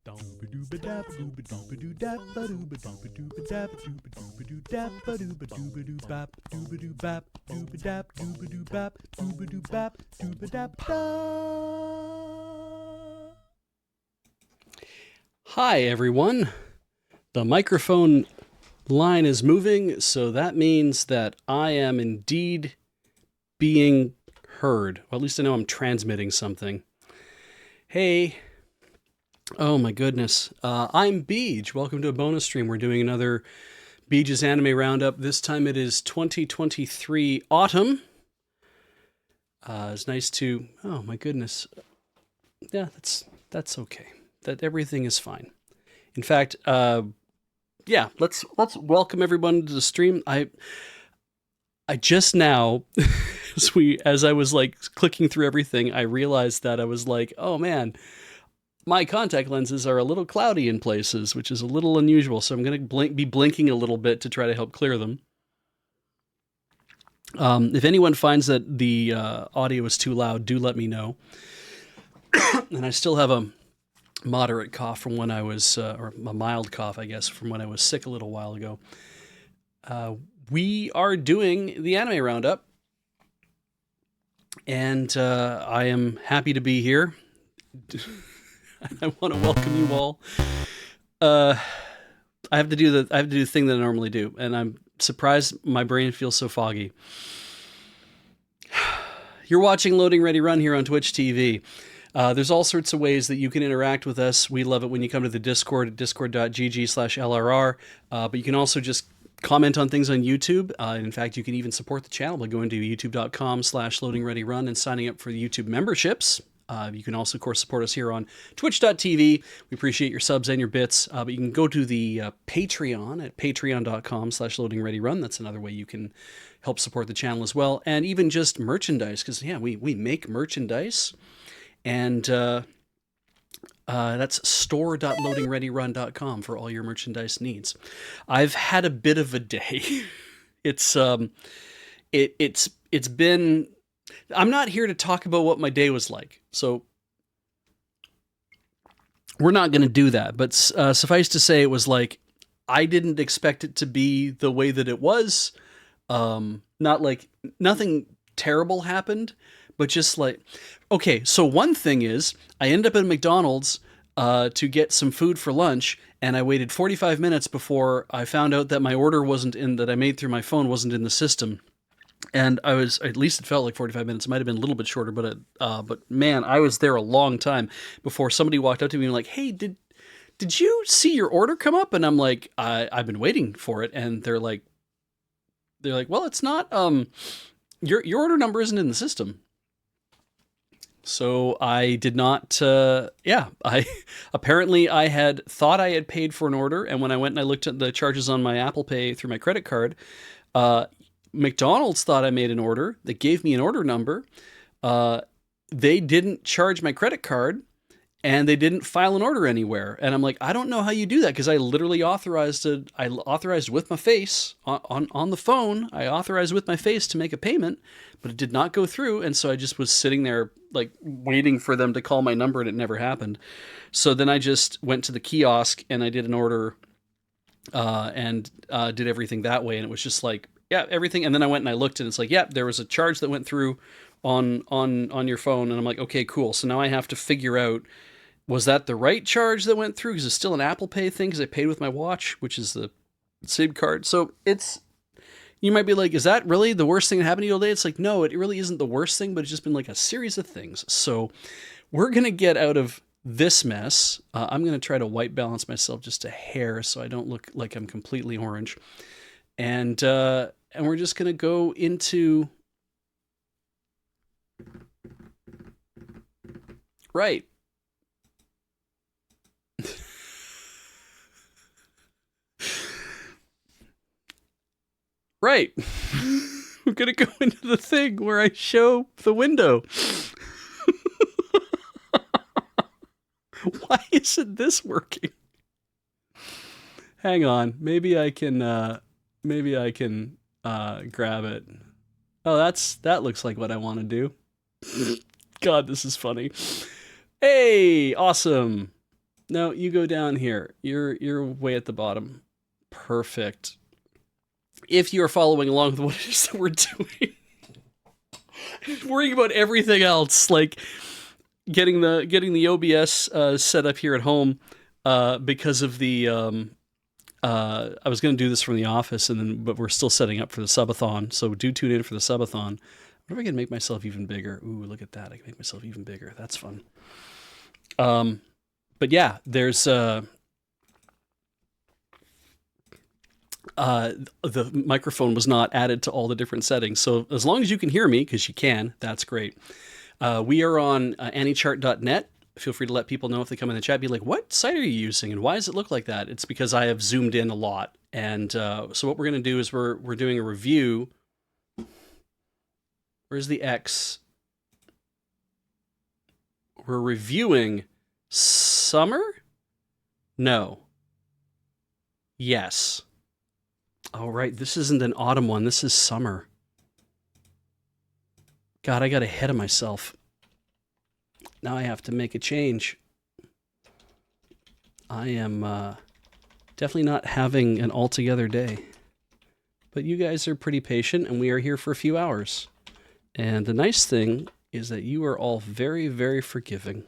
Hi, everyone. The microphone line is moving, so that means that I am indeed being heard. Well, at least I know I'm transmitting something. Hey. Oh my goodness. I'm Beej. Welcome to a bonus stream. We're doing another Beej's Anime Roundup. This time it is 2023 autumn. It's nice to... Oh my goodness. Yeah, that's okay. That everything is fine. In fact, yeah, let's welcome everyone to the stream. I just now, as I was like clicking through everything, I realized that I was like, oh man, my contact lenses are a little cloudy in places, which is a little unusual. So I'm going to be blinking a little bit to try to help clear them. If anyone finds that the audio is too loud, do let me know. And I still have a moderate cough from when I was, or a mild cough, I guess, from when I was sick a little while ago. We are doing the Anime Roundup, and I am happy to be here. I want to welcome you all. I have to do the thing that I normally do, and I'm surprised my brain feels so foggy. You're watching Loading Ready Run here on Twitch TV. There's all sorts of ways that you can interact with us. We love it when you come to the Discord at discord.gg/LRR. But you can also just comment on things on YouTube. In fact, you can even support the channel by going to youtube.com/loadingreadyrun and signing up for the YouTube memberships. You can also, of course, support us here on twitch.tv. We appreciate your subs and your bits. But you can go to the Patreon at patreon.com/loadingreadyrun. That's another way you can help support the channel as well. And even just merchandise, because, yeah, we make merchandise. And that's store.loadingreadyrun.com for all your merchandise needs. I've had a bit of a day. It's been... I'm not here to talk about what my day was like, so we're not going to do that. But suffice to say, it was like, I didn't expect it to be the way that it was. Not like nothing terrible happened, but just like, okay, so one thing is, I ended up at McDonald's to get some food for lunch, and I waited 45 minutes before I found out that my order that I made through my phone wasn't in the system. And at least it felt like 45 minutes. It might have been a little bit shorter, but man, I was there a long time before somebody walked up to me and like, hey, did you see your order come up? And I'm like, I've been waiting for it. And they're like, well, it's not, your order number isn't in the system. So I did not, apparently I had thought I had paid for an order. And when I went and I looked at the charges on my Apple Pay through my credit card, McDonald's thought I made an order. They gave me an order number. They didn't charge my credit card, and they didn't file an order anywhere. And I'm like, I don't know how you do that, because I literally authorized with my face on the phone. I authorized with my face to make a payment, but it did not go through. And so I just was sitting there like waiting for them to call my number, and it never happened. So then I just went to the kiosk and I did an order and did everything that way. And it was just like, yeah, everything. And then I went and I looked, and it's like, yeah, there was a charge that went through on your phone. And I'm like, okay, cool. So now I have to figure out, was that the right charge that went through? Because it's still an Apple Pay thing, because I paid with my watch, which is the SIM card. So you might be like, is that really the worst thing that happened to you all day? It's like, no, it really isn't the worst thing, but it's just been like a series of things. So we're going to get out of this mess. I'm going to try to white balance myself just a hair so I don't look like I'm completely orange. And we're just going to go into... Right. Right. We're going to go into the thing where I show the window. Why isn't this working? Hang on. Maybe I can grab it. Oh, that looks like what I want to do. God, this is funny. Hey, awesome. No, you go down here. You're way at the bottom. Perfect. If you are following along with what it is that we're doing, worrying about everything else, like getting the OBS set up here at home, because of the I was going to do this from the office, but we're still setting up for the subathon. So do tune in for the subathon. What if I can make myself even bigger? Ooh, look at that! I can make myself even bigger. That's fun. But yeah, there's the microphone was not added to all the different settings. So as long as you can hear me, because you can, that's great. We are on anychart.net. Feel free to let people know if they come in the chat. Be like, what site are you using and why does it look like that? It's because I have zoomed in a lot. And so what we're going to do is we're doing a review. Where's the X? We're reviewing summer? No. Yes. Oh, right. This isn't an autumn one. This is summer. God, I got ahead of myself. Now I have to make a change. I am definitely not having an all-together day. But you guys are pretty patient, and we are here for a few hours. And the nice thing is that you are all very, very forgiving.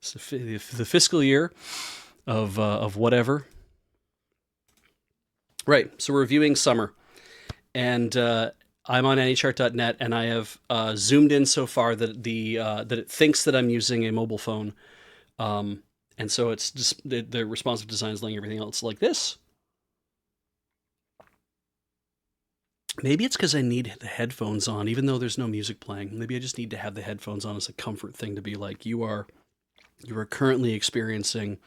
It's the fiscal year of whatever. Right, so we're reviewing summer. And I'm on anychart.net, and I have zoomed in so far that that it thinks that I'm using a mobile phone. And so it's just the responsive design is letting everything else like this. Maybe it's because I need the headphones on, even though there's no music playing. Maybe I just need to have the headphones on as a comfort thing to be like, you are currently experiencing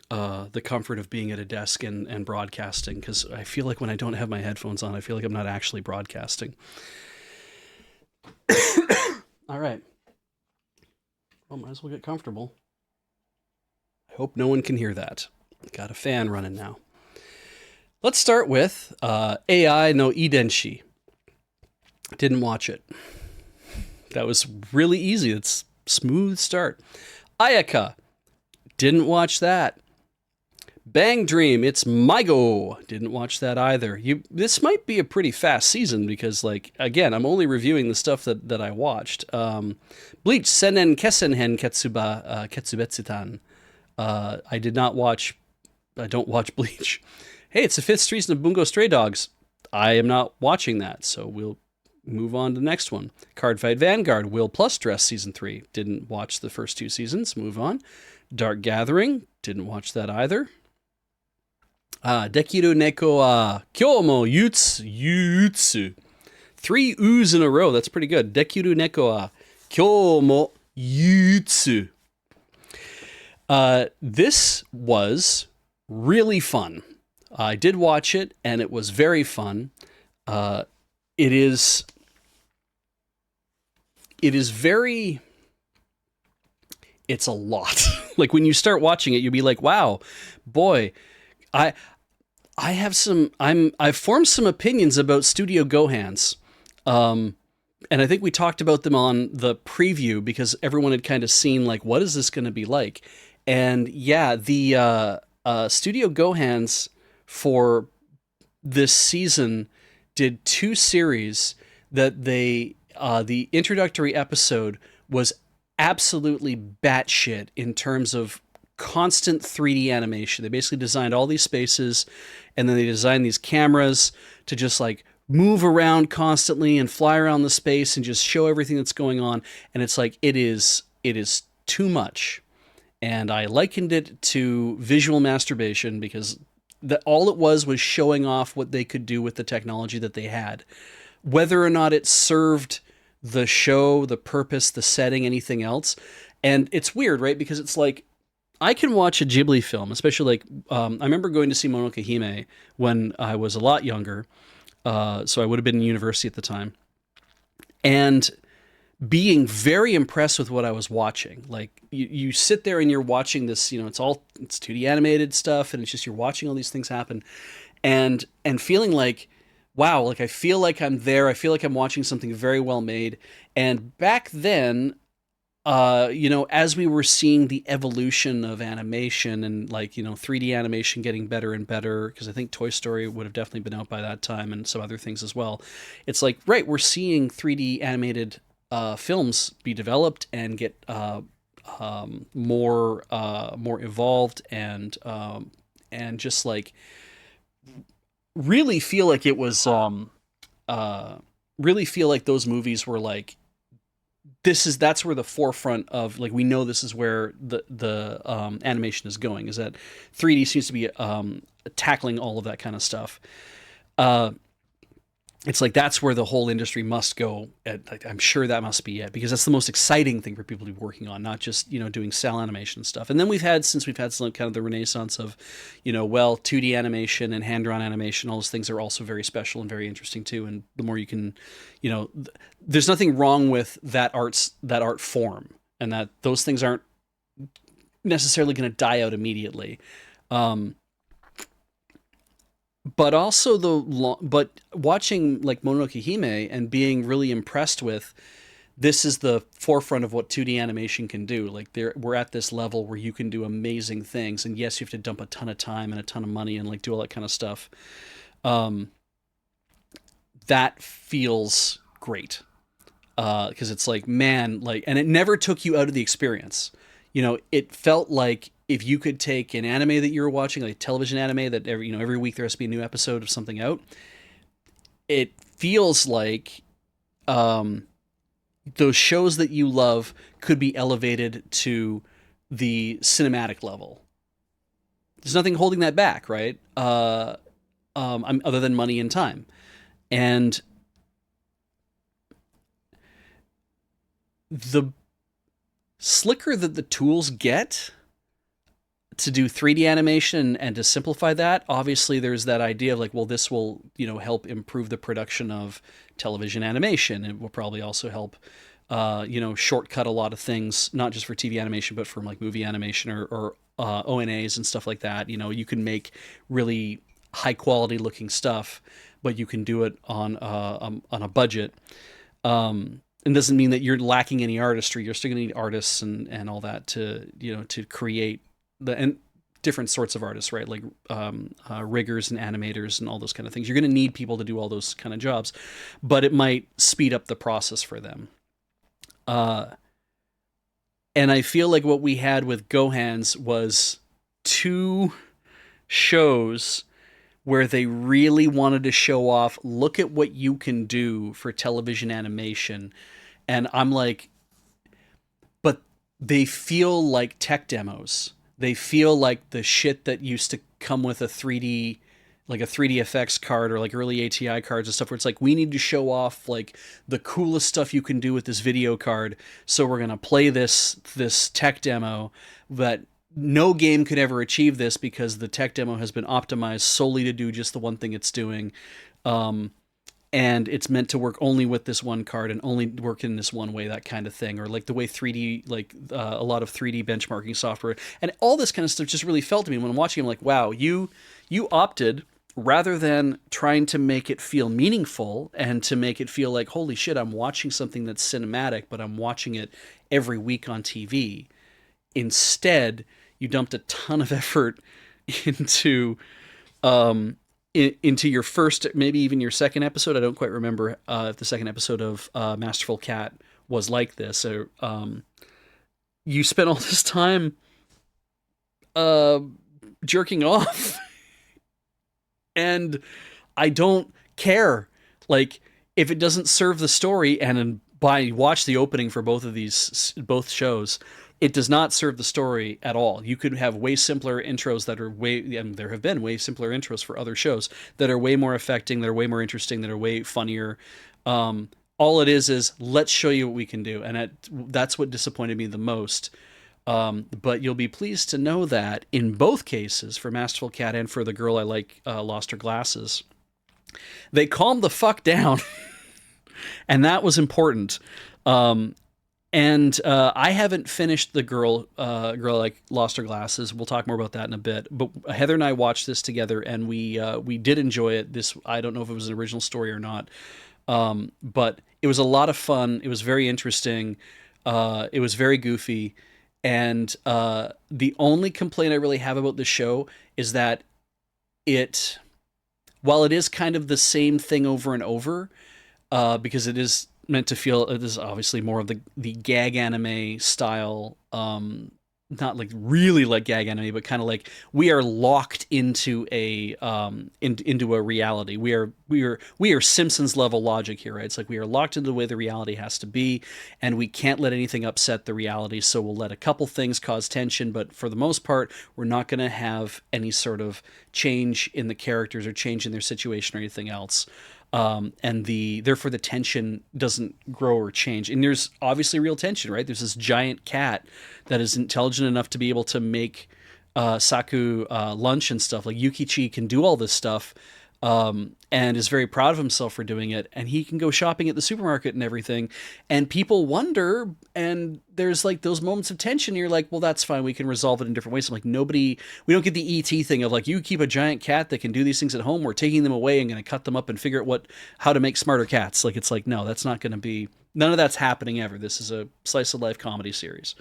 the comfort of being at a desk and broadcasting, because I feel like when I don't have my headphones on, I feel like I'm not actually broadcasting. All right. Well, might as well get comfortable. I hope no one can hear that. Got a fan running now. Let's start with AI no Idenshi. Didn't watch it. That was really easy. It's smooth start. Ayaka. Didn't watch that. Bang Dream, it's my go. Didn't watch that either. This might be a pretty fast season because, like, again, I'm only reviewing the stuff that I watched. Bleach, Senen Kessenhen Ketsubetsutan. I did not watch. I don't watch Bleach. Hey, it's the 5th season of Bungo Stray Dogs. I am not watching that, so we'll move on to the next one. Cardfight Vanguard, Will Plus Dress Season 3. Didn't watch the first 2 seasons. Move on. Dark Gathering. Didn't watch that either. Dekiru Neko Kyo mo Yutsu. 3 oohs in a row. That's pretty good. Dekiru Neko Kyo mo Yutsu. This was really fun. I did watch it, and it was very fun. It is very... It's a lot. Like, when you start watching it, you'll be like, wow, boy, I've formed some opinions about Studio Gohans. And I think we talked about them on the preview because everyone had kind of seen, like, what is this going to be like? And yeah, the Studio Gohans for this season did 2 series that the introductory episode was absolutely batshit in terms of constant 3D animation. They basically designed all these spaces, and then they designed these cameras to just like move around constantly and fly around the space and just show everything that's going on. And it's like, it is too much. And I likened it to visual masturbation because all it was showing off what they could do with the technology that they had. Whether or not it served the show, the purpose, the setting, anything else. And it's weird, right? Because it's like, I can watch a Ghibli film, especially like, I remember going to see Mononoke Hime when I was a lot younger. So I would have been in university at the time. And being very impressed with what I was watching. Like, you sit there and you're watching this, it's 2D animated stuff, and it's just, you're watching all these things happen and feeling like, wow, like I feel like I'm there. I feel like I'm watching something very well made. And back then, as we were seeing the evolution of animation and like, 3D animation getting better and better, because I think Toy Story would have definitely been out by that time and some other things as well. It's like, right, we're seeing 3D animated films be developed and get more evolved and just like really feel like it was really feel like those movies were like that's where the forefront of like we know this is where the animation is going, is that 3D seems to be tackling all of that kind of stuff. Uh, it's like that's where the whole industry must go. Like, I'm sure that must be it because that's the most exciting thing for people to be working on, not just doing cell animation stuff. And then since we've had some kind of the renaissance of, 2D animation and hand drawn animation, all those things are also very special and very interesting too. And the more you can, there's nothing wrong with that art form, and that those things aren't necessarily going to die out immediately. But also but watching like Mononoke Hime and being really impressed with this is the forefront of what 2D animation can do. Like we're at this level where you can do amazing things, and yes, you have to dump a ton of time and a ton of money and like do all that kind of stuff. That feels great because it's like, man, like, and it never took you out of the experience. It felt like if you could take an anime that you were watching, like television anime that every week there has to be a new episode of something out. It feels like those shows that you love could be elevated to the cinematic level. There's nothing holding that back, right? Other than money and time. And the slicker that the tools get to do 3D animation and to simplify that, obviously there's that idea of like, well, this will, help improve the production of television animation. It will probably also help, shortcut a lot of things, not just for TV animation, but for like movie animation or ONAs and stuff like that. You can make really high quality looking stuff, but you can do it on a budget. And doesn't mean that you're lacking any artistry. You're still going to need artists and all that to create and different sorts of artists, right? Like riggers and animators and all those kind of things. You're going to need people to do all those kind of jobs, but it might speed up the process for them. And I feel like what we had with Gohans was 2 shows where they really wanted to show off, look at what you can do for television animation. And I'm like, but they feel like tech demos. They feel like the shit that used to come with a 3D, like a 3D effects card or like early ATI cards and stuff, where it's like, we need to show off like the coolest stuff you can do with this video card. So we're going to play this tech demo, but no game could ever achieve this because the tech demo has been optimized solely to do just the one thing it's doing. And it's meant to work only with this one card and only work in this one way, that kind of thing. Or like the way 3D, like a lot of 3D benchmarking software and all this kind of stuff just really felt to me when I'm watching. I'm like, wow, you opted, rather than trying to make it feel meaningful and to make it feel like, holy shit, I'm watching something that's cinematic, but I'm watching it every week on TV. Instead, you dumped a ton of effort into into your first, maybe even your second episode. I don't quite remember if the second episode of Masterful Cat was like this. Or you spent all this time jerking off, and I don't care. Like, if it doesn't serve the story, and watch the opening for both shows, it does not serve the story at all. You could have way simpler intros that are and there have been way simpler intros for other shows that are way more affecting, that are way more interesting, that are way funnier. All it is let's show you what we can do. And that's what disappointed me the most. But you'll be pleased to know that in both cases, for Masterful Cat and for The Girl I Like Lost Her Glasses, they calmed the fuck down. And that was important. And I haven't finished The Girl Like Lost Her Glasses. We'll talk more about that in a bit. But Heather and I watched this together, and we did enjoy it. I don't know if it was an original story or not, but it was a lot of fun. It was very interesting. It was very goofy, and the only complaint I really have about the show is that it, while it is kind of the same thing over and over, because it is meant to feel, it is obviously more of the gag anime style, not like really like gag anime, but kind of like we are locked into into a reality. We are Simpsons level logic here, right? It's like we are locked into the way the reality has to be, and we can't let anything upset the reality. So we'll let a couple things cause tension, but for the most part, we're not going to have any sort of change in the characters or change in their situation or anything else. And therefore the tension doesn't grow or change. And there's obviously real tension, right? There's this giant cat that is intelligent enough to be able to make Saku lunch and stuff. Like Yukichi can do all this stuff, and is very proud of himself for doing it. And he can go shopping at the supermarket and everything. And people wonder, and there's like those moments of tension. You're like, well, that's fine. We can resolve it in different ways. I'm like, we don't get the ET thing of like, you keep a giant cat that can do these things at home. We're taking them away and going to cut them up and figure out how to make smarter cats. Like, it's like, no, that's not going to be, none of that's happening ever. This is a slice of life comedy series.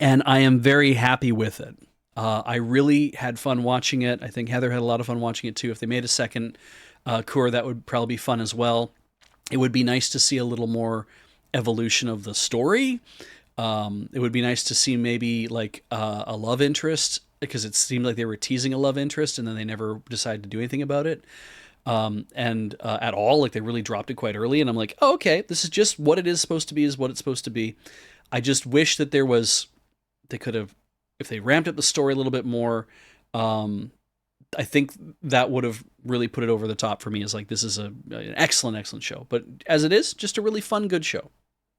And I am very happy with it. I really had fun watching it. I think Heather had a lot of fun watching it too. If they made a second Kur, that would probably be fun as well. It would be nice to see a little more evolution of the story. It would be nice to see maybe like a love interest, because it seemed like they were teasing a love interest and then they never decided to do anything about it. And at all, like they really dropped it quite early. And I'm like, oh, okay, this is just what it is supposed to be, is what it's supposed to be. I just wish that they could have, if they ramped up the story a little bit more, I think that would have really put it over the top for me, as like, this is an excellent show. But as it is, just a really fun, good show.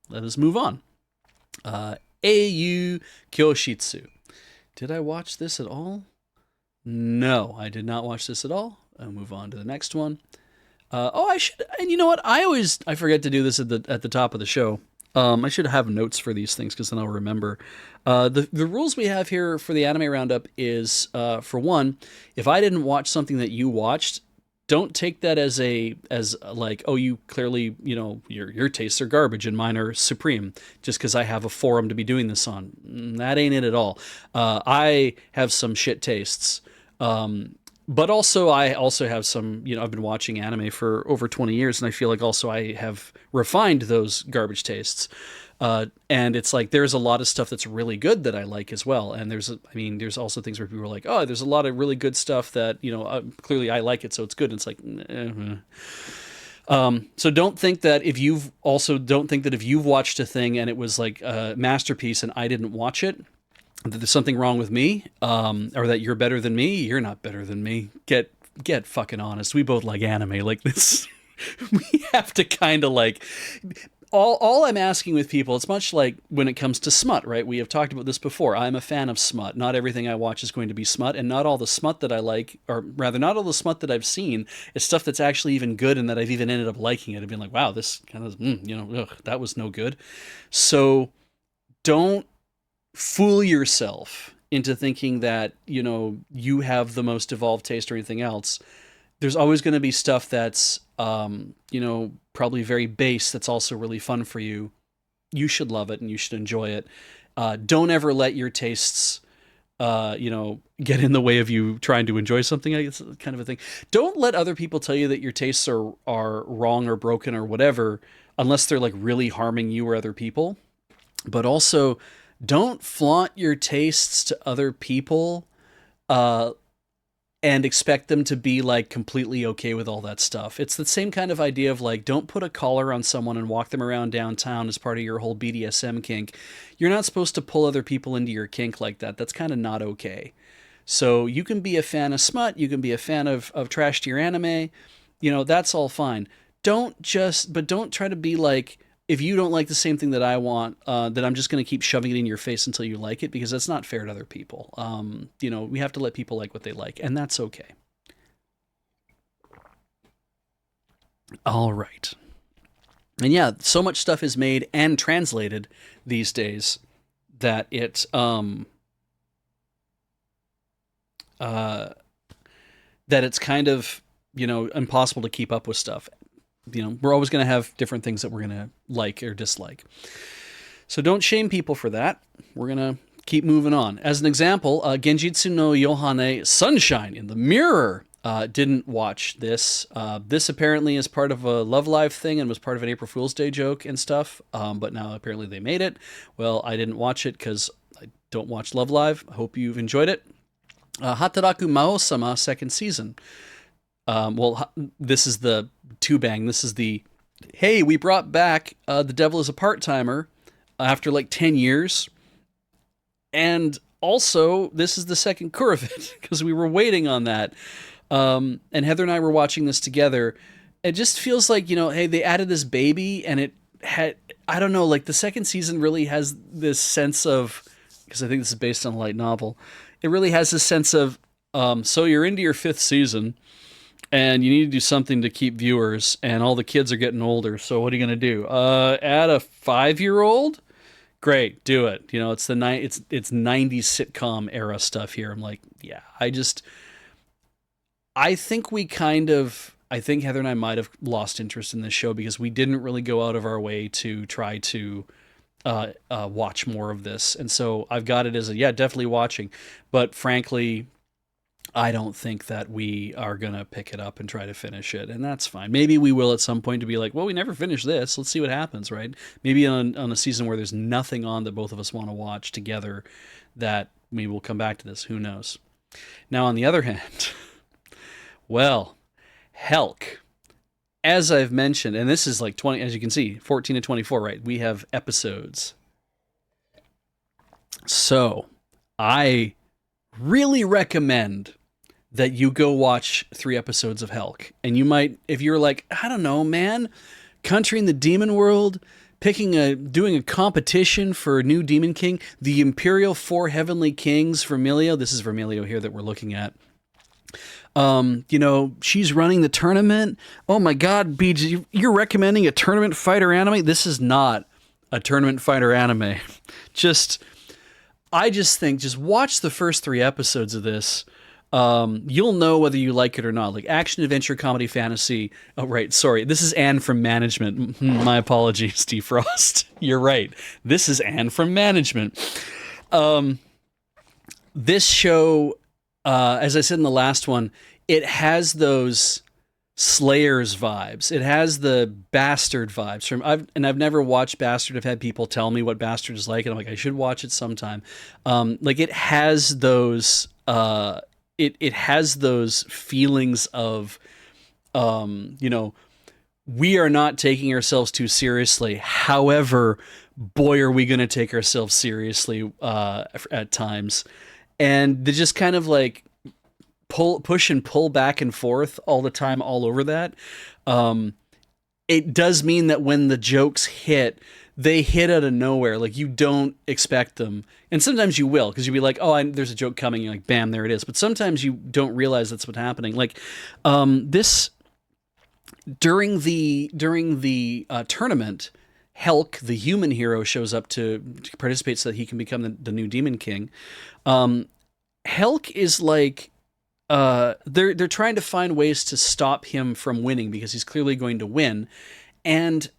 Let us move on. Au Kyoshitsu. Did I watch this at all? No, I did not watch this at all. I'll move on to the next one. I should, and you know what? I forget to do this at the top of the show. I should have notes for these things because then I'll remember. The rules we have here for the anime roundup is, for one, if I didn't watch something that you watched, don't take that as like, oh, you clearly, your tastes are garbage and mine are supreme just because I have a forum to be doing this on. That ain't it at all. I have some shit tastes. But also, I also have some, I've been watching anime for over 20 years, and I feel like also I have refined those garbage tastes. And it's like, there's a lot of stuff that's really good that I like as well. And there's also things where people are like, oh, there's a lot of really good stuff that, clearly I like it, so it's good. And it's like, so don't think that if you've watched a thing and it was like a masterpiece and I didn't watch it, that there's something wrong with me, or that you're better than me. You're not better than me. Get fucking honest. We both like anime. Like this, we have to kind of like. All I'm asking with people, it's much like when it comes to smut, right? We have talked about this before. I'm a fan of smut. Not everything I watch is going to be smut, and not all the smut that I like, or rather, not all the smut that I've seen is stuff that's actually even good and that I've even ended up liking it. I've been like, wow, this kind of, that was no good. So don't fool yourself into thinking that you have the most evolved taste or anything else. There's always going to be stuff that's probably very base that's also really fun for you. You should love it and you should enjoy it. Don't ever let your tastes get in the way of you trying to enjoy something. I guess kind of a thing. Don't let other people tell you that your tastes are wrong or broken or whatever, unless they're like really harming you or other people. But also, don't flaunt your tastes to other people and expect them to be like completely okay with all that stuff. It's the same kind of idea of like, don't put a collar on someone and walk them around downtown as part of your whole BDSM kink. You're not supposed to pull other people into your kink like that. That's kind of not okay. So you can be a fan of smut, you can be a fan of trash tier anime, that's all fine. Don't try to be like, if you don't like the same thing that I want, then I'm just going to keep shoving it in your face until you like it, because that's not fair to other people. We have to let people like what they like, and that's okay. All right. And yeah, so much stuff is made and translated these days that that it's kind of, impossible to keep up with stuff. we're always going to have different things that we're going to like or dislike. So don't shame people for that. We're going to keep moving on. As an example, Genjitsu no Yohane Sunshine in the Mirror didn't watch this. This apparently is part of a Love Live thing and was part of an April Fool's Day joke and stuff, but now apparently they made it. Well, I didn't watch it because I don't watch Love Live. I hope you've enjoyed it. Hataraku Mao-sama second season. This is the two-bang. This is the, hey, we brought back The Devil is a Part-Timer after like 10 years. And also, this is the second cour of it, because we were waiting on that. And Heather and I were watching this together. It just feels like, hey, they added this baby, and it had, I don't know, like the second season really has this sense of, because I think this is based on a light novel, it really has this sense of, so you're into your fifth season, and you need to do something to keep viewers, and all the kids are getting older, so what are you going to do? Add a 5-year-old? Great, do it. It's it's 90s sitcom era stuff here. I'm like, yeah, I think I think Heather and I might have lost interest in this show because we didn't really go out of our way to try to watch more of this. And so I've got it as yeah, definitely watching. But frankly, I don't think that we are going to pick it up and try to finish it. And that's fine. Maybe we will at some point to be like, well, we never finished this. Let's see what happens, right? Maybe on a season where there's nothing on that both of us want to watch together, that maybe we'll come back to this. Who knows? Now, on the other hand, well, Helk, as I've mentioned, and this is like 20, as you can see, 14 to 24, right? We have episodes. So I really recommend that you go watch 3 episodes of Helk. And you might, if you're like, I don't know, man, country in the demon world, doing a competition for a new demon king, the Imperial Four Heavenly Kings, Vermilio. This is Vermilio here that we're looking at. She's running the tournament. Oh my God, Beej, you're recommending a tournament fighter anime? This is not a tournament fighter anime. I just think, just watch the first 3 episodes of this. You'll know whether you like it or not. Like action, adventure, comedy, fantasy. Oh, right. Sorry. This is Anne from Management. My apologies, Steve Frost. You're right. This is Anne from Management. This show, as I said in the last one, it has those Slayers vibes. It has the Bastard vibes. I've never watched Bastard. I've had people tell me what Bastard is like, and I'm like, I should watch it sometime. It has those. It has those feelings of, we are not taking ourselves too seriously. However, boy, are we going to take ourselves seriously at times. And they just kind of like push and pull back and forth all the time, all over that. It does mean that when the jokes hit, they hit out of nowhere. Like you don't expect them. And sometimes you will, because you'll be like, oh, there's a joke coming. You're like, bam, there it is. But sometimes you don't realize that's what's happening. Like this, during the tournament, Helk, the human hero, shows up to participate so that he can become the new Demon King. Helk is like, they're trying to find ways to stop him from winning because he's clearly going to win. And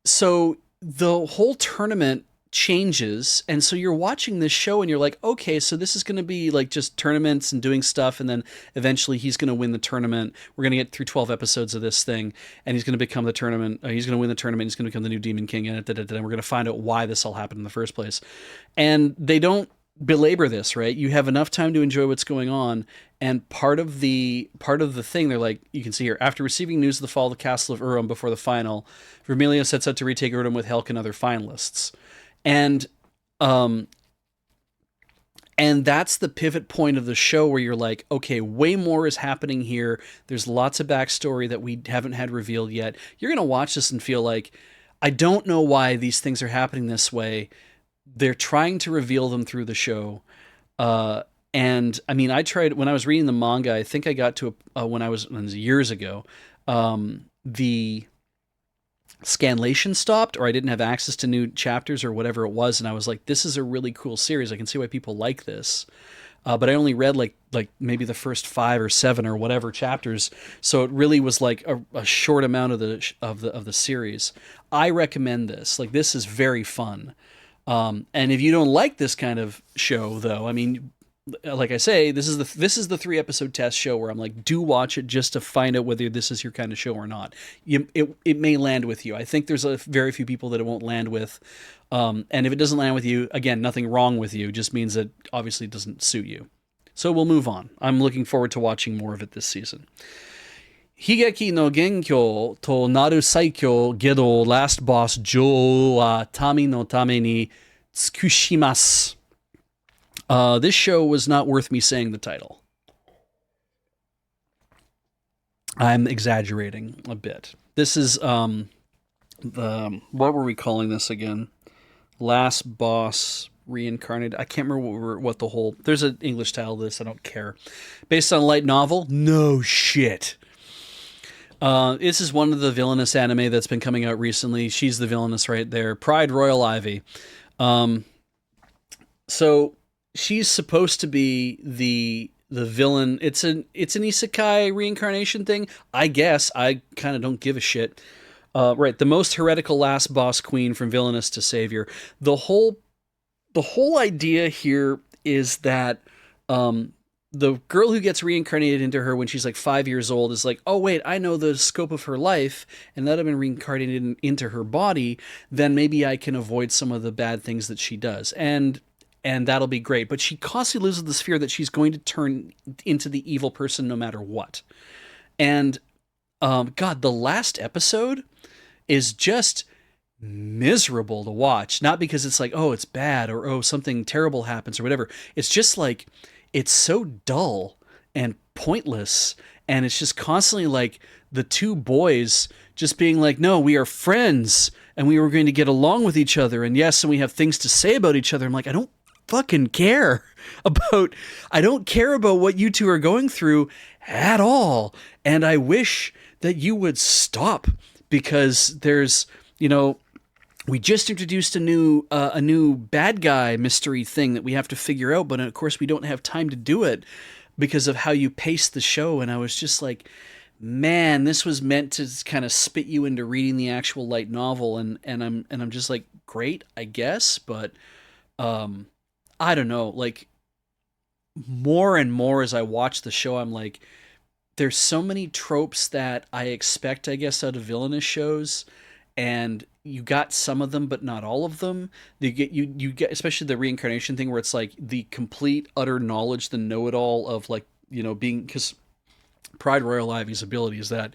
so the whole tournament changes, and so you're watching this show and you're like, okay, so this is going to be like just tournaments and doing stuff, and then eventually he's going to win the tournament. We're going to get through 12 episodes of this thing, and he's going to become the tournament. He's going to win the tournament. He's going to become the new Demon King, and we're going to find out why this all happened in the first place. And they don't belabor this, right? You have enough time to enjoy what's going on, and part of the thing, they're like, you can see here, after receiving news of the fall of the castle of Urum before the final, Vermilio sets out to retake Urum with Helk and other finalists. And that's the pivot point of the show where you're like, okay, way more is happening here. There's lots of backstory that we haven't had revealed yet. You're going to watch this and feel like, I don't know why these things are happening this way. They're trying to reveal them through the show. And I mean, I tried, when I was reading the manga, I think I got to when it was years ago, the scanlation stopped, or I didn't have access to new chapters or whatever it was. And I was like, this is a really cool series. I can see why people like this. but I only read like maybe the first 5 or 7 or whatever chapters, so it really was like a short amount of the series. I recommend this. Like this is very fun. And if you don't like this kind of show, though, I mean, like I say, this is the 3 episode test show where I'm like, do watch it just to find out whether this is your kind of show or not. It may land with you. I think there's a very few people that it won't land with, and if it doesn't land with you, again, nothing wrong with you. Just means that obviously it doesn't suit you. So we'll move on. I'm looking forward to watching more of it this season. Higeki no Genkyo to Naru Saikyo Gedo Last Boss Jo wa Tami no Tame ni Tsukushimasu. This show was not worth me saying the title. I'm exaggerating a bit. This is what were we calling this again? Last Boss Reincarnated. I can't remember what the whole. There's an English title to this. I don't care. Based on a light novel. No shit. This is one of the villainous anime that's been coming out recently. She's the villainess right there. Pride Royal Ivy. So she's supposed to be the villain. It's an isekai reincarnation thing. I guess. I kind of don't give a shit. Right, the most heretical last boss queen from villainous to savior. The whole idea here is that the girl who gets reincarnated into her when she's like 5 years old is like, oh wait, I know the scope of her life, and that I've been reincarnated into her body, then maybe I can avoid some of the bad things that she does, and that'll be great. But she constantly lives with this fear that she's going to turn into the evil person no matter what. And God, the last episode is just miserable to watch. Not because it's like, oh, it's bad, or oh, something terrible happens, or whatever. It's just like, it's so dull and pointless, and it's just constantly like the two boys just being like, no, we are friends, and we were going to get along with each other, and yes, and we have things to say about each other. I'm like, I don't fucking care about what you two are going through at all, and I wish that you would stop, because there's, we just introduced a new bad guy mystery thing that we have to figure out, but of course we don't have time to do it because of how you pace the show. And I was just like, man, this was meant to kind of spit you into reading the actual light novel, and I'm just like, great, I guess, but I don't know, like more and more as I watch the show, I'm like, there's so many tropes that I expect, I guess, out of villainous shows, and you got some of them, but not all of them. You get especially the reincarnation thing, where it's like the complete utter knowledge, the know-it-all of like being, because Pride Royal Ivy's ability is that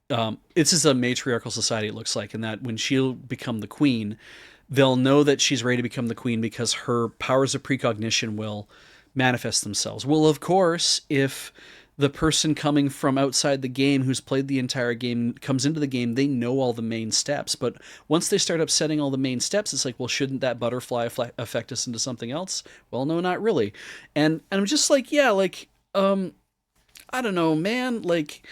this is a matriarchal society. It looks like, and that when she'll become the queen, they'll know that she's ready to become the queen because her powers of precognition will manifest themselves. Well, of course, if the person coming from outside the game who's played the entire game comes into the game, they know all the main steps. But once they start upsetting all the main steps, it's like, well, shouldn't that butterfly affect us into something else? Well, no, not really. And I'm just like, yeah, like, I don't know, man, like,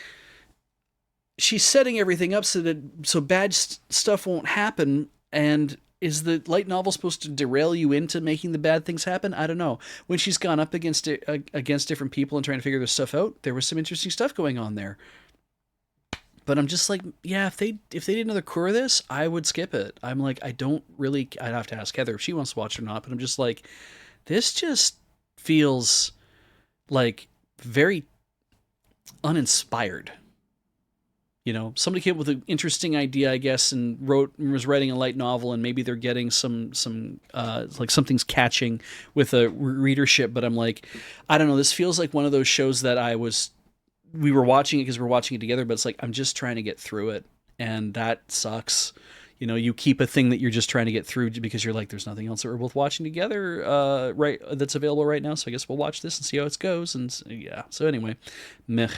she's setting everything up so bad stuff won't happen, and is the light novel supposed to derail you into making the bad things happen? I don't know. When she's gone up against different people and trying to figure this stuff out, there was some interesting stuff going on there. But I'm just like, yeah, if they did another cour of this, I would skip it. I'm like, I'd have to ask Heather if she wants to watch it or not, but I'm just like, this just feels like very uninspired. Somebody came up with an interesting idea, I guess, and was writing a light novel, and maybe they're getting some like something's catching with a readership. But I'm like, I don't know. This feels like one of those shows that we were watching it because we're watching it together, but it's like, I'm just trying to get through it, and that sucks. You keep a thing that you're just trying to get through because you're like, there's nothing else that we're both watching together, right? That's available right now. So I guess we'll watch this and see how it goes. And yeah. So anyway, meh.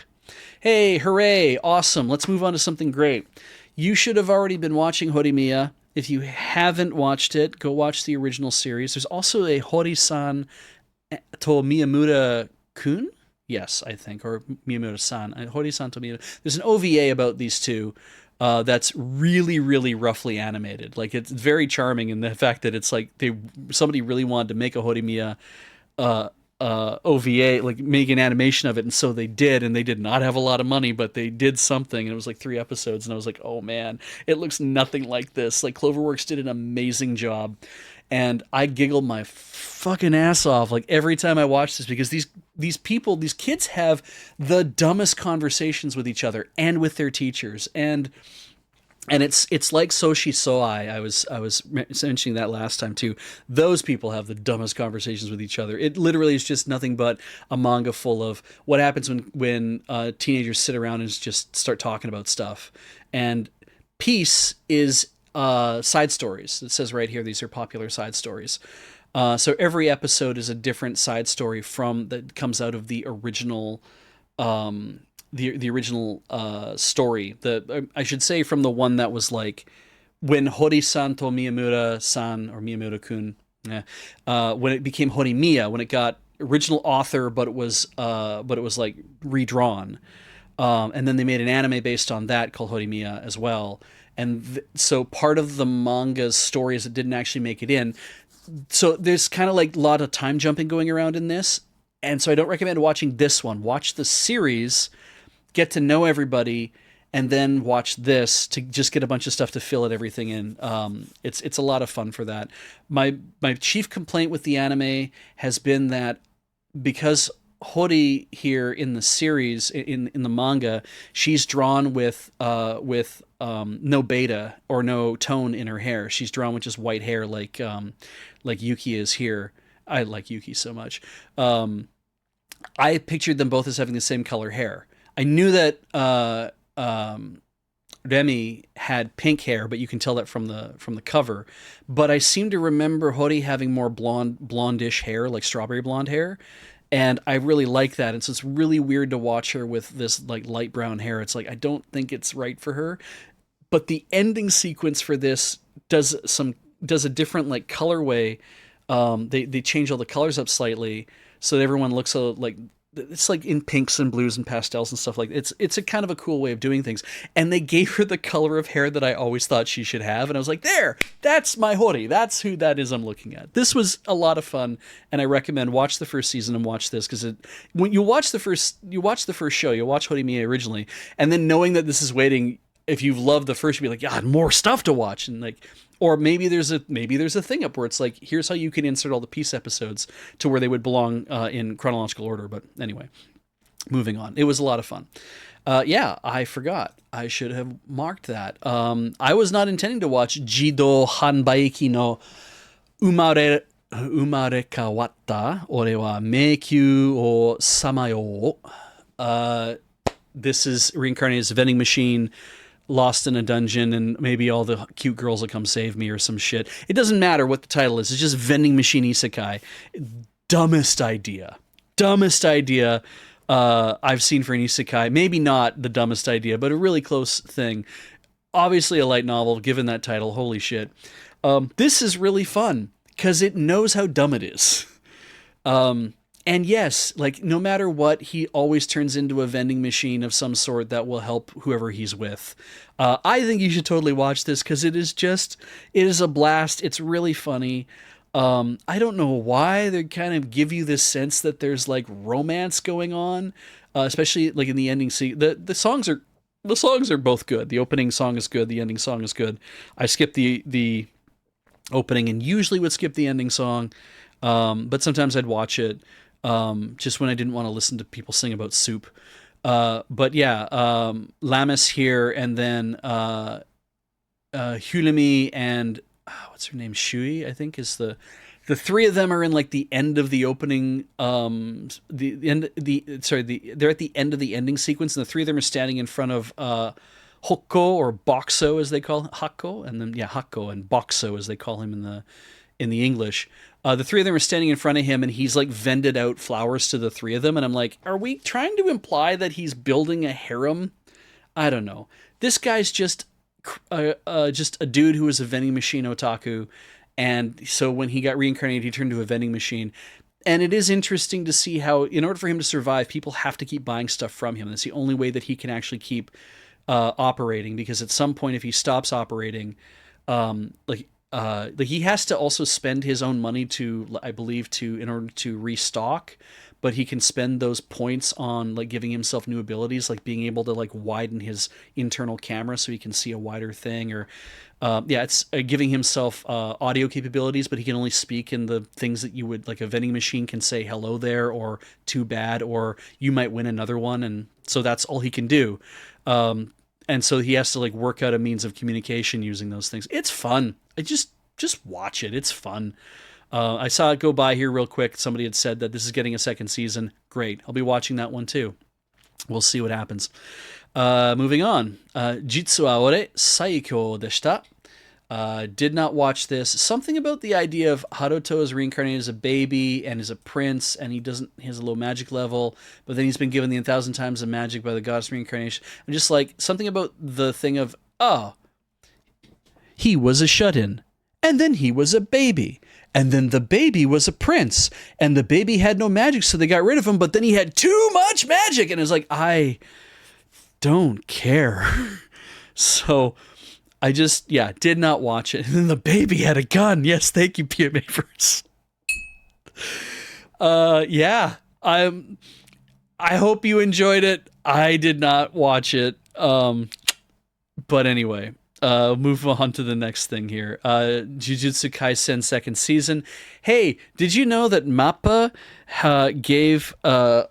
Hey, hooray, awesome. Let's move on to something great. You should have already been watching Horimiya. If you haven't watched it, go watch the original series. There's also a Hori-san to Miyamura-kun? Yes, I think, or Miyamura-san. Hori-san to Miyamura. There's an OVA about these two that's really, really roughly animated. Like, it's very charming in the fact that it's like somebody really wanted to make a Horimiya OVA, like make an animation of it, and so they did, and they did not have a lot of money, but they did something, and it was like 3 episodes, and I was like, oh man, it looks nothing like this. Like Cloverworks did an amazing job, and I giggled my fucking ass off like every time I watch this because these kids have the dumbest conversations with each other and with their teachers, and it's like Soshi Soai. I was mentioning that last time too. Those people have the dumbest conversations with each other. It literally is just nothing but a manga full of what happens when teenagers sit around and just start talking about stuff. And Peace is side stories. It says right here these are popular side stories. So every episode is a different side story from that comes out of the original the original story. The I should say from the one that was like when Hori-san to Miyamura-san or Miyamura-kun, when it became Horimiya, when it got original author, but it was like redrawn, and then they made an anime based on that called Horimiya as well. And so part of the manga's story is it didn't actually make it in. So there's kind of like a lot of time jumping going around in this. And so I don't recommend watching this one. Watch the series, get to know everybody, and then watch this to just get a bunch of stuff to fill it everything in. It's a lot of fun for that. My chief complaint with the anime has been that because Hori here in the series in the manga, she's drawn with no beta or no tone in her hair. She's drawn with just white hair like Yuki is here. I like Yuki so much. I pictured them both as having the same color hair. I knew that Remy had pink hair, but you can tell that from the cover. But I seem to remember Hori having more blondish hair, like strawberry blonde hair, and I really like that. And so it's really weird to watch her with this like light brown hair. It's like I don't think it's right for her. But the ending sequence for this does a different like colorway. They change all the colors up slightly so that everyone looks like it's like in pinks and blues and pastels and stuff like that. It's a kind of a cool way of doing things. And they gave her the color of hair that I always thought she should have, and I was like, there, that's my Hori. That's who that is I'm looking at. This was a lot of fun, and I recommend watch the first season and watch this because when you watch the first show, you watch Horimiya originally, and then knowing that this is waiting. If you've loved the first, you'll be like, yeah, more stuff to watch, and like, or maybe there's a thing up where it's like, here's how you can insert all the Peace episodes to where they would belong in chronological order. But anyway, moving on. It was a lot of fun. Yeah, I forgot. I should have marked that. I was not intending to watch Jido Hanbaiki no Umarekawata Ore wa Meikyu o Samayo. This is reincarnated as a vending machine lost in a dungeon, and maybe all the cute girls will come save me or some shit. It doesn't matter what the title is. It's just vending machine isekai. Dumbest idea I've seen for an isekai. Maybe not the dumbest idea, but a really close thing. Obviously a light novel, given that title. Holy shit. This is really fun because it knows how dumb it is. And yes, like no matter what, he always turns into a vending machine of some sort that will help whoever he's with. I think you should totally watch this because it is a blast. It's really funny. I don't know why they kind of give you this sense that there's like romance going on, especially like in the ending scene. The songs are both good. The opening song is good. The ending song is good. I skipped the opening and usually would skip the ending song, but sometimes I'd watch it. Just when I didn't want to listen to people sing about soup. But yeah, Lamis here, and then Hulimi and what's her name? Shui, I think, is the three of them are in like the end of the opening. They're at the end of the ending sequence, and the three of them are standing in front of Hokko or Boxo as they call him. Hakko, and then Hakko and Boxo as they call him in the English. The three of them are standing in front of him, and he's like vended out flowers to the three of them. And I'm like, are we trying to imply that he's building a harem? I don't know. This guy's just a dude who was a vending machine otaku. And so when he got reincarnated, he turned into a vending machine. And it is interesting to see how, in order for him to survive, people have to keep buying stuff from him. That's the only way that he can actually keep operating. Because at some point, if he stops operating, like like he has to also spend his own money to, I believe, to in order to restock, but he can spend those points on like giving himself new abilities, like being able to like widen his internal camera so he can see a wider thing, or yeah, it's giving himself audio capabilities, but he can only speak in the things that you would like. A vending machine can say hello there, or too bad, or you might win another one, and so that's all he can do. And so he has to like work out a means of communication using those things. It's fun. I just watch it. It's fun. I saw it go by here real quick. Somebody had said that this is getting a second season. Great. I'll be watching that one too. We'll see what happens. Moving on. Jitsu wa ore saikyou deshita. Did not watch this. Something about the idea of Haruto is reincarnated as a baby and is a prince, and he has a low magic level, but then he's been given the 1,000 times of magic by the goddess reincarnation. I'm just like, something about the thing of, oh, he was a shut-in, and then he was a baby, and then the baby was a prince, and the baby had no magic, so they got rid of him, but then he had too much magic, and it's like, I don't care. So I just, yeah, did not watch it. And then the baby had a gun. Yes, thank you, PMAverse. Yeah, I hope you enjoyed it. I did not watch it. But anyway, move on to the next thing here. Jujutsu Kaisen second season. Hey, did you know that MAPPA gave a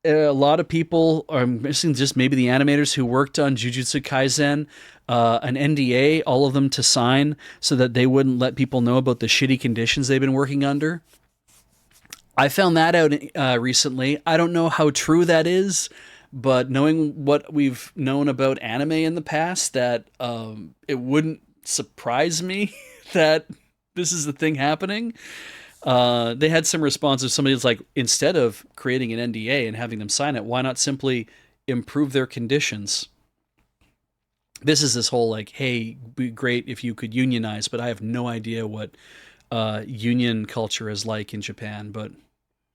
lot of people, or I'm missing just maybe the animators who worked on Jujutsu Kaisen, an NDA, all of them to sign so that they wouldn't let people know about the shitty conditions they've been working under? I found that out recently. I don't know how true that is, but knowing what we've known about anime in the past, that it wouldn't surprise me that this is the thing happening. They had some responses. Somebody was like, instead of creating an NDA and having them sign it, why not simply improve their conditions? This is this whole like, hey, it'd be great if you could unionize, but I have no idea what union culture is like in Japan. But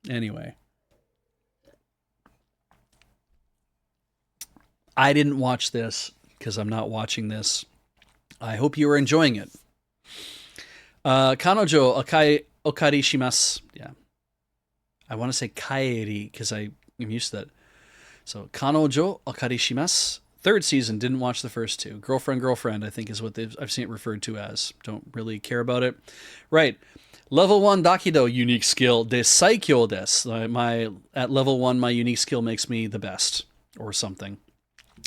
anyway, I didn't watch this because I'm not watching this. I hope you are enjoying it. Kanojo okari shimasu. Yeah. I want to say kaeri because I am used to that. So, Kanojo okari shimasu. Third season, didn't watch the first two. Girlfriend, I think is what I've seen it referred to as. Don't really care about it. Right. Level 1 Dakido unique skill de Saikyo desu. At level 1, my unique skill makes me the best or something.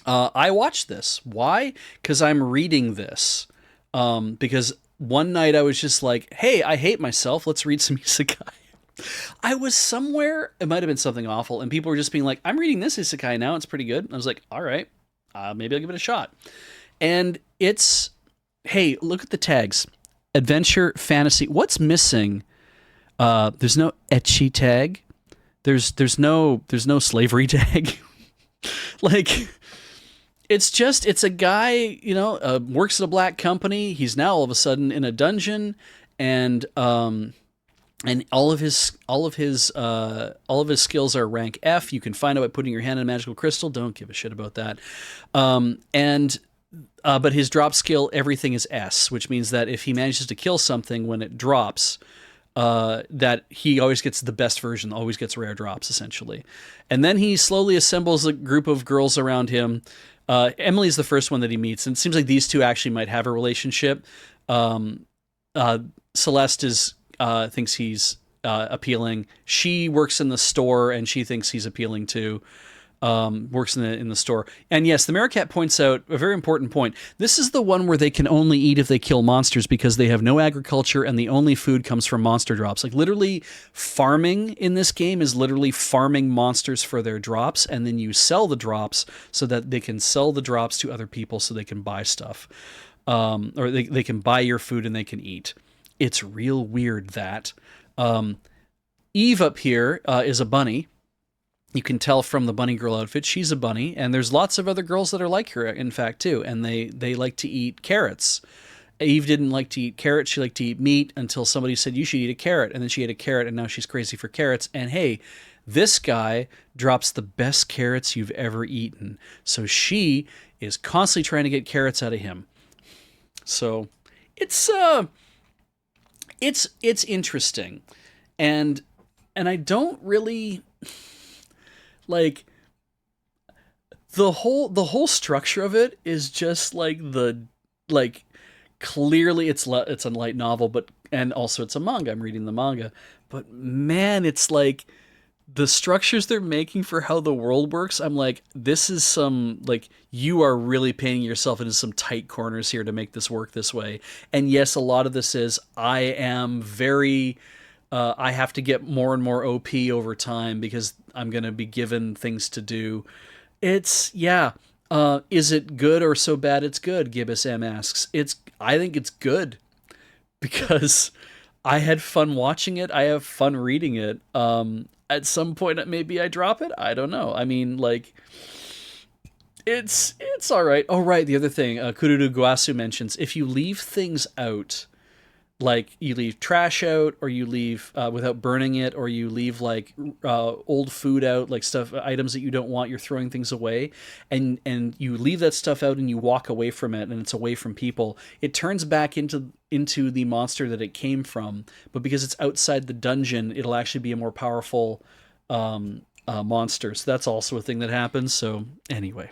I watched this. Why? Because I'm reading this. Because one night I was just like, hey, I hate myself. Let's read some isekai. I was somewhere, it might have been something awful, and people were just being like, I'm reading this isekai now. It's pretty good. And I was like, all right, maybe I'll give it a shot. And it's, hey, look at the tags. Adventure, fantasy. What's missing? There's no ecchi tag. There's no slavery tag. Like, it's a guy, works at a black company. He's now all of a sudden in a dungeon, and all of his skills are rank F. You can find out by putting your hand in a magical crystal. Don't give a shit about that. But his drop skill, everything is S, which means that if he manages to kill something when it drops, that he always gets the best version, always gets rare drops, essentially. And then he slowly assembles a group of girls around him. Emily's the first one that he meets, and it seems like these two actually might have a relationship. Celeste thinks he's appealing. She works in the store, and she thinks he's appealing too. Works in the store. And yes, the Meerkat points out a very important point. This is the one where they can only eat if they kill monsters because they have no agriculture and the only food comes from monster drops. Like literally farming in this game is literally farming monsters for their drops, and then you sell the drops so that they can sell the drops to other people so they can buy stuff. Or they can buy your food and they can eat. It's real weird that. Eve up here is a bunny. You can tell from the bunny girl outfit, she's a bunny, and there's lots of other girls that are like her, in fact, too, and they like to eat carrots. Eve didn't like to eat carrots, she liked to eat meat until somebody said, you should eat a carrot, and then she ate a carrot, and now she's crazy for carrots, and hey, this guy drops the best carrots you've ever eaten, so she is constantly trying to get carrots out of him. So, it's it's interesting, and I don't really like the whole structure of it is just like like clearly it's a light novel, but and also it's a manga. I'm reading the manga, but man, it's like the structures they're making for how the world works. I'm like, this is some like you are really painting yourself into some tight corners here to make this work this way. And yes, a lot of this is I am very I have to get more and more OP over time because I'm going to be given things to do. It's yeah. Is it good or so bad it's good? Gibbous M asks. I think it's good because I had fun watching it. I have fun reading it. At some point, maybe I drop it. I don't know. I mean, like, it's all right. Oh, right. The other thing, Kururu Guasu mentions if you leave things out, like you leave trash out, or you leave without burning it, or you leave like old food out, like stuff items that you don't want, you're throwing things away, and you leave that stuff out and you walk away from it and it's away from people, it turns back into the monster that it came from. But because it's outside the dungeon, it'll actually be a more powerful monster. So that's also a thing that happens. So anyway,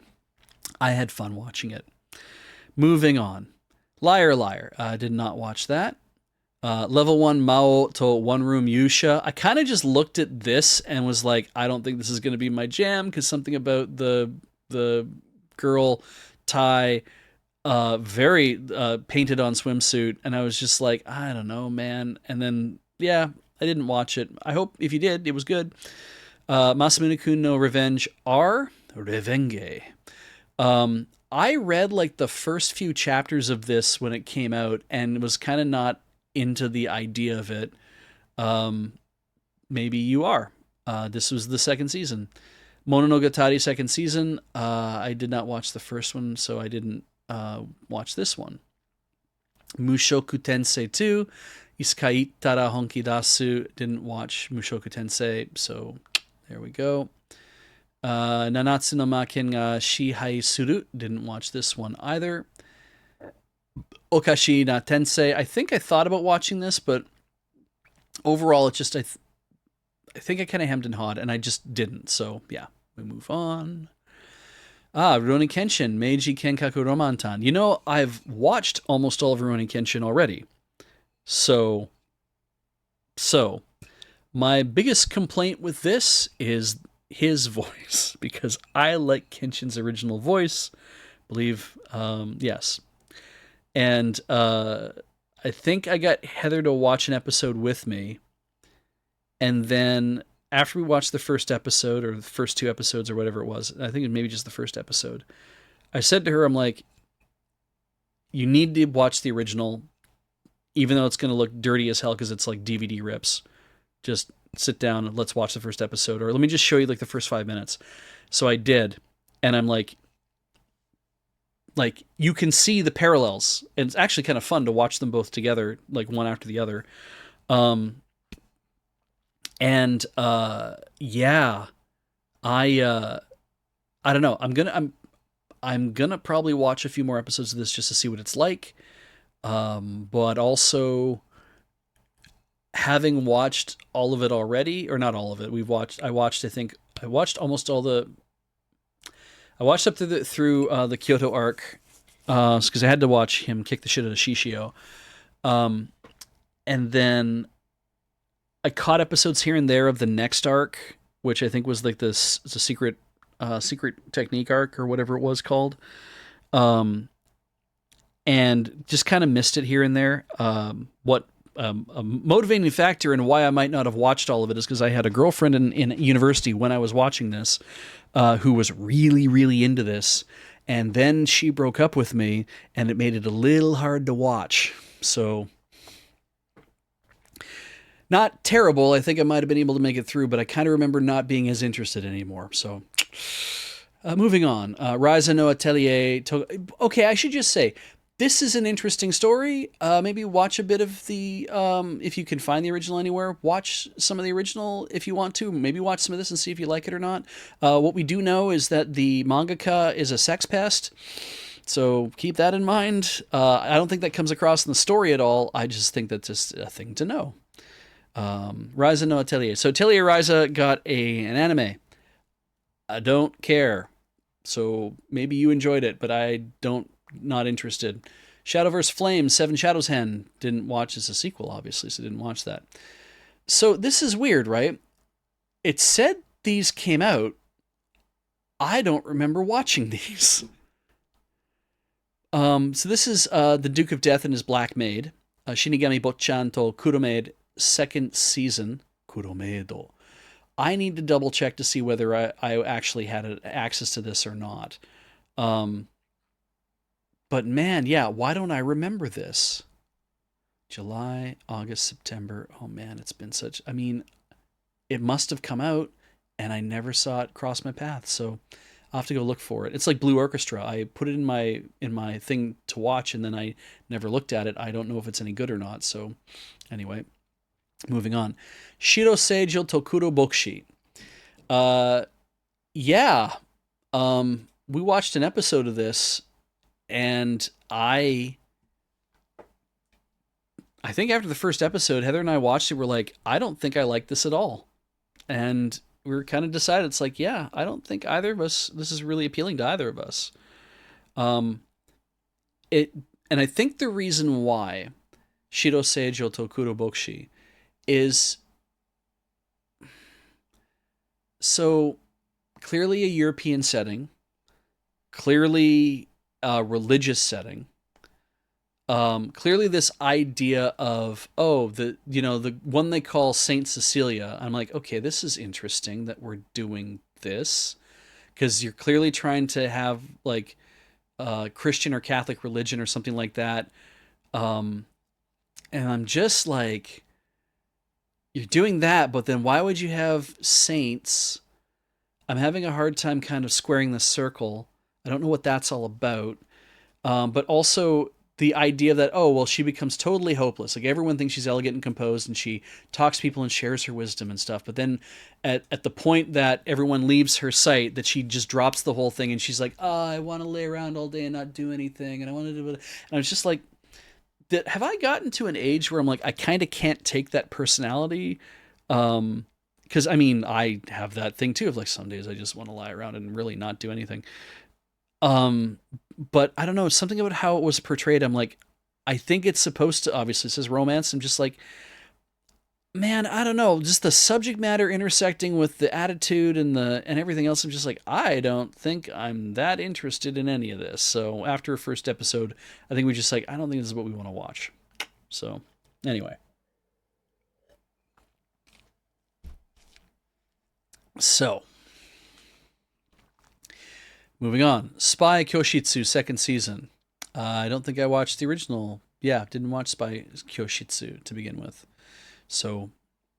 I had fun watching it. Moving on. Liar Liar. I did not watch that. Level 1 Mao to One Room Yusha. I kind of just looked at this and was like, I don't think this is going to be my jam because something about the girl Tai very painted on swimsuit, and I was just like, I don't know, man. And then yeah, I didn't watch it. I hope if you did, it was good. Masamune-kun no Revenge R Revenge. I read like the first few chapters of this when it came out and was kind of not into the idea of it. Maybe you are. This was the second season. Mononogatari second season. I did not watch the first one, so I didn't watch this one. Mushoku Tensei 2. Isekai Tara Honki Dasu. Didn't watch Mushoku Tensei, so there we go. Nanatsu no Maken ga Shihai Suru. Didn't watch this one either. Okashi na Tensei. I think I thought about watching this, but overall, it just I think I kind of hemmed and hawed, and I just didn't. So yeah, we move on. Rurouni Kenshin, Meiji Kenkaku Romantan. You know, I've watched almost all of Rurouni Kenshin already. So my biggest complaint with this is his voice, because I like Kenshin's original voice. Believe, yes. And I think I got Heather to watch an episode with me. And then after we watched the first episode, or the first two episodes, or whatever it was, I think it was maybe just the first episode, I said to her, I'm like, you need to watch the original, even though it's going to look dirty as hell because it's like DVD rips. Just sit down and let's watch the first episode, or let me just show you like the first 5 minutes. So I did, and I'm like you can see the parallels, and it's actually kind of fun to watch them both together, like one after the other. Yeah, I don't know. I'm gonna probably watch a few more episodes of this just to see what it's like. But also, having watched all of it already, or not all of it, I watched up through the Kyoto arc, because I had to watch him kick the shit out of Shishio. And then I caught episodes here and there of the next arc, which I think was like the secret technique arc or whatever it was called. And just kind of missed it here and there. A motivating factor in why I might not have watched all of it is because I had a girlfriend in university when I was watching this, who was really, really into this. And then she broke up with me, and it made it a little hard to watch. So, not terrible. I think I might have been able to make it through, but I kind of remember not being as interested anymore. So, moving on. Raiza no Atelier. Okay, I should just say, this is an interesting story. Maybe watch a bit of the, if you can find the original anywhere, watch some of the original if you want to. Maybe watch some of this and see if you like it or not. What we do know is that the mangaka is a sex pest. So keep that in mind. I don't think that comes across in the story at all. I just think that's just a thing to know. Ryza no Atelier. So Atelier Ryza got an anime. I don't care. So maybe you enjoyed it, but I don't, not interested. Shadowverse Flames, Seven Shadows Hen. Didn't watch. It's a sequel, obviously, so didn't watch that. So this is weird, right? It said these came out. I don't remember watching these. So this is the Duke of Death and his Black Maid, Shinigami Botchan to Kuromaid, second season. Kuromedo. I need to double check to see whether I actually had access to this or not. But man, yeah, why don't I remember this? July, August, September. Oh man, it's been such. I mean, it must have come out, and I never saw it cross my path. So I'll have to go look for it. It's like Blue Orchestra. I put it in my thing to watch, and then I never looked at it. I don't know if it's any good or not. So anyway, moving on. Shiro Seijo Tokuro Bokshi. Yeah. We watched an episode of this, and I think after the first episode, Heather and I watched it. We're like, I don't think I like this at all. And we were kind of decided, it's like, yeah, I don't think either of us, this is really appealing to either of us. And I think the reason why Shiro Seijo Tokuro Bokshi is so clearly a European setting, clearly a religious setting. Clearly this idea of, the one they call Saint Cecilia. I'm like, okay, this is interesting that we're doing this, because you're clearly trying to have like Christian or Catholic religion or something like that. And I'm just like, you're doing that, but then why would you have saints? I'm having a hard time kind of squaring the circle. I don't know what that's all about. But also the idea that, she becomes totally hopeless. Like, everyone thinks she's elegant and composed, and she talks to people and shares her wisdom and stuff. But then at the point that everyone leaves her sight, that she just drops the whole thing, and she's like, I want to lay around all day and not do anything, and I want to do it. And I was just like, have I gotten to an age where I'm like, I kind of can't take that personality? Because, I mean, I have that thing too of like, some days I just want to lie around and really not do anything. But I don't know, something about how it was portrayed. I'm like, I think it's supposed to, obviously it says romance. I'm just like, man, I don't know, just the subject matter intersecting with the attitude and everything else. I'm just like, I don't think I'm that interested in any of this. So after a first episode, I think we just like, I don't think this is what we want to watch. So anyway. So moving on. Spy Kyoshitsu, second season. I don't think I watched the original. Yeah, didn't watch Spy Kyoshitsu to begin with. So,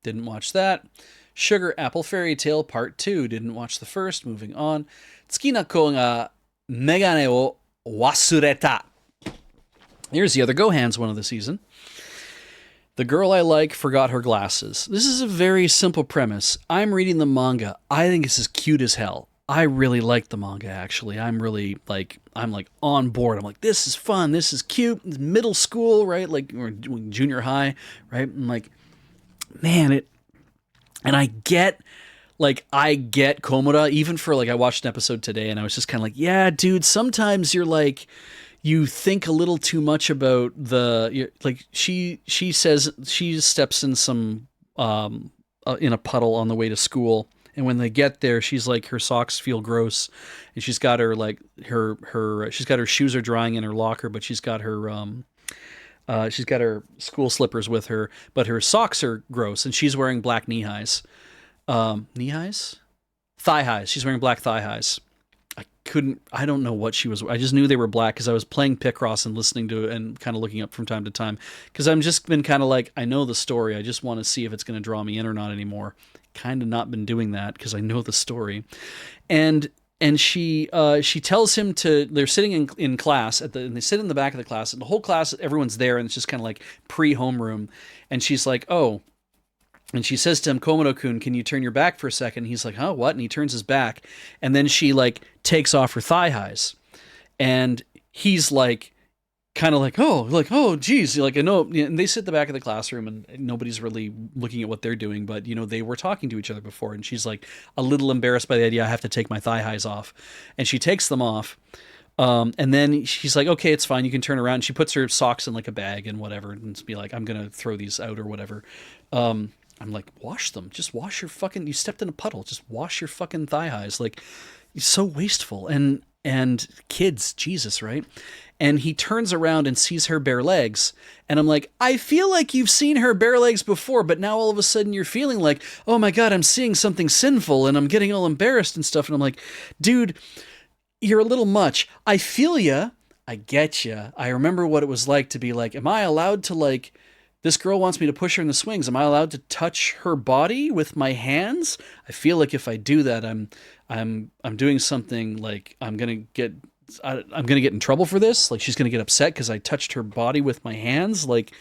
didn't watch that. Sugar Apple Fairy Tale Part 2. Didn't watch the first. Moving on. Tsuki na ko ga megane o wasureta. Here's the other Gohan's one of the season. The girl I like forgot her glasses. This is a very simple premise. I'm reading the manga. I think this is cute as hell. I really like the manga, actually. I'm on board. I'm like, this is fun. This is cute. It's middle school, right? Like, or junior high, right? I'm like, man, and I get Komura, even for like, I watched an episode today and I was just kind of like, yeah, dude, sometimes you're like, you think a little too much about she says she steps in some, in a puddle on the way to school. And when they get there, she's like, her socks feel gross, and she's got her like she's got her shoes are drying in her locker, but she's got her school slippers with her, but her socks are gross, and she's wearing black knee highs, thigh highs. She's wearing black thigh highs. I don't know what she was. I just knew they were black because I was playing Picross and listening to it and kind of looking up from time to time, because I'm just been kind of like, I know the story. I just want to see if it's going to draw me in or not anymore. Kind of not been doing that because I know the story. And she tells him to, they're sitting in class and they sit in the back of the class, and the whole class, everyone's there, and it's just kind of like pre-homeroom. And she's like, oh, and she says to him, Komodo-kun, can you turn your back for a second? He's like, huh, what? And he turns his back, and then she like takes off her thigh highs, and he's like, kind of like, oh, geez, like, I know, and they sit at the back of the classroom and nobody's really looking at what they're doing, but they were talking to each other before, and she's like a little embarrassed by the idea I have to take my thigh highs off, and she takes them off. And then she's like, okay, it's fine. You can turn around. And she puts her socks in like a bag and whatever, and be like, I'm going to throw these out or whatever. I'm like, wash them. Just wash your fucking, you stepped in a puddle. Just wash your fucking thigh highs. Like, it's so wasteful. And kids, Jesus, right? And he turns around and sees her bare legs. And I'm like, I feel like you've seen her bare legs before, but now all of a sudden you're feeling like, oh my God, I'm seeing something sinful and I'm getting all embarrassed and stuff. And I'm like, dude, you're a little much. I feel ya. I get ya. I remember what it was like to be like, am I allowed to, like, this girl wants me to push her in the swings. Am I allowed to touch her body with my hands? I feel like if I do that, I'm doing something, like I'm gonna get in trouble for this. Like, she's gonna get upset because I touched her body with my hands. Like,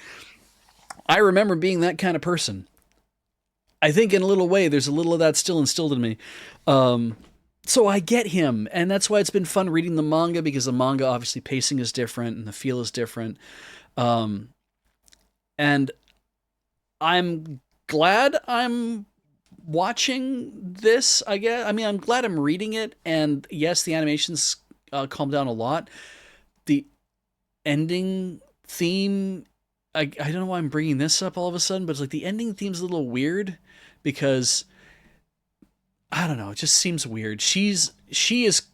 I remember being that kind of person. I think in a little way, there's a little of that still instilled in me. So I get him, and that's why it's been fun reading the manga, because the manga, obviously, pacing is different and the feel is different. And I'm glad I'm watching this, I guess. I mean, I'm glad I'm reading it, and yes, the animation's calmed down a lot. The ending theme, I don't know why I'm bringing this up all of a sudden, but it's like the ending theme's a little weird, because I don't know, it just seems weird. She is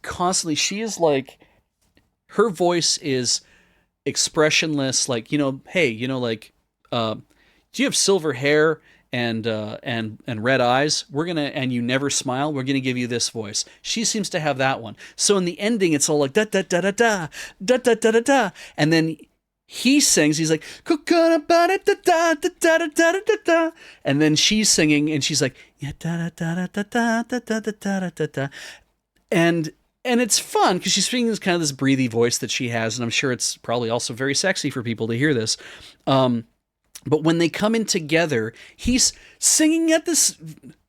constantly, she is like, her voice is expressionless, like, hey, like, do you have silver hair and red eyes? And you never smile. We're gonna give you this voice. She seems to have that one. So in the ending, it's all like da da da da da da da da da da, and then he sings. He's like da da da da da da da da, and then she's singing, and she's like yeah da da da da da da da da da da, and it's fun because she's speaking this kind of this breathy voice that she has, and I'm sure it's probably also very sexy for people to hear this. But when they come in together, he's singing at this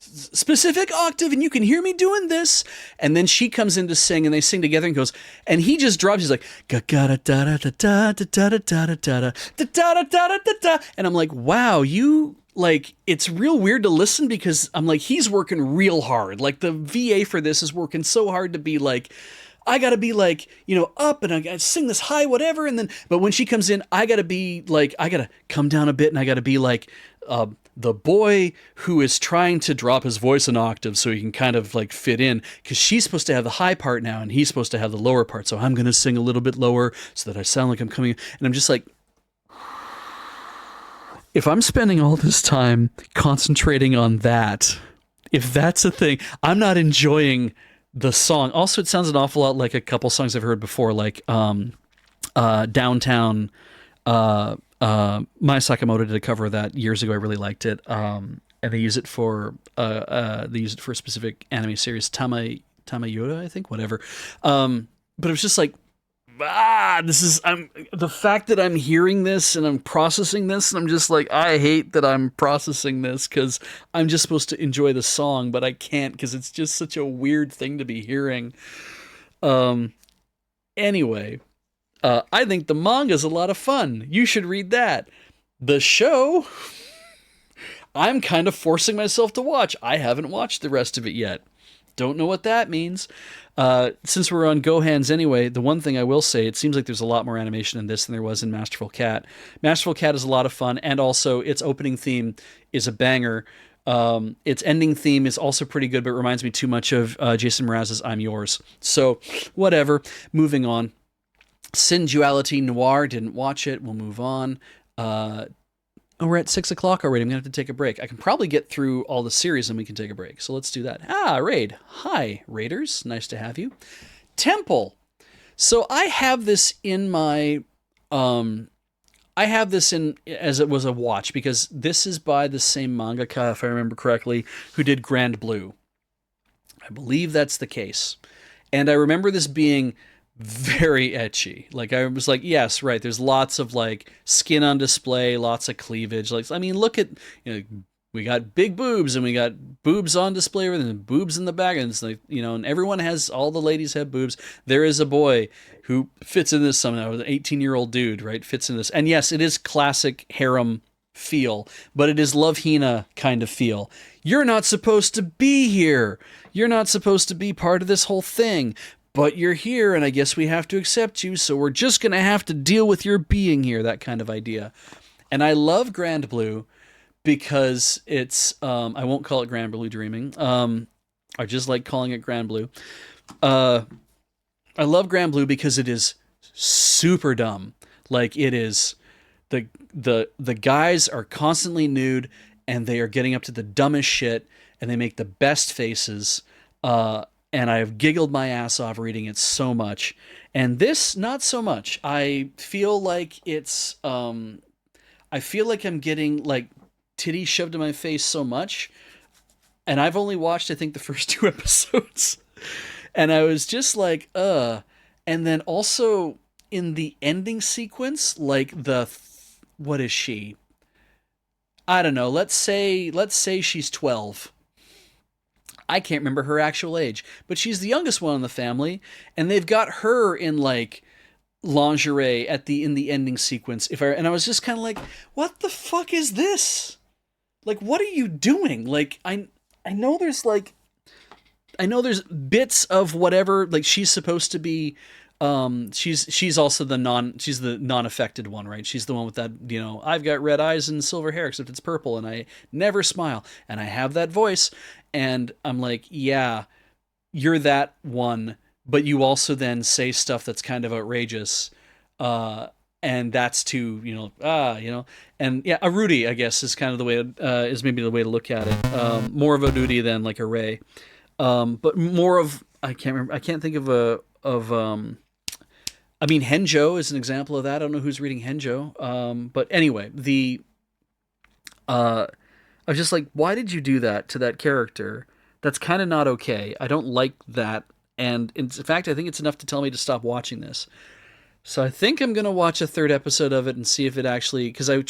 specific octave, and you can hear me doing this. And then she comes in to sing, and they sing together, and goes, and he just drops. He's like, ga ga da da da da da da da da da da da da da da. And I'm like, wow, you. Like, it's real weird to listen, because I'm like, he's working real hard. Like, the VA for this is working so hard to be like, I gotta be like, up, and I gotta sing this high, whatever. And then, but when she comes in, I gotta be like, I gotta come down a bit, and I gotta be like, the boy who is trying to drop his voice an octave so he can kind of like fit in, because she's supposed to have the high part now, and he's supposed to have the lower part. So I'm gonna sing a little bit lower so that I sound like I'm coming in. And I'm just like, if I'm spending all this time concentrating on that, if that's a thing, I'm not enjoying the song. Also, it sounds an awful lot like a couple songs I've heard before, like Downtown. Mai Sakamoto did a cover of that years ago. I really liked it. And they use it for a specific anime series, Tamayura, I think, whatever. But it was just like, the fact that I'm hearing this and I'm processing this, and I'm just like, I hate that I'm processing this, because I'm just supposed to enjoy the song, but I can't, because it's just such a weird thing to be hearing. Anyway, I think the manga's a lot of fun. You should read that. The show, I'm kind of forcing myself to watch. I haven't watched the rest of it yet. Don't know what that means. Since we're on Gohans anyway, the one thing I will say, it seems like there's a lot more animation in this than there was in Masterful Cat. Masterful Cat is a lot of fun, and also its opening theme is a banger. Its ending theme is also pretty good, but reminds me too much of Jason Mraz's I'm Yours. So, whatever. Moving on. Sin Duality Noir, didn't watch it. We'll move on. We're at 6 o'clock already. I'm going to have to take a break. I can probably get through all the series and we can take a break. So let's do that. Raid. Hi, Raiders. Nice to have you. Temple. So I have this in my... I have this in as it was a watch, because this is by the same mangaka, if I remember correctly, who did Grand Blue. I believe that's the case. And I remember this being very ecchi. Like, I was like, yes, right, there's lots of like skin on display, lots of cleavage. Like, I mean, look at, we we got big boobs and we got boobs on display with and boobs in the back, and it's like, and everyone has, all the ladies have boobs. There is a boy who fits in this somehow, an 18-year-old dude, right? Fits in this. And yes, it is classic harem feel, but it is Love Hina kind of feel. You're not supposed to be here. You're not supposed to be part of this whole thing, but you're here, and I guess we have to accept you, so we're just going to have to deal with your being here, that kind of idea. And I love Grand Blue because it's, I won't call it Grand Blue Dreaming. I just like calling it Grand Blue. I love Grand Blue because it is super dumb. Like, it is, the guys are constantly nude, and they are getting up to the dumbest shit, and they make the best faces, and I have giggled my ass off reading it so much. And this, not so much. I feel like it's, I feel like I'm getting, like, titties shoved in my face so much, and I've only watched, I think, the first 2 episodes, and I was just like, and then also, in the ending sequence, like, what is she? I don't know, let's say she's 12. I can't remember her actual age, but she's the youngest one in the family, and they've got her in, like, lingerie in the ending sequence. And I was just kind of like, what the fuck is this? Like, what are you doing? Like, I know there's bits of whatever, like, she's supposed to be, she's also the non-affected one, right? She's the one with that, I've got red eyes and silver hair, except it's purple, and I never smile, and I have that voice, and I'm like, yeah, you're that one, but you also then say stuff that's kind of outrageous, and that's too, and yeah, a Rudy, I guess, is kind of the way, is maybe the way to look at it, more of a Rudy than like a Ray, but more of, I can't think of I mean, Henjo is an example of that. I don't know who's reading Henjo. But anyway, I was just like, why did you do that to that character? That's kind of not okay. I don't like that. And in fact, I think it's enough to tell me to stop watching this. So I think I'm going to watch a 3rd episode of it and see if it actually, because I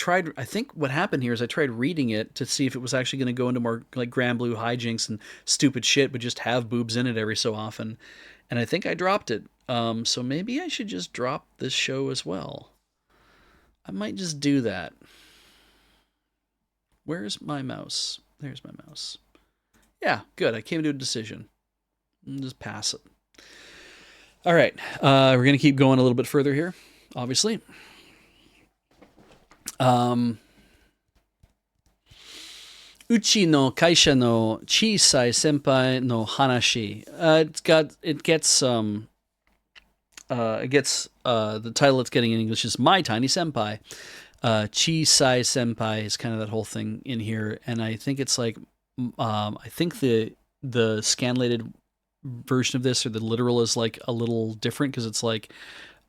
think what happened here is I tried reading it to see if it was actually going to go into more like Grand Blue hijinks and stupid shit, but just have boobs in it every so often. And I think I dropped it. So maybe I should just drop this show as well. I might just do that. Where's my mouse? There's my mouse. Yeah, good. I came to a decision. I'll just pass it. All right. We're going to keep going a little bit further here, obviously. Uchi no kaisha no chisai senpai no hanashi. The title it's getting in English is My Tiny Senpai. Chisai senpai is kind of that whole thing in here, and I think it's like, I think the scanlated version of this, or the literal, is like a little different, because it's like,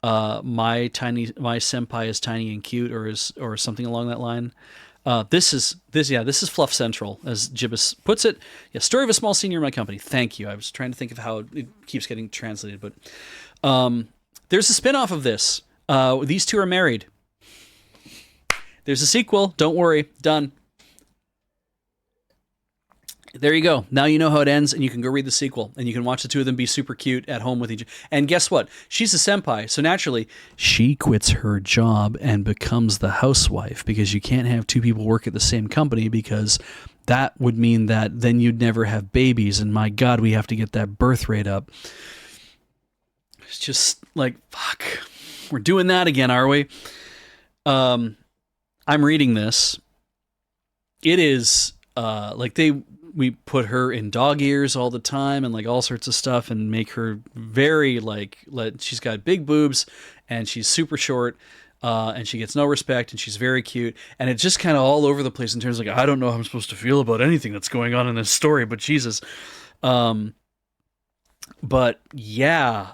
my senpai is tiny and cute, or something along that line. This is Fluff Central, as Jibbis puts it. Yeah, story of a small senior in my company. Thank you. I was trying to think of how it keeps getting translated, but there's a spin-off of this. These two are married. There's a sequel. Don't worry. Done. There you go. Now you know how it ends, and you can go read the sequel, and you can watch the two of them be super cute at home with each other. And guess what? She's a senpai, so naturally, she quits her job and becomes the housewife, because you can't have two people work at the same company, because that would mean that then you'd never have babies, and my God, we have to get that birth rate up. It's just like, fuck. We're doing that again, are we? I'm reading this. It is, we put her in dog ears all the time and like all sorts of stuff, and make her very she's got big boobs and she's super short, and she gets no respect, and she's very cute, and it's just kind of all over the place in terms of, like, I don't know how I'm supposed to feel about anything that's going on in this story, but Jesus. But yeah,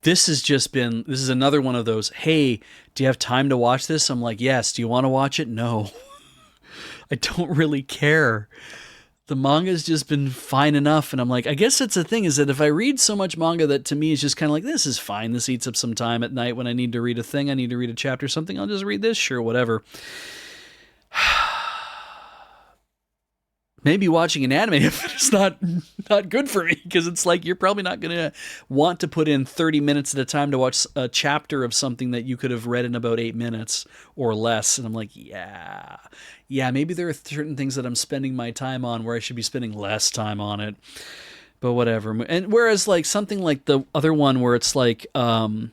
this is another one of those, hey, do you have time to watch this? I'm like, yes. Do you want to watch it? No. I don't really care. The manga's just been fine enough, and I'm like, I guess that's the thing, is that if I read so much manga that to me is just kind of like, this is fine, this eats up some time at night when I need to read a thing, I need to read a chapter or something, I'll just read this, sure, whatever. Maybe watching an anime if it's not good for me, because it's like you're probably not going to want to put in 30 minutes at a time to watch a chapter of something that you could have read in about 8 minutes or less. And I'm like, yeah, maybe there are certain things that I'm spending my time on where I should be spending less time on it, but whatever. And whereas like something like the other one where it's like Senpai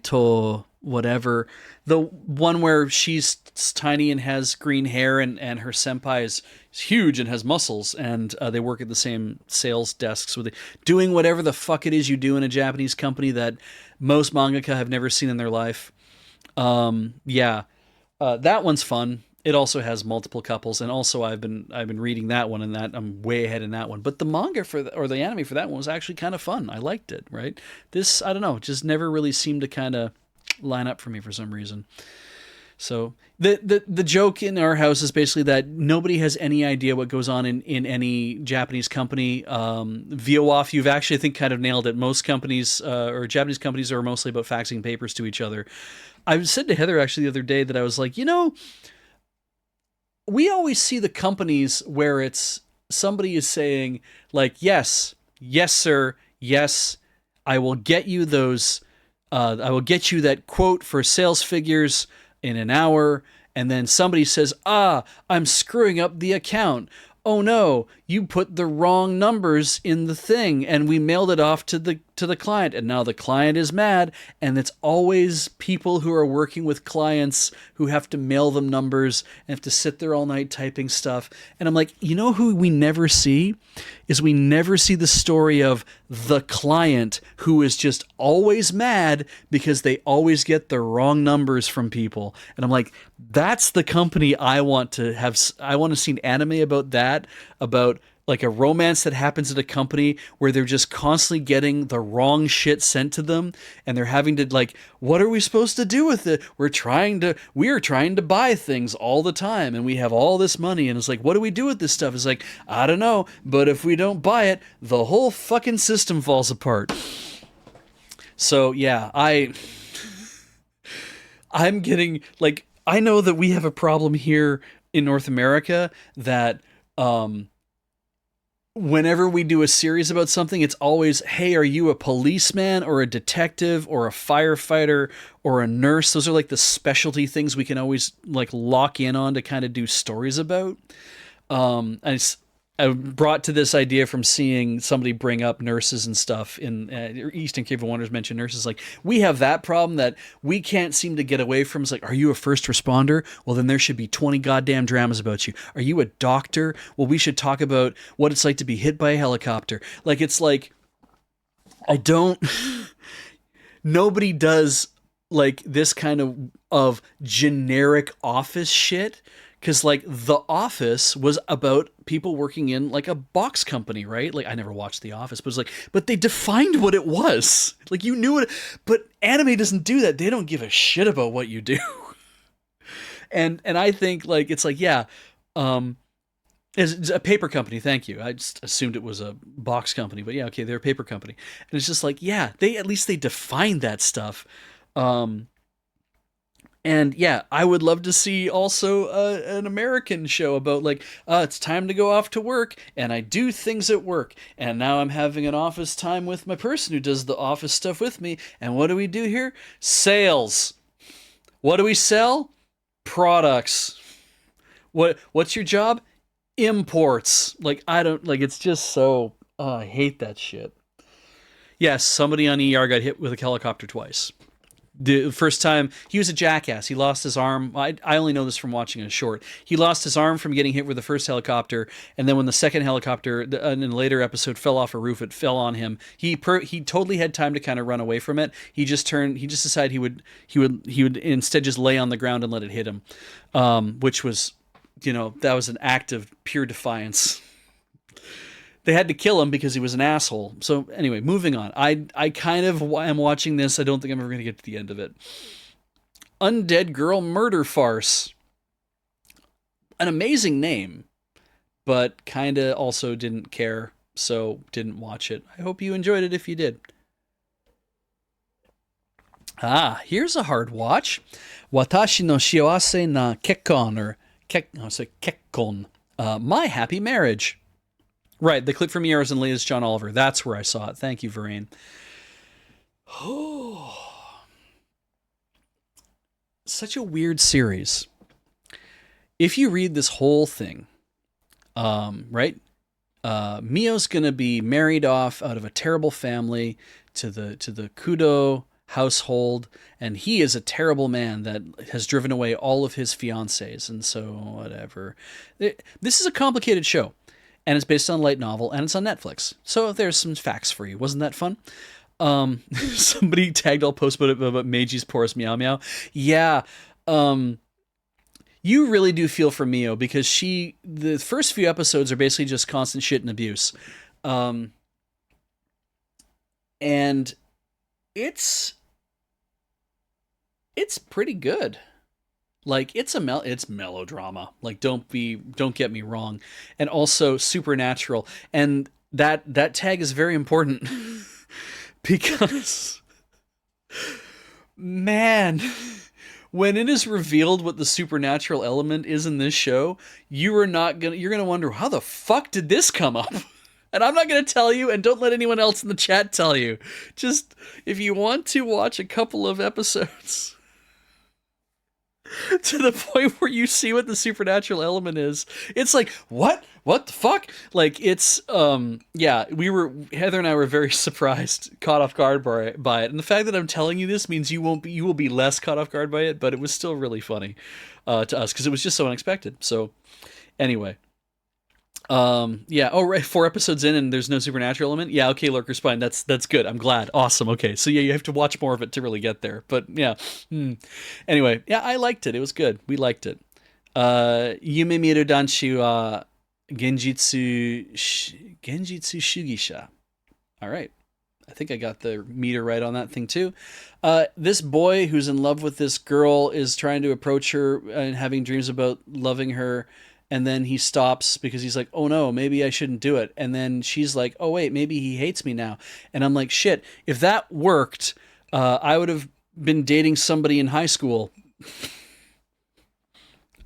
to whatever, the one where she's tiny and has green hair, and her senpai is huge and has muscles, and they work at the same sales desks with it, doing whatever the fuck it is you do in a Japanese company that most mangaka have never seen in their life. That one's fun. It also has multiple couples, and also I've been reading that one, and that I'm way ahead in that one. But the manga or the anime for that one was actually kind of fun. I liked it. Right? This, I don't know, just never really seemed to kind of line up for me for some reason. So the joke in our house is basically that nobody has any idea what goes on in any Japanese company. VOOF, you've actually, I think, kind of nailed it. Most companies or Japanese companies are mostly about faxing papers to each other. I said to Heather actually the other day that I was like, we always see the companies where it's somebody is saying like, yes, sir, yes, I will get you those. I will get you that quote for sales figures in an hour. And then somebody says, I'm screwing up the account. Oh no, you put the wrong numbers in the thing, and we mailed it off to the client, and now the client is mad. And it's always people who are working with clients who have to mail them numbers and have to sit there all night typing stuff. And I'm like, who we never see is we never see the story of the client who is just always mad because they always get the wrong numbers from people. And I'm like, that's the company I want to have. I want to see an anime about that, about like a romance that happens at a company where they're just constantly getting the wrong shit sent to them, and they're having to like, what are we supposed to do with it? We're trying to buy things all the time, and we have all this money, and it's like, what do we do with this stuff? It's like, I don't know, but if we don't buy it, the whole fucking system falls apart. So yeah, I'm getting like, I know that we have a problem here in North America that whenever we do a series about something, it's always, hey, are you a policeman or a detective or a firefighter or a nurse? Those are like the specialty things we can always like lock in on to kind of do stories about. I brought to this idea from seeing somebody bring up nurses and stuff in Eastern Cave of Wonders, mention nurses. Like, we have that problem that we can't seem to get away from. It's like, are you a first responder? Well, then there should be 20 goddamn dramas about you. Are you a doctor? Well, we should talk about what it's like to be hit by a helicopter. Like, it's like, nobody does like this kind of generic office shit. Because, like, The Office was about people working in, like, a box company, right? Like, I never watched The Office, but it's like, but they defined what it was. Like, you knew it. But anime doesn't do that. They don't give a shit about what you do. And I think, like, it's like, yeah, it's a paper company, thank you. I just assumed it was a box company. But, yeah, okay, they're a paper company. And it's just like, yeah, at least they defined that stuff. And yeah, I would love to see also an American show about like, it's time to go off to work, and I do things at work, and now I'm having an office time with my person who does the office stuff with me, and what do we do here? Sales. What do we sell? Products. What's your job? Imports. Like, it's just so, I hate that shit. Yes, somebody on ER got hit with a helicopter twice. The first time, he was a jackass. He lost his arm. I only know this from watching a short. He lost his arm from getting hit with the first helicopter, and then when the second helicopter, in a later episode, fell off a roof, it fell on him. He totally had time to kind of run away from it. He just decided he would instead just lay on the ground and let it hit him, which was, that was an act of pure defiance. They had to kill him because he was an asshole. So anyway, moving on. I kind of am watching this. I don't think I'm ever going to get to the end of it. Undead Girl Murder Farce. An amazing name, but kind of also didn't care, so didn't watch it. I hope you enjoyed it if you did. Ah, here's a hard watch. Watashi no shiawase na kekkon, or kekkon. My Happy Marriage. Right, the clip from Years and Latest John Oliver. That's where I saw it. Thank you, Varane. Oh, such a weird series. If you read this whole thing, right? Mio's gonna be married off out of a terrible family to the Kudo household, and he is a terrible man that has driven away all of his fiancées, and so whatever. This is a complicated show, and it's based on a light novel, and it's on Netflix. So there's some facts for you. Wasn't that fun? Somebody tagged all posts about Meiji's porous meow meow. Yeah. You really do feel for Mio, because the first few episodes are basically just constant shit and abuse. And it's pretty good. Like, it's melodrama. Like, don't get me wrong. And also supernatural. And that tag is very important because, man, when it is revealed what the supernatural element is in this show, you're gonna wonder, how the fuck did this come up? And I'm not gonna tell you, and don't let anyone else in the chat tell you. Just, if you want to watch a couple of episodes to the point where you see what the supernatural element is, it's like, what the fuck? Like, it's yeah, Heather and I were very surprised, caught off guard by it, and the fact that I'm telling you this means you will be less caught off guard by it, but it was still really funny to us because it was just so unexpected. So anyway, yeah. Oh, right. 4 episodes in and there's no supernatural element. Yeah. Okay. Lurker Spine. That's good. I'm glad. Awesome. Okay. So yeah, you have to watch more of it to really get there. But yeah. Anyway, yeah, I liked it. It was good. We liked it. Yume Miru Danshi wa Genjitsu Shugisha. All right. I think I got the meter right on that thing too. This boy who's in love with this girl is trying to approach her and having dreams about loving her. And then he stops because he's like, oh no, maybe I shouldn't do it. And then she's like, oh wait, maybe he hates me now. And I'm like, shit, if that worked, I would have been dating somebody in high school.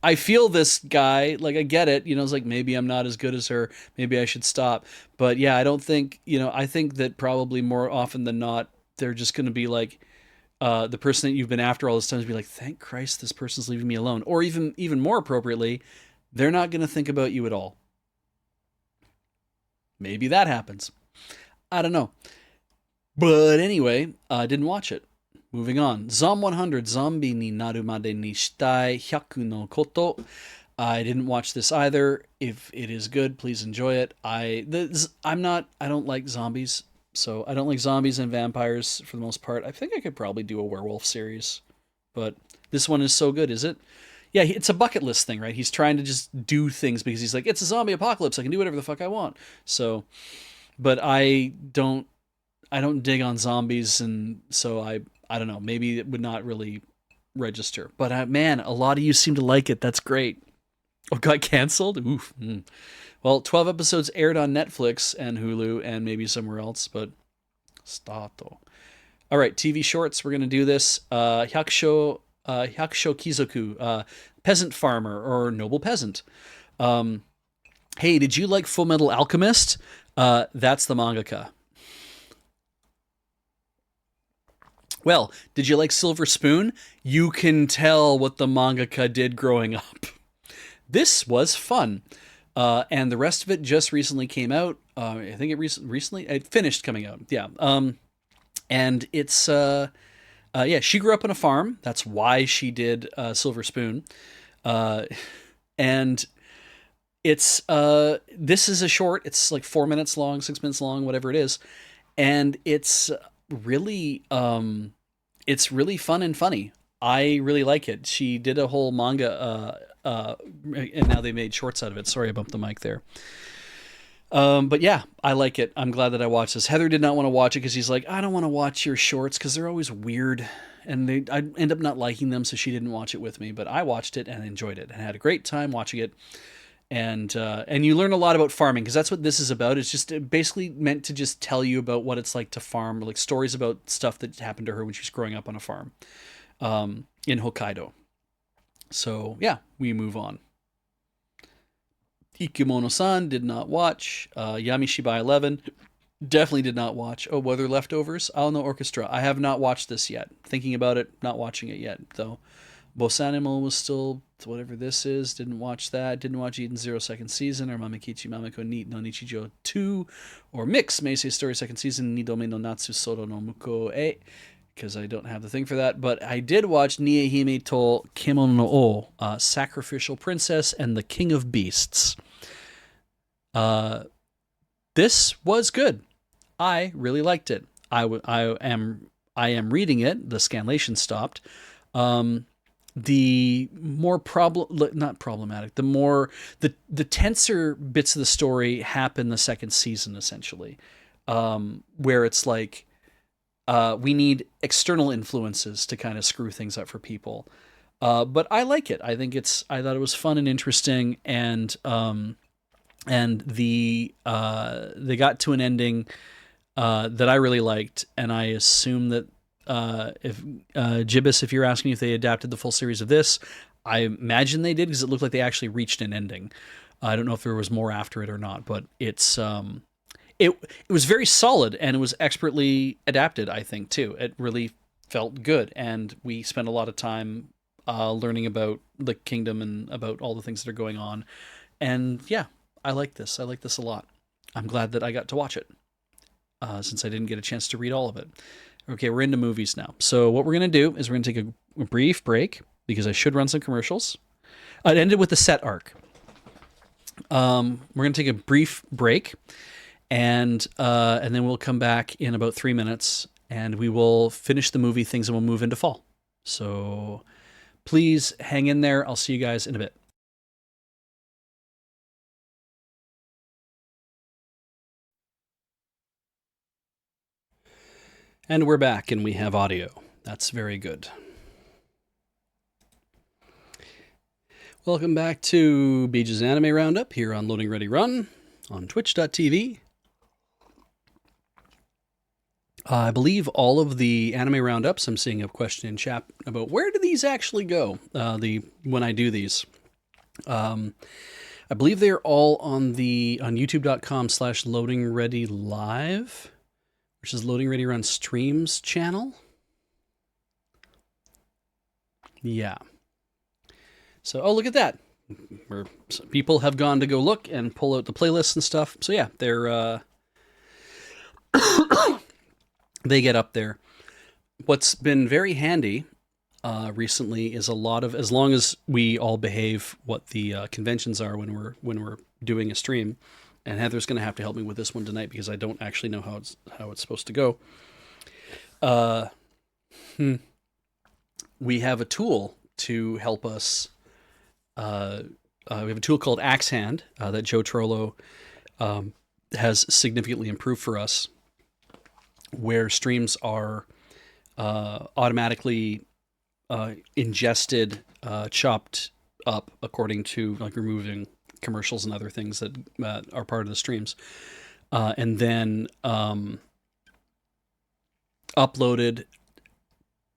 I feel this guy, like, I get it, it's like, maybe I'm not as good as her, maybe I should stop. But yeah, I don't think, I think that probably more often than not, they're just going to be like, the person that you've been after all this time is be like, thank Christ this person's leaving me alone. Or even more appropriately, they're not going to think about you at all. Maybe that happens. I don't know. But anyway, I didn't watch it. Moving on. Zom 100, Zombie ni naru made ni shitai hyaku no koto. I didn't watch this either. If it is good, please enjoy it. I don't like zombies. So I don't like zombies and vampires for the most part. I think I could probably do a werewolf series. But this one is so good, is it? Yeah, it's a bucket list thing, right? He's trying to just do things because he's like, it's a zombie apocalypse. I can do whatever the fuck I want. So, but I don't dig on zombies, and so I don't know. Maybe it would not really register. But man, a lot of you seem to like it. That's great. Oh, got canceled? Oof. Well, 12 episodes aired on Netflix and Hulu and maybe somewhere else, but stato. All right, TV shorts. We're going to do this. Hyakusho Kizoku, peasant farmer or noble peasant. Hey, did you like Full Metal Alchemist? That's the mangaka. Well, did you like Silver Spoon? You can tell what the mangaka did growing up. This was fun. And the rest of it just recently came out. I think it finished coming out. Yeah. And it's, yeah, she grew up on a farm. That's why she did Silver Spoon. And it's, this is a short. It's like 4 minutes long, 6 minutes long, whatever it is. And it's really fun and funny. I really like it. She did a whole manga, and now they made shorts out of it. Sorry, I bumped the mic there. But yeah, I like it. I'm glad that I watched this. Heather did not want to watch it because he's like, I don't want to watch your shorts because they're always weird, and I end up not liking them, so she didn't watch it with me. But I watched it and enjoyed it and had a great time watching it. And you learn a lot about farming because that's what this is about. It's just basically meant to just tell you about what it's like to farm, like stories about stuff that happened to her when she was growing up on a farm in Hokkaido. So yeah, we move on. Ikemono-san did not watch. Yamishibai 11 definitely did not watch. Oh, Weather Leftovers. Oh no, Orchestra. I have not watched this yet. Thinking about it, not watching it yet though. Bosanimal was still whatever this is. Didn't watch that. Didn't watch Eden Zero second season or Mamikichi Mamiko ni no Nichijo 2 or Mix Meisei Story second season Nidome no Natsu Soro no Muko e because I don't have the thing for that. But I did watch Niehime to Kemono no O, Sacrificial Princess and the King of Beasts. Uh, this was good. I really liked it. I am reading it. The scanlation stopped. Um, the more problem not problematic, the tenser bits of the story happen the second season essentially, where it's like we need external influences to kind of screw things up for people. But I like it. I thought it was fun and interesting, and they got to an ending that I really liked, and I assume that if Gibbous, if you're asking if they adapted the full series of this, I imagine they did because it looked like they actually reached an ending. I don't know if there was more after it or not, but it was very solid and it was expertly adapted. I think too. It really felt good, and we spent a lot of time learning about the kingdom and about all the things that are going on. And yeah, I like this. I like this a lot. I'm glad that I got to watch it since I didn't get a chance to read all of it. Okay, we're into movies now. So what we're going to do is we're going to take a brief break because I should run some commercials. It ended with the set arc. We're going to take a brief break, and then we'll come back in about 3 minutes, and we will finish the movie things, and we'll move into fall. So please hang in there. I'll see you guys in a bit. And we're back, and we have audio. That's very good. Welcome back to Beej's Anime Roundup here on Loading Ready Run on twitch.tv. I believe all of the anime roundups, I'm seeing a question in chat about where do these actually go when I do these. I believe they're all on youtube.com/loadingreadylive, which is Loading Ready Run Streams channel. Yeah. So, oh, look at that. People have gone to go look and pull out the playlists and stuff. So yeah, they're they get up there. What's been very handy recently is a lot of, as long as we all behave what the conventions are when we're doing a stream, and Heather's going to have to help me with this one tonight because I don't actually know how it's supposed to go. We have a tool to help us. We have a tool called Axe Hand that Joe Trollo has significantly improved for us, where streams are automatically ingested, chopped up according to like removing commercials and other things that are part of the streams, and then uploaded,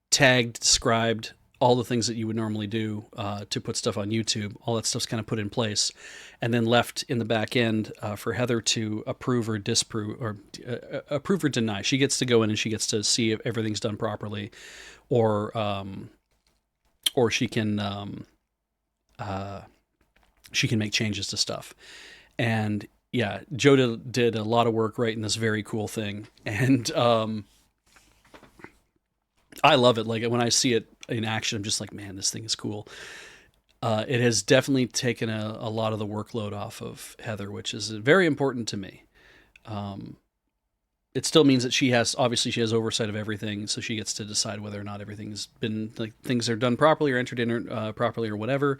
tagged, described, all the things that you would normally do to put stuff on YouTube. All that stuff's kind of put in place and then left in the back end for Heather to approve or disapprove, or approve or deny. She gets to go in and she gets to see if everything's done properly, or she can make changes to stuff. And yeah, Joe did a lot of work writing this very cool thing, and I love it. Like when I see it in action, I'm just like, man, this thing is cool. It has definitely taken a lot of the workload off of Heather, which is very important to me. It still means that she has oversight of everything, so she gets to decide whether or not everything's been, like, things are done properly or entered in properly or whatever.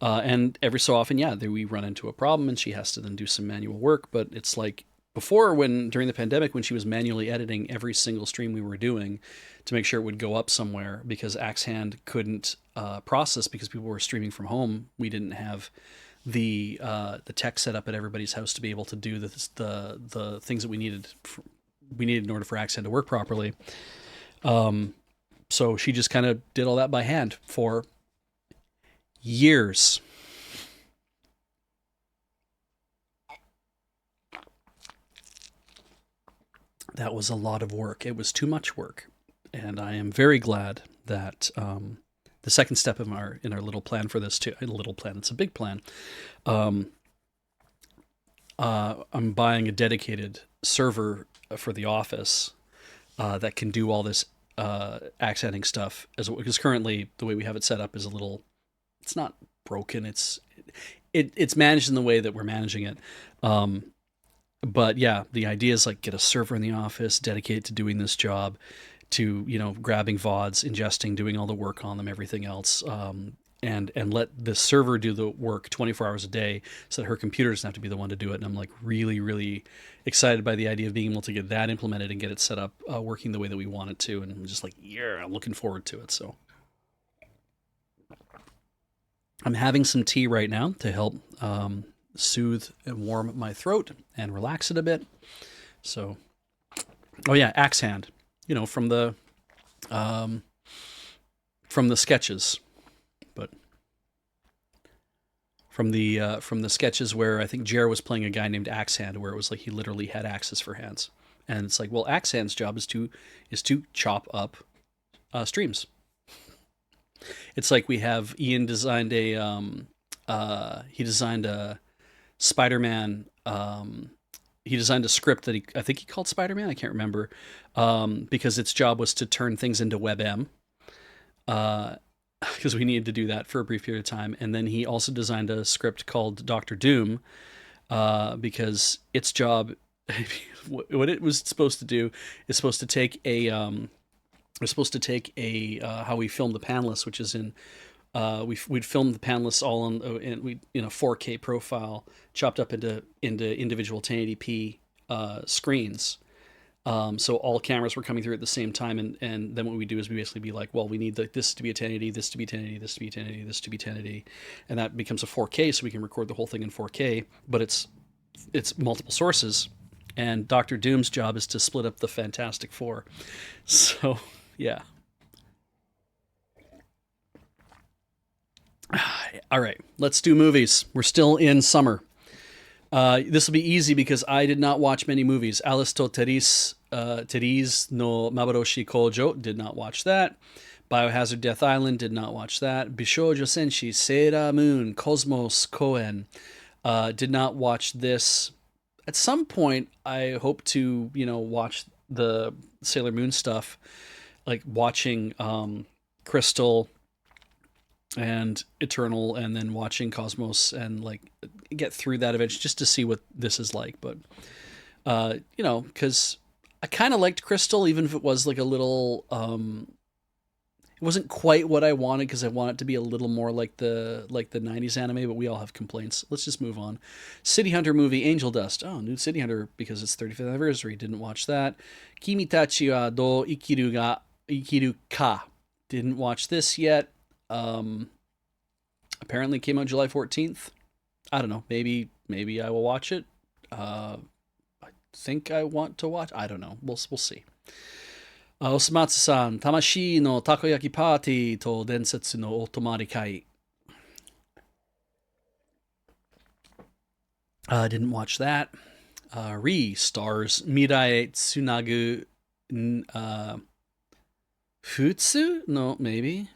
And every so often, yeah, we run into a problem and she has to then do some manual work. But it's like before, during the pandemic, when she was manually editing every single stream we were doing to make sure it would go up somewhere, because Axe Hand couldn't process because people were streaming from home. We didn't have the tech setup at everybody's house to be able to do the things that we needed in order for Accent to work properly. So she just kind of did all that by hand for years. That was a lot of work. It was too much work, and I am very glad that the second step of our in our little plan for this too. A little plan. It's a big plan. Um, I'm buying a dedicated server for the office that can do all this accenting stuff. Because currently the way we have it set up is a little. It's not broken. It's managed in the way that we're managing it. But yeah, the idea is like get a server in the office dedicated to doing this job, to grabbing VODs, ingesting, doing all the work on them, everything else, and let the server do the work 24 hours a day, so that her computer doesn't have to be the one to do it. And I'm like really, really excited by the idea of being able to get that implemented and get it set up working the way that we want it to. And I'm just like, yeah, I'm looking forward to it. So I'm having some tea right now to help soothe and warm my throat and relax it a bit. So, oh yeah, axe hand, um, from the sketches, but from the sketches where I think Jer was playing a guy named Axe Hand, where it was like he literally had axes for hands, and it's like, well, Axe Hand's job is to chop up streams. It's like we have Ian designed he designed a Spider-Man. He designed a script that I think he called Spider-Man. I can't remember, because its job was to turn things into WebM, because we needed to do that for a brief period of time. And then he also designed a script called Doctor Doom, because its job, what it was supposed to do, is supposed to take how we filmed the panelists, which is in we'd filmed the panelists all in a 4K profile, chopped up into individual 1080p screens. So all cameras were coming through at the same time, and then what we do is we basically be like, well, we need this to be a 1080, this to be 1080, this to be 1080, this to be 1080, and that becomes a 4K, so we can record the whole thing in 4K. But it's multiple sources, and Doctor Doom's job is to split up the Fantastic Four. So yeah. All right, let's do movies. We're still in summer. This will be easy because I did not watch many movies. Alice to Teris no Mabaroshi Kojo, did not watch that. Biohazard Death Island, did not watch that. Bishoujo Senshi, Sailor Moon, Cosmos, Koen, did not watch this. At some point, I hope to, watch the Sailor Moon stuff, like watching Crystal and Eternal, and then watching Cosmos, and like get through that eventually, just to see what this is like. But because I kind of liked Crystal, even if it was like a little it wasn't quite what I wanted, because I want it to be a little more like the 90s anime, but we all have complaints. Let's just move on. City Hunter movie, Angel Dust. Oh, new City Hunter because it's 35th anniversary. Didn't watch that. Kimi Tachi wa do ikiru ka. Didn't watch this yet. Apparently came out July 14th. I don't know. Maybe I will watch it. I think I want to watch. I don't know. We'll see. Osamatsu-san, Tamashi no Takoyaki Party to Densetsu no Otomari Kai. Didn't watch that. Stars Mirai Tsunagu Futsu? No, maybe.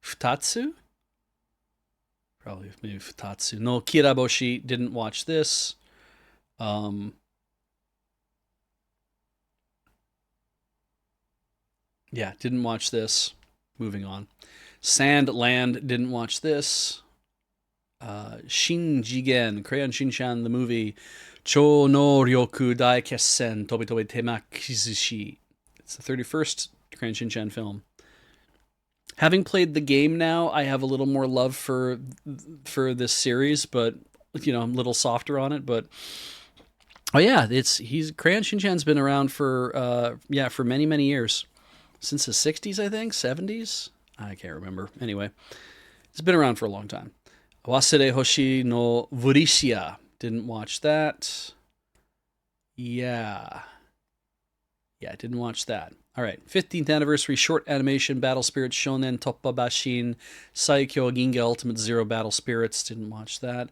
Futatsu? Probably maybe Futatsu. No Kiraboshi, didn't watch this. Yeah, didn't watch this. Moving on. Sandland, didn't watch this. Shinjigen, Crayon Shinchan, the movie. Chou no Ryoku Dai Kessen, Tobi Tobi Temakizushi. It's the 31st Crayon Shinchan film. Having played the game now, I have a little more love for this series, but I'm a little softer on it. But oh yeah, Crayon Shinchan's been around for many, many years. Since the 60s, I think, 70s. I can't remember. Anyway, it's been around for a long time. Wasere Hoshi no Vurishiya. Didn't watch that. Yeah. Yeah, didn't watch that. All right. 15th anniversary short animation Battle Spirits Shonen Toppa Bashin Saikyo Ginga Ultimate Zero Battle Spirits. Didn't watch that.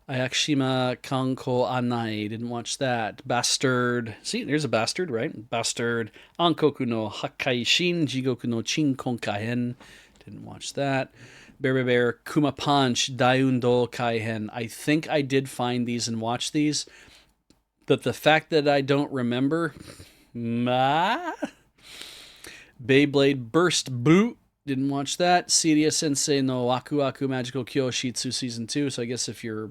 Ayakshima Kanko Anai. Didn't watch that. Bastard. See, there's a bastard, right? Bastard. Ankoku no Hakai Shin Jigoku no Chin Konkahen. Didn't watch that. Bear Kuma Punch Daiundo Kaihen. I think I did find these and watch these, but the fact that I don't remember, Beyblade Burst Boot. Didn't watch that. Seiya Sensei no Aku Aku Magical Kyoshitsu Season 2. So I guess if you're,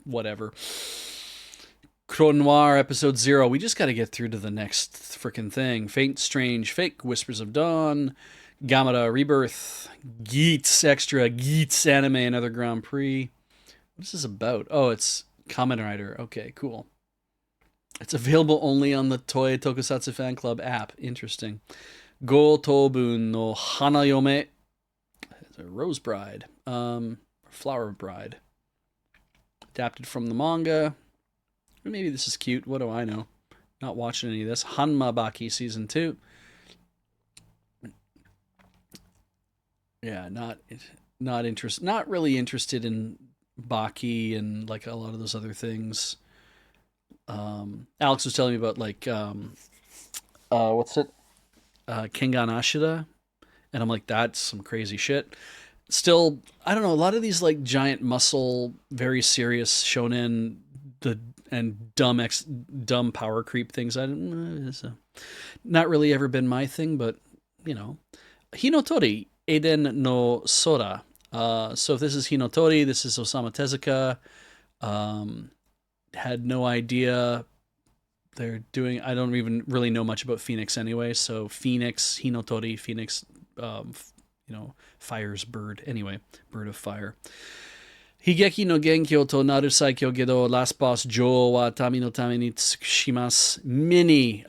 whatever. Crow Noir Episode 0. We just got to get through to the next freaking thing. Faint Strange Fake Whispers of Dawn. Gamera Rebirth. Geats Extra. Geats Anime Another Grand Prix. What is this about? Oh, it's Kamen Rider. Okay, cool. It's available only on the Toei Tokusatsu Fan Club app. Interesting. Go Tobun no Hanayome. It's a Rose Bride. Flower Bride. Adapted from the manga. Maybe this is cute. What do I know? Not watching any of this. Hanma Baki Season 2. Yeah, not interest. Not really interested in Baki and like a lot of those other things. Alex was telling me about like what's it? Kengan Ashida, and I'm like, that's some crazy shit. Still, I don't know. A lot of these like giant muscle, very serious shonen, and dumb power creep things. It's not really ever been my thing, but Hinotori Eden no Sora. So if this is Hinotori, this is Osamu Tezuka. Had no idea they're doing. I don't even really know much about Phoenix anyway. So Phoenix, Hinotori, Phoenix, fire's bird. Anyway, bird of fire. Higeki no Genkyo to Naru Saikyo Gedo Last Boss Jo wa Tami no Tame ni Tsukushimasu. Mini.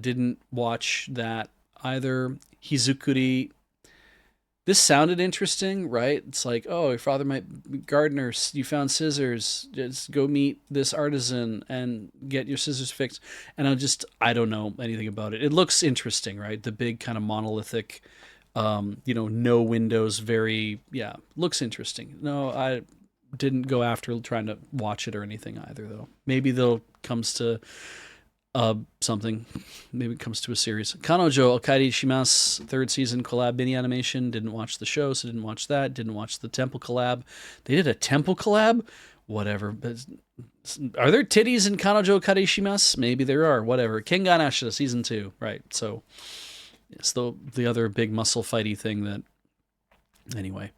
Didn't watch that either. Hizukuri. This sounded interesting, right? It's like, oh, your father might be gardener. You found scissors. Just go meet this artisan and get your scissors fixed. And I don't know anything about it. It looks interesting, right? The big kind of monolithic, no windows. Looks interesting. No, I didn't go after trying to watch it or anything either, though. Maybe they'll comes to something. Maybe it comes to a series. Kanojo Okairi Shimasu third season collab mini animation. Didn't watch the show, so didn't watch that. Didn't watch the Temple collab. They did a Temple collab? Whatever. But are there titties in Kanojo Okairi Shimasu? Maybe there are. Whatever. Kengan Ashita season 2. Right. So it's the other big muscle fighty thing that. Anyway.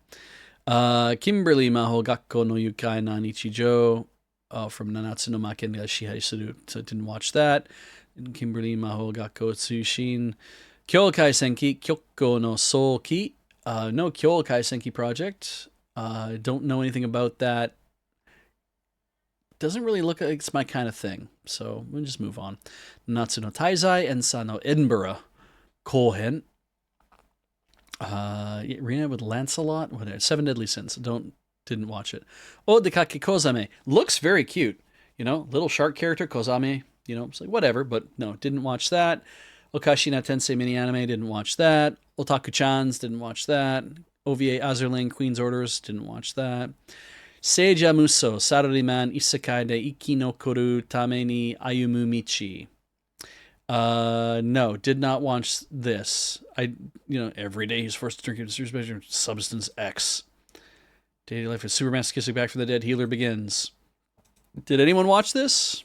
Kimberly Maho Gakko no Yukai na Nichijo. From Nanatsu no Maken ga Shihai Suru. So didn't watch that. And Kimberly Maho Gakko Tsushin. Kyokai Senki Kyoko no Souki. No Kyokai Senki project. Don't know anything about that. Doesn't really look like it's my kind of thing. So we'll just move on. Natsu no Taizai and Sano Edinburgh. Kohen. Rena with Lancelot. Whatever. Seven Deadly Sins. Didn't watch it. Odekake Kozame. Looks very cute. Little shark character, Kozame. It's like whatever, but no, didn't watch that. Okashi na Tensei mini anime, didn't watch that. Otaku-chans, didn't watch that. OVA Azurling Queen's Orders, didn't watch that. Seija Muso, Salaryman Isekai de Iki no Koru Tame ni Ayumu Michi. No, did not watch this. Every day he's forced to drink a substance X. Daily life is Superman kissing back from the dead. Healer begins. Did anyone watch this?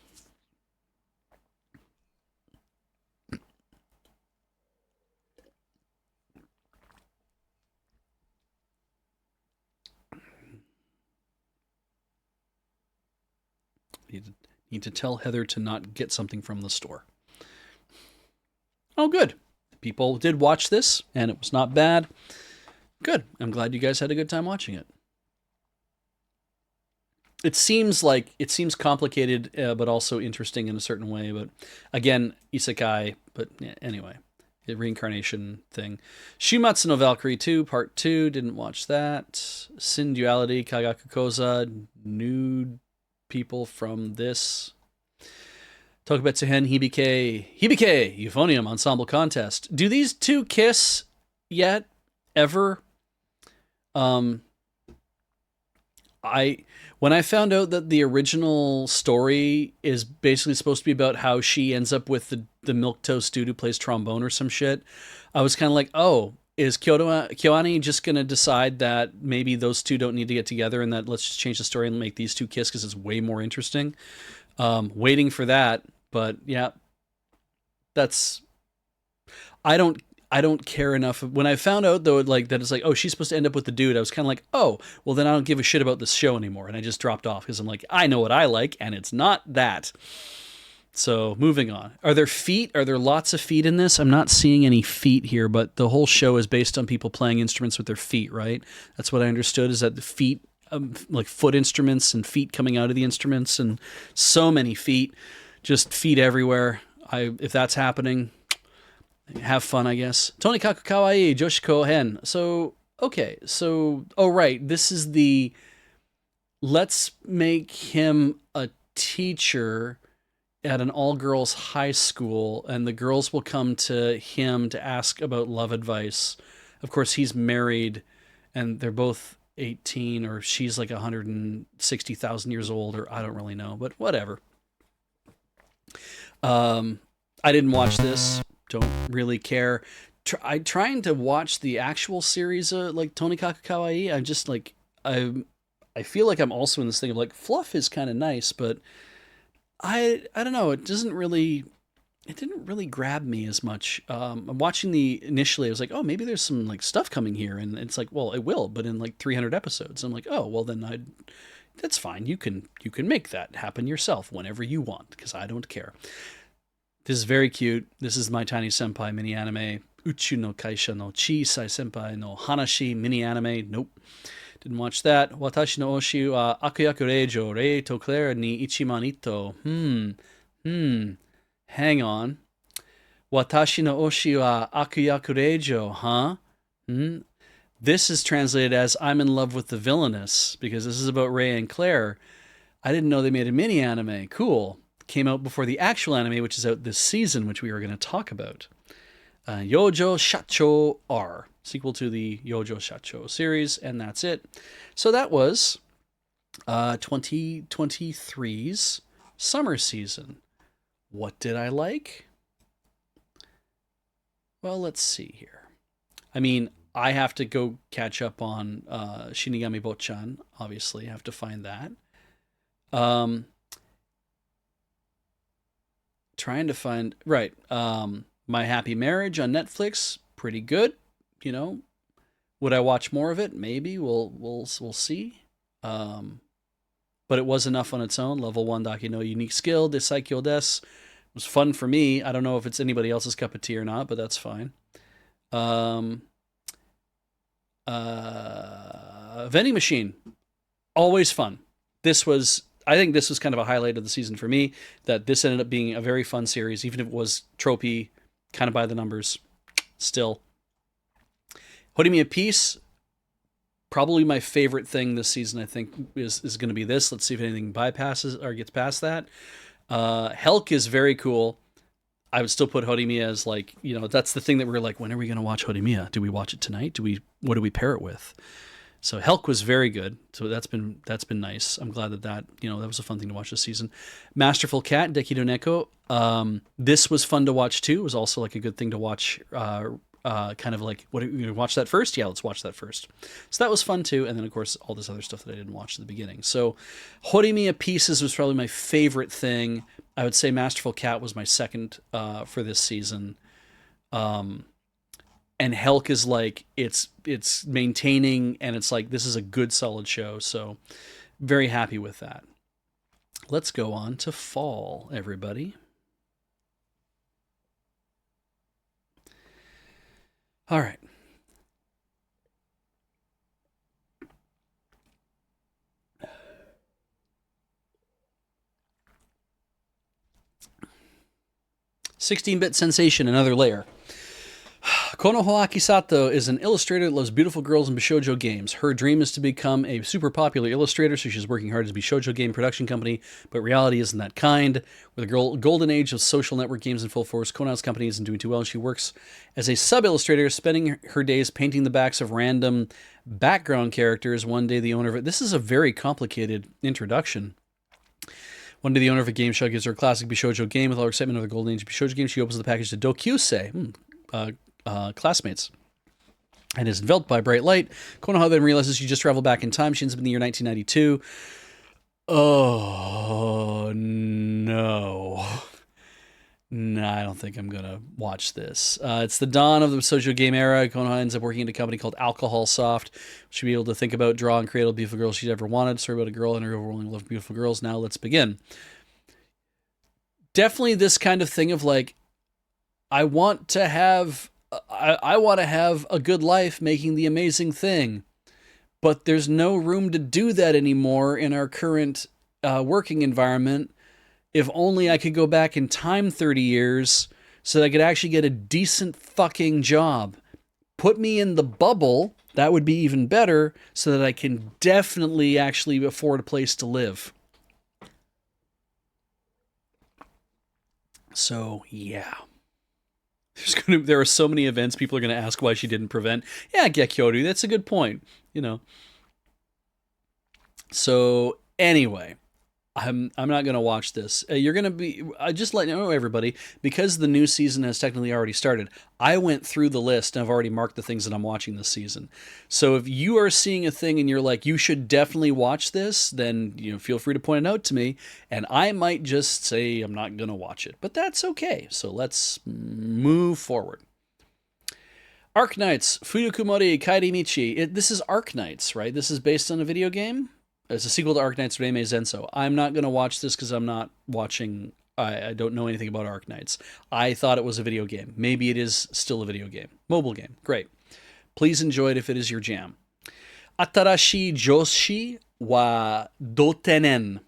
Need to tell Heather to not get something from the store. Oh, good. People did watch this, and it was not bad. Good. I'm glad you guys had a good time watching it. It seems complicated, but also interesting in a certain way. But again, isekai. But anyway, the reincarnation thing. Shumatsu no Valkyrie 2, Part 2, didn't watch that. Sin Duality, Kagaku Koza, nude people from this. Tokubetsu Hen, Hibike, Euphonium Ensemble Contest. Do these two kiss yet? Ever? I when I found out that the original story is basically supposed to be about how she ends up with the milk toast dude who plays trombone or some shit, I was kind of like, oh, is Kyoani just gonna decide that maybe those two don't need to get together and that let's just change the story and make these two kiss because it's way more interesting? Waiting for that, but yeah, that's I don't I don't care enough. When I found out though, like that it's like, oh, she's supposed to end up with the dude. I was kind of like, oh, well then I don't give a shit about this show anymore, and I just dropped off because I'm like, I know what I like, and it's not that. So moving on. Are there feet? Are there lots of feet in this? I'm not seeing any feet here, but the whole show is based on people playing instruments with their feet, right? That's what I understood. Is that the feet, like foot instruments and feet coming out of the instruments, and so many feet, just feet everywhere. If that's happening, have fun, I guess. Tony Kaku Kawaii, Joshiko Hen. So, okay. So, oh, right. This is the let's make him a teacher at an all-girls high school, and the girls will come to him to ask about love advice. Of course, he's married, and they're both 18, or she's like 160,000 years old, or I don't really know, but whatever. I didn't watch this. Don't really care. I'm trying to watch the actual series, like Tony Kaku Kawaii. I'm just like, I feel like I'm also in this thing of like, fluff is kind of nice, but I don't know. It didn't really grab me as much. I'm watching initially. I was like, oh, maybe there's some like stuff coming here, and it's like, well, it will, but in like 300 episodes. I'm like, oh, well then that's fine. You can make that happen yourself whenever you want because I don't care. This is very cute. This is My Tiny Senpai mini anime. Uchu no Kaisha no Chisai Senpai no Hanashi mini anime. Nope. Didn't watch that. Watashi no Oshi wa Akuyaku Reijo Rei to Claire ni Ichiman Ito. Hang on. Watashi no Oshi wa Akuyaku Reijo, huh? This is translated as I'm in love with the villainess because this is about Rei and Claire. I didn't know they made a mini anime. Cool. Came out before the actual anime, which is out this season, which we are going to talk about. Yojo Shacho R, sequel to the Yojo Shacho series, and that's it. So that was 2023's summer season. What did I like? Well, let's see here. I mean, I have to go catch up on Shinigami Bochan, obviously. I have to find that. Trying to find right. My Happy Marriage on Netflix, pretty good. You know, would I watch more of it? Maybe. We'll see. But it was enough on its own. Level 1 Daki no Unique Skill, Desaikyo Des. It was fun for me. I don't know if it's anybody else's cup of tea or not, but that's fine. Vending Machine, always fun. I think this was kind of a highlight of the season for me, that this ended up being a very fun series, even if it was tropey, kind of by the numbers, still. Horimiya Peace, probably my favorite thing this season, I think, is going to be this. Let's see if anything bypasses or gets past that. Helk is very cool. I would still put Horimiya as like, that's the thing that we're like, when are we going to watch Horimiya? Do we watch it tonight? What do we pair it with? So Helk was very good. So that's been nice. I'm glad that was a fun thing to watch this season. Masterful Cat, Dekido Neko. This was fun to watch too. It was also like a good thing to watch. Kind of like, what are you going to watch that first? Yeah, let's watch that first. So that was fun too. And then of course all this other stuff that I didn't watch at the beginning. So Horimiya Pieces was probably my favorite thing. I would say Masterful Cat was my second for this season. And Helk is like, it's maintaining, and it's like, this is a good solid show. So very happy with that. Let's go on to fall, everybody. All right. "16-Bit Sensation, Another Layer." Konoha Sato is an illustrator that loves beautiful girls and bishoujo games. Her dream is to become a super popular illustrator, so she's working hard as a bishoujo game production company, but reality isn't that kind. With the golden age of social network games in full force, Konoha's company isn't doing too well, and she works as a sub-illustrator, spending her days painting the backs of random background characters. One day the owner of it... This is a very complicated introduction. One day the owner of a game shop gives her a classic bishoujo game. With all her excitement of the golden age of bishoujo game, she opens the package to Dokyusei. Classmates, and is enveloped by bright light. Konoha then realizes she just traveled back in time. She ends up in the year 1992. Oh, no. No, I don't think I'm going to watch this. It's the dawn of the Shoujo game era. Konoha ends up working at a company called Alcohol Soft. She'll be able to think about, draw, and create all the beautiful girls she's ever wanted. Story about a girl and her overwhelming love of beautiful girls. Now let's begin. Definitely this kind of thing of like, I want to have a good life making the amazing thing, but there's no room to do that anymore in our current working environment. If only I could go back in time 30 years so that I could actually get a decent fucking job. Put me in the bubble, that would be even better, so that I can definitely actually afford a place to live. So, yeah. There are so many events people are going to ask why she didn't prevent. Yeah, Gekyoru, that's a good point. You know. So anyway, I'm not going to watch this. You're going to be... I just let you know, everybody, because the new season has technically already started, I went through the list and I've already marked the things that I'm watching this season. So if you are seeing a thing and you're like, you should definitely watch this, then feel free to point it out to me, and I might just say I'm not going to watch it. But that's okay. So let's move forward. Arknights, Furukumori Kairimichi. This is Arknights, right? This is based on a video game? It's a sequel to Arknights Reime Zenso. I'm not going to watch this because I'm not watching... I don't know anything about Arknights. I thought it was a video game. Maybe it is still a video game. Mobile game. Great. Please enjoy it if it is your jam. Atarashi Joshi wa Dotenen.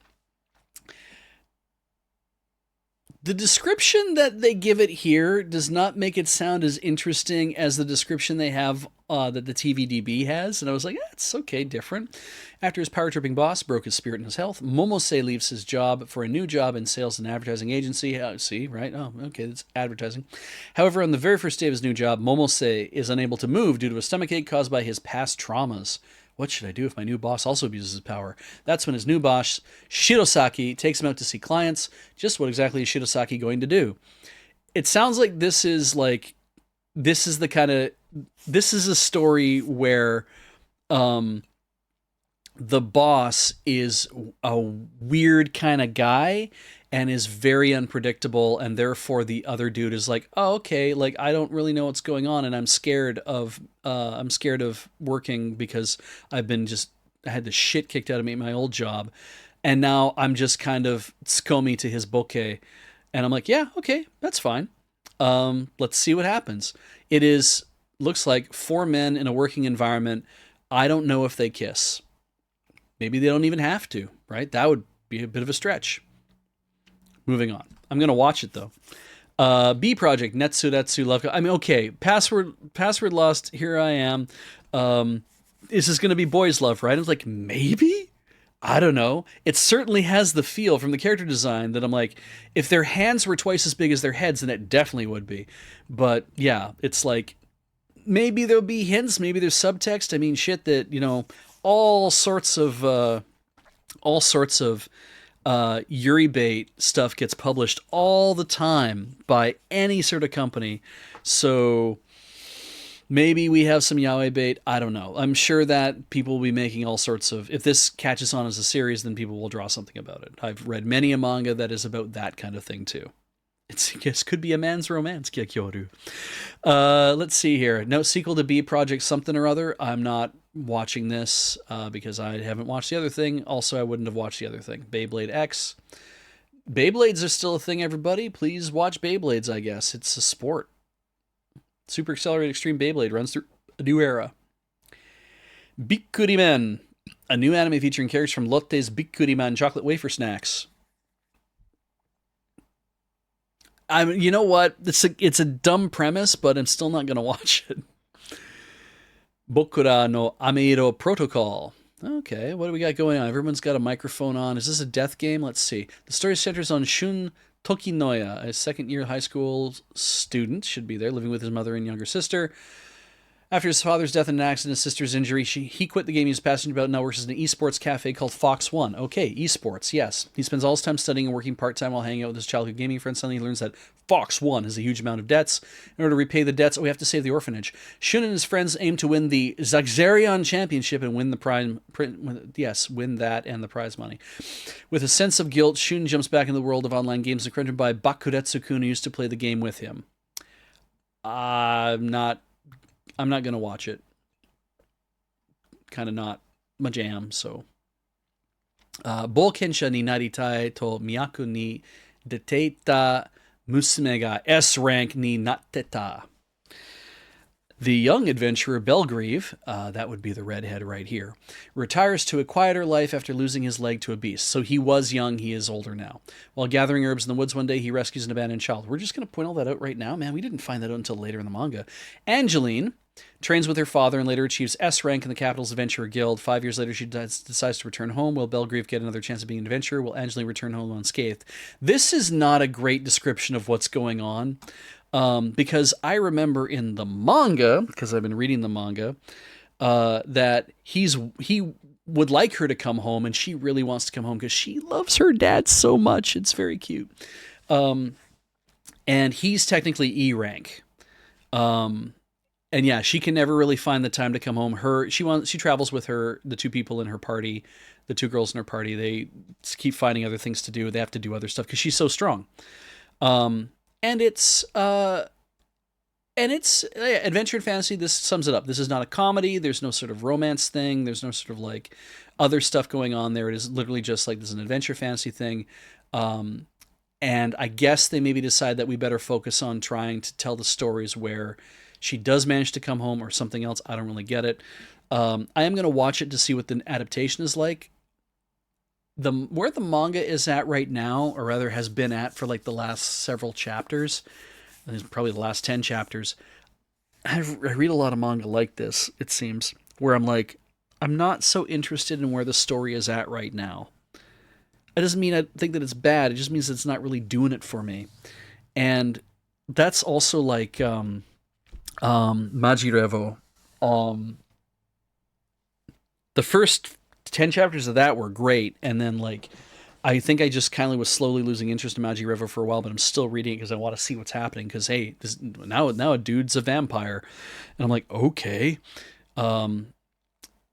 The description that they give it here does not make it sound as interesting as the description they have that the TVDB has. And I was like, it's okay, different. After his power-tripping boss broke his spirit and his health, Momose leaves his job for a new job in sales and advertising agency. See, right? Oh, okay, that's advertising. However, on the very first day of his new job, Momose is unable to move due to a stomachache caused by his past traumas. What should I do if my new boss also abuses his power? That's when his new boss, Shirosaki, takes him out to see clients. Just what exactly is Shirosaki going to do? It sounds like this is a story where the boss is a weird kind of guy and is very unpredictable, and therefore the other dude is like, oh, okay, like I don't really know what's going on, and I'm scared of working because I had the shit kicked out of me at my old job, and now I'm just kind of tsukomi to his bokeh, and I'm like, yeah, okay, that's fine. Let's see what happens. Looks like 4 men in a working environment. I don't know if they kiss. Maybe they don't even have to, right? That would be a bit of a stretch. Moving on. I'm going to watch it, though. B Project, Netsuretsu Love... I mean, okay, password lost, here I am. Is this going to be boys' love, right? I was like, maybe? I don't know. It certainly has the feel from the character design that I'm like, if their hands were twice as big as their heads, then it definitely would be. But, yeah, it's like, maybe there'll be hints, maybe there's subtext. I mean, shit that, all sorts of Yuri bait stuff gets published all the time by any sort of company. So maybe we have some yaoi bait. I don't know. I'm sure that people will be making all sorts of... If this catches on as a series, then people will draw something about it. I've read many a manga that is about that kind of thing too. It could be a man's romance, Gekyoru. Let's see here. No sequel to B Project something or other. I'm not watching this because I haven't watched the other thing. Also, I wouldn't have watched the other thing. Beyblade X. Beyblades are still a thing, everybody. Please watch Beyblades, I guess. It's a sport. Super Accelerated Extreme Beyblade runs through a new era. Bikkurimen. A new anime featuring characters from Lotte's Bikkuriman chocolate wafer snacks. You know what? It's a dumb premise, but I'm still not gonna watch it. Bokura no Ameiro Protocol. Okay, what do we got going on? Everyone's got a microphone on. Is this a death game? Let's see. The story centers on Shun Tokinoya, a second-year high school student, should be there, living with his mother and younger sister. After his father's death in an accident, his sister's injury, he quit the game he was passionate about and now works in an esports cafe called Fox One. Okay, esports, yes. He spends all his time studying and working part-time while hanging out with his childhood gaming friends. Suddenly he learns that Fox One has a huge amount of debts. In order to repay the debts, we have to save the orphanage. Shun and his friends aim to win the Zaxarion Championship and win the prize. Yes, win that and the prize money. With a sense of guilt, Shun jumps back into the world of online games, encouraged by Bakuretsu-kun, who used to play the game with him. I'm not going to watch it. Kind of not my jam, so. Boukensha ni naritai to Miyaku ni deteita musume ga S rank ni natteta. The young adventurer Belgrieve, that would be the redhead right here, retires to a quieter life after losing his leg to a beast. So he was young, he is older now. While gathering herbs in the woods one day, he rescues an abandoned child. We're just going to point all that out right now. Man, we didn't find that out until later in the manga. Angeline trains with her father and later achieves S rank in the capital's adventurer guild. 5 years later, she decides to return home. Will Belgrieve get another chance of being an adventurer? Will Angeline return home unscathed? This is not a great description of what's going on. Because I remember in the manga, because I've been reading the manga, that he would like her to come home, and she really wants to come home because she loves her dad so much. It's very cute. And he's technically E rank. And yeah, she can never really find the time to come home. She travels with the two people in her party, the two girls in her party. They keep finding other things to do. They have to do other stuff because she's so strong. And it's adventure and fantasy. This sums it up. This is not a comedy. There's no sort of romance thing. There's no sort of like other stuff going on there. It is literally just like this is an adventure fantasy thing. And I guess they maybe decide that we better focus on trying to tell the stories where she does manage to come home or something else. I don't really get it. I am going to watch it to see what the adaptation is like. Where the manga is at right now, or rather has been at for like the last several chapters, probably the last 10 chapters, I read a lot of manga like this, it seems, where I'm like, I'm not so interested in where the story is at right now. It doesn't mean I think that it's bad, it just means it's not really doing it for me. And that's also like Majirevo. The first 10 chapters of that were great, and then like I think I just kind of was slowly losing interest in Majirevo for a while, but I'm still reading it because I want to see what's happening, because hey, now a dude's a vampire, and I'm like, okay, and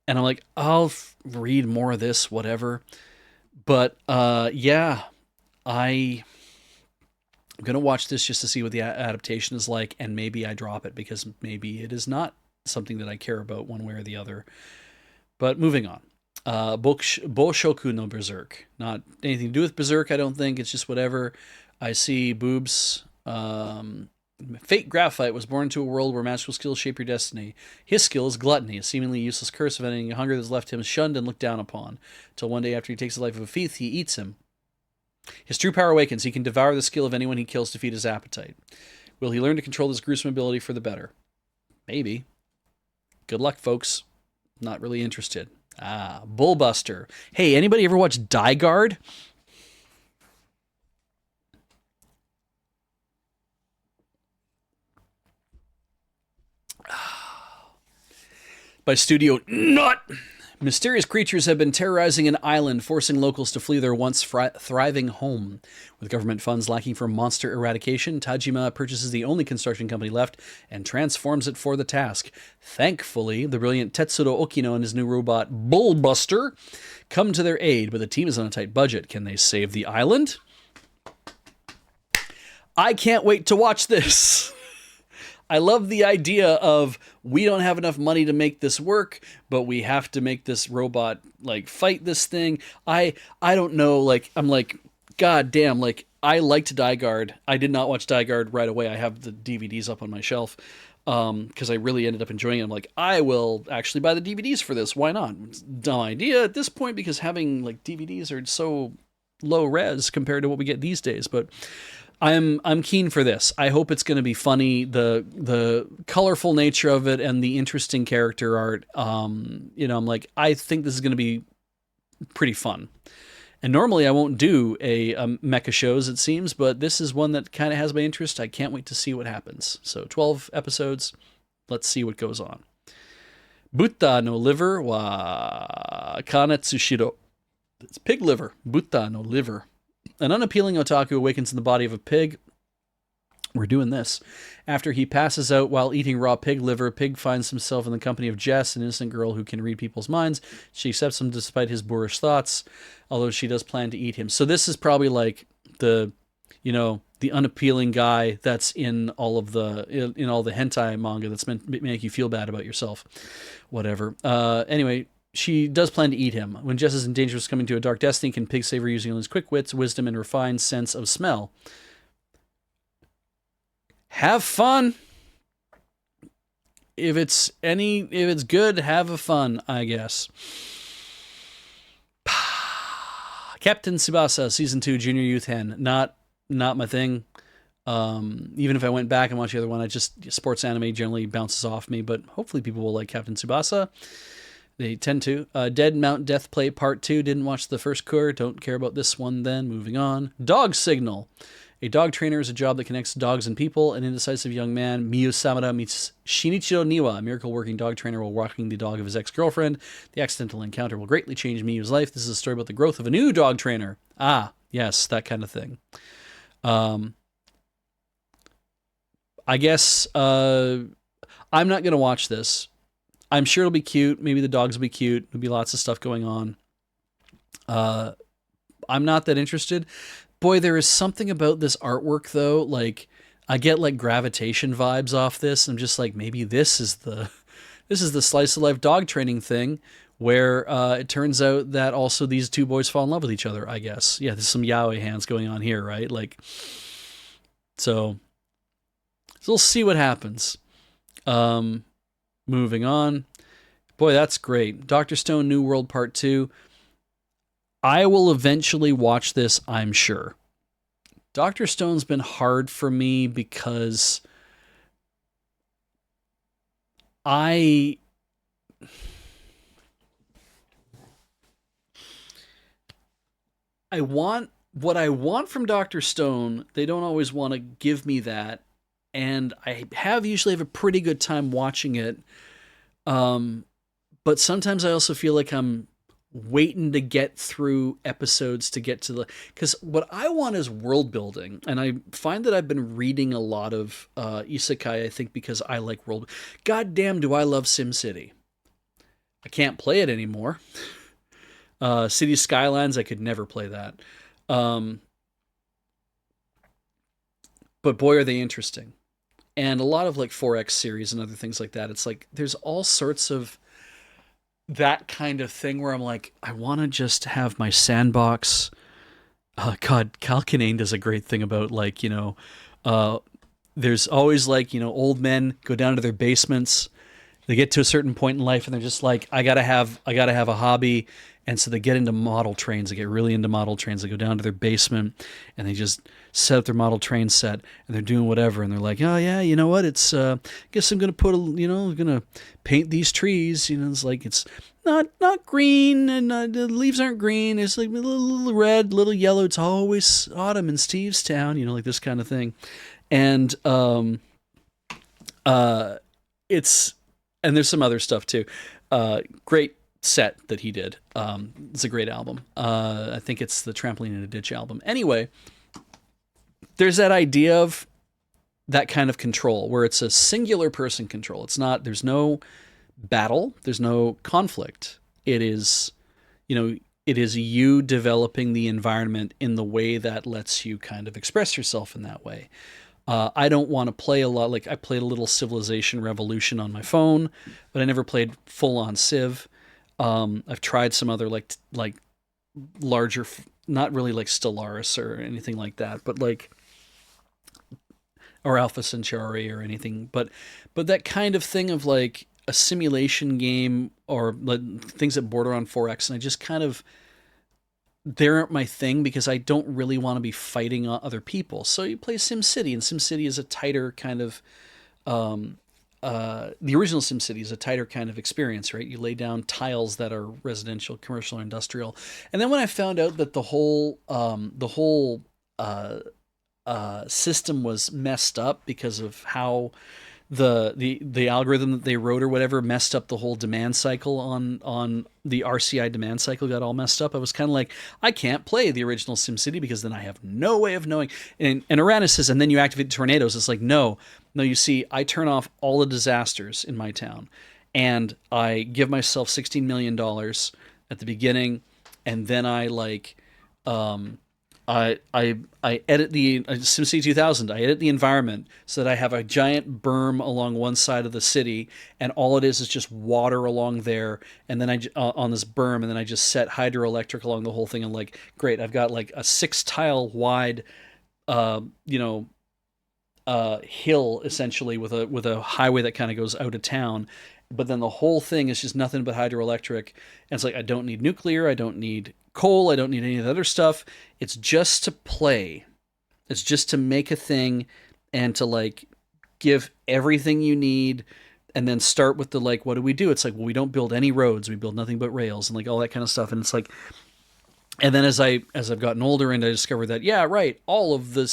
I'm like, I'll read more of this, whatever. But yeah, I'm gonna watch this just to see what the adaptation is like, and maybe I drop it because maybe it is not something that I care about one way or the other. But moving on. Boshoku no Berserk. Not anything to do with Berserk, I don't think. It's just whatever. I see boobs. Fate Graphite was born into a world where magical skills shape your destiny. His skill is gluttony, a seemingly useless curse of ending a hunger that has left him shunned and looked down upon. Till one day after he takes the life of a thief, he eats him. His true power awakens. He can devour the skill of anyone he kills to feed his appetite. Will he learn to control this gruesome ability for the better? Maybe. Good luck, folks. Not really interested. Bullbuster. Hey, anybody ever watch Die Guard? By Studio Nut. Mysterious creatures have been terrorizing an island, forcing locals to flee their once thriving home. With government funds lacking for monster eradication, Tajima purchases the only construction company left and transforms it for the task. Thankfully, the brilliant Tetsuro Okino and his new robot, Bullbuster, come to their aid, but the team is on a tight budget. Can they save the island? I can't wait to watch this. I love the idea of we don't have enough money to make this work, but we have to make this robot like fight this thing. I don't know, like I'm like, god damn, like I liked Die Guard. I did not watch Die Guard right away. I have the DVDs up on my shelf because I really ended up enjoying it. I'm like, I will actually buy the DVDs for this. Why not? It's a dumb idea at this point because having like DVDs are so low res compared to what we get these days, but I'm keen for this. I hope it's going to be funny. The colorful nature of it and the interesting character art. I'm like, I think this is going to be pretty fun. And normally I won't do a mecha shows, it seems, but this is one that kind of has my interest. I can't wait to see what happens. So 12 episodes. Let's see what goes on. Butta no liver wa kanetsushiro. It's pig liver. Butta no liver. An unappealing otaku awakens in the body of a pig. We're doing this. After he passes out while eating raw pig liver, Pig finds himself in the company of Jess, an innocent girl who can read people's minds. She accepts him despite his boorish thoughts, although she does plan to eat him. So this is probably like the unappealing guy that's in all of in all the hentai manga that's meant to make you feel bad about yourself. Whatever. Anyway, she does plan to eat him. When Jess is in danger of coming to a dark destiny, can Pig save her using his quick wits, wisdom, and refined sense of smell? Have fun. If it's good, have a fun, I guess. Captain Tsubasa, Season 2, Junior Youth Hen. Not my thing. Even if I went back and watched the other one, sports anime generally bounces off me, but hopefully people will like Captain Tsubasa. They tend to. Dead Mount Death Play Part 2. Didn't watch the first cour. Don't care about this one then. Moving on. Dog Signal. A dog trainer is a job that connects dogs and people. An indecisive young man, Miyu Samada, meets Shinichiro Niwa, a miracle-working dog trainer, while walking the dog of his ex-girlfriend. The accidental encounter will greatly change Miyu's life. This is a story about the growth of a new dog trainer. Ah, yes, that kind of thing. I guess I'm not going to watch this. I'm sure it'll be cute. Maybe the dogs will be cute. There'll be lots of stuff going on. I'm not that interested. Boy, there is something about this artwork, though. Like, I get like gravitation vibes off this. I'm just like, maybe this is the slice of life dog training thing, where it turns out that also these two boys fall in love with each other. I guess, yeah. There's some yaoi hands going on here, right? Like, so we'll see what happens. Moving on. Boy, that's great. Dr. Stone New World Part 2. I will eventually watch this, I'm sure. Dr. Stone's been hard for me because I want what I want from Dr. Stone. They don't always want to give me that, and I usually have a pretty good time watching it. But sometimes I also feel like I'm waiting to get through episodes to get to because what I want is world building, and I find that I've been reading a lot of isekai, I think, because I like world. God damn, do I love SimCity. I can't play it anymore. City Skylines, I could never play that. But boy, are they interesting. And a lot of like 4X series and other things like that. It's like there's all sorts of that kind of thing where I'm like, I want to just have my sandbox. God, Cal Kinane does a great thing about like, there's always like, old men go down to their basements. They get to a certain point in life and they're just like, I gotta have a hobby. And so they get into model trains. They get really into model trains. They go down to their basement and they just set up their model train set and they're doing whatever. And they're like, oh yeah, you know what? It's, guess I'm going to going to paint these trees. It's like, it's not green and the leaves aren't green. It's like a little red, little yellow. It's always autumn in Stevestown, like this kind of thing. And, and there's some other stuff too. Great set that he did. It's a great album. I think it's the Trampoline in a Ditch album. Anyway, there's that idea of that kind of control where it's a singular person control. There's no battle. There's no conflict. It is you developing the environment in the way that lets you kind of express yourself in that way. I don't want to play a lot. Like I played a little Civilization Revolution on my phone, but I never played full on Civ. I've tried some other like larger, not really like Stellaris or anything like that, but like, or Alpha Centauri or anything, but that kind of thing of like a simulation game or like things that border on 4X. And I just kind of, they aren't my thing because I don't really want to be fighting other people. So you play SimCity, and SimCity is a tighter kind of um, the original SimCity is a tighter kind of experience, right? You lay down tiles that are residential, commercial, or industrial. And then when I found out that the whole uh, system was messed up because of how the algorithm that they wrote or whatever messed up the whole demand cycle on the RCI demand cycle, got all messed up. I was kind of like, I can't play the original SimCity because then I have no way of knowing. And Uranus says, and then you activate tornadoes. It's like, no, no. You see, I turn off all the disasters in my town, and I give myself $16 million at the beginning, and then I like um, I edit the SimCity 2000. I edit the environment so that I have a giant berm along one side of the city, and all it is just water along there, and then on this berm, and then I just set hydroelectric along the whole thing. And like, great, I've got like a 6 tile wide, uh, you know, hill essentially with a highway that kind of goes out of town. But then the whole thing is just nothing but hydroelectric. And it's like, I don't need nuclear, I don't need coal, I don't need any of the other stuff. It's just to play. It's just to make a thing and to like give everything you need, and then start with the like, what do we do? It's like, well, we don't build any roads, we build nothing but rails, and like all that kind of stuff. And it's like, and then as I've gotten older, and I discovered that, yeah, right, all of the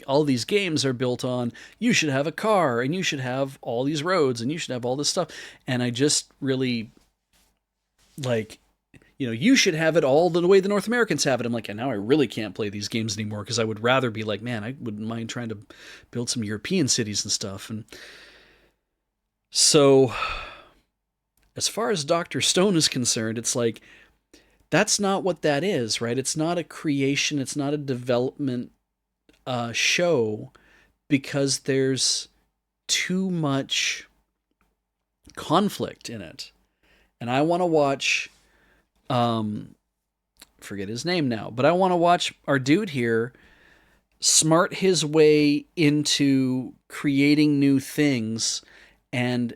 all these games are built on, you should have a car, and you should have all these roads, and you should have all this stuff. And I just really like, you should have it all the way the North Americans have it. I'm like, and now I really can't play these games anymore because I would rather be like, man, I wouldn't mind trying to build some European cities and stuff. And so as far as Dr. Stone is concerned, it's like, that's not what that is, right? It's not a creation, it's not a development show, because there's too much conflict in it. And I want to watch, forget his name now, but I want to watch our dude here smart his way into creating new things. And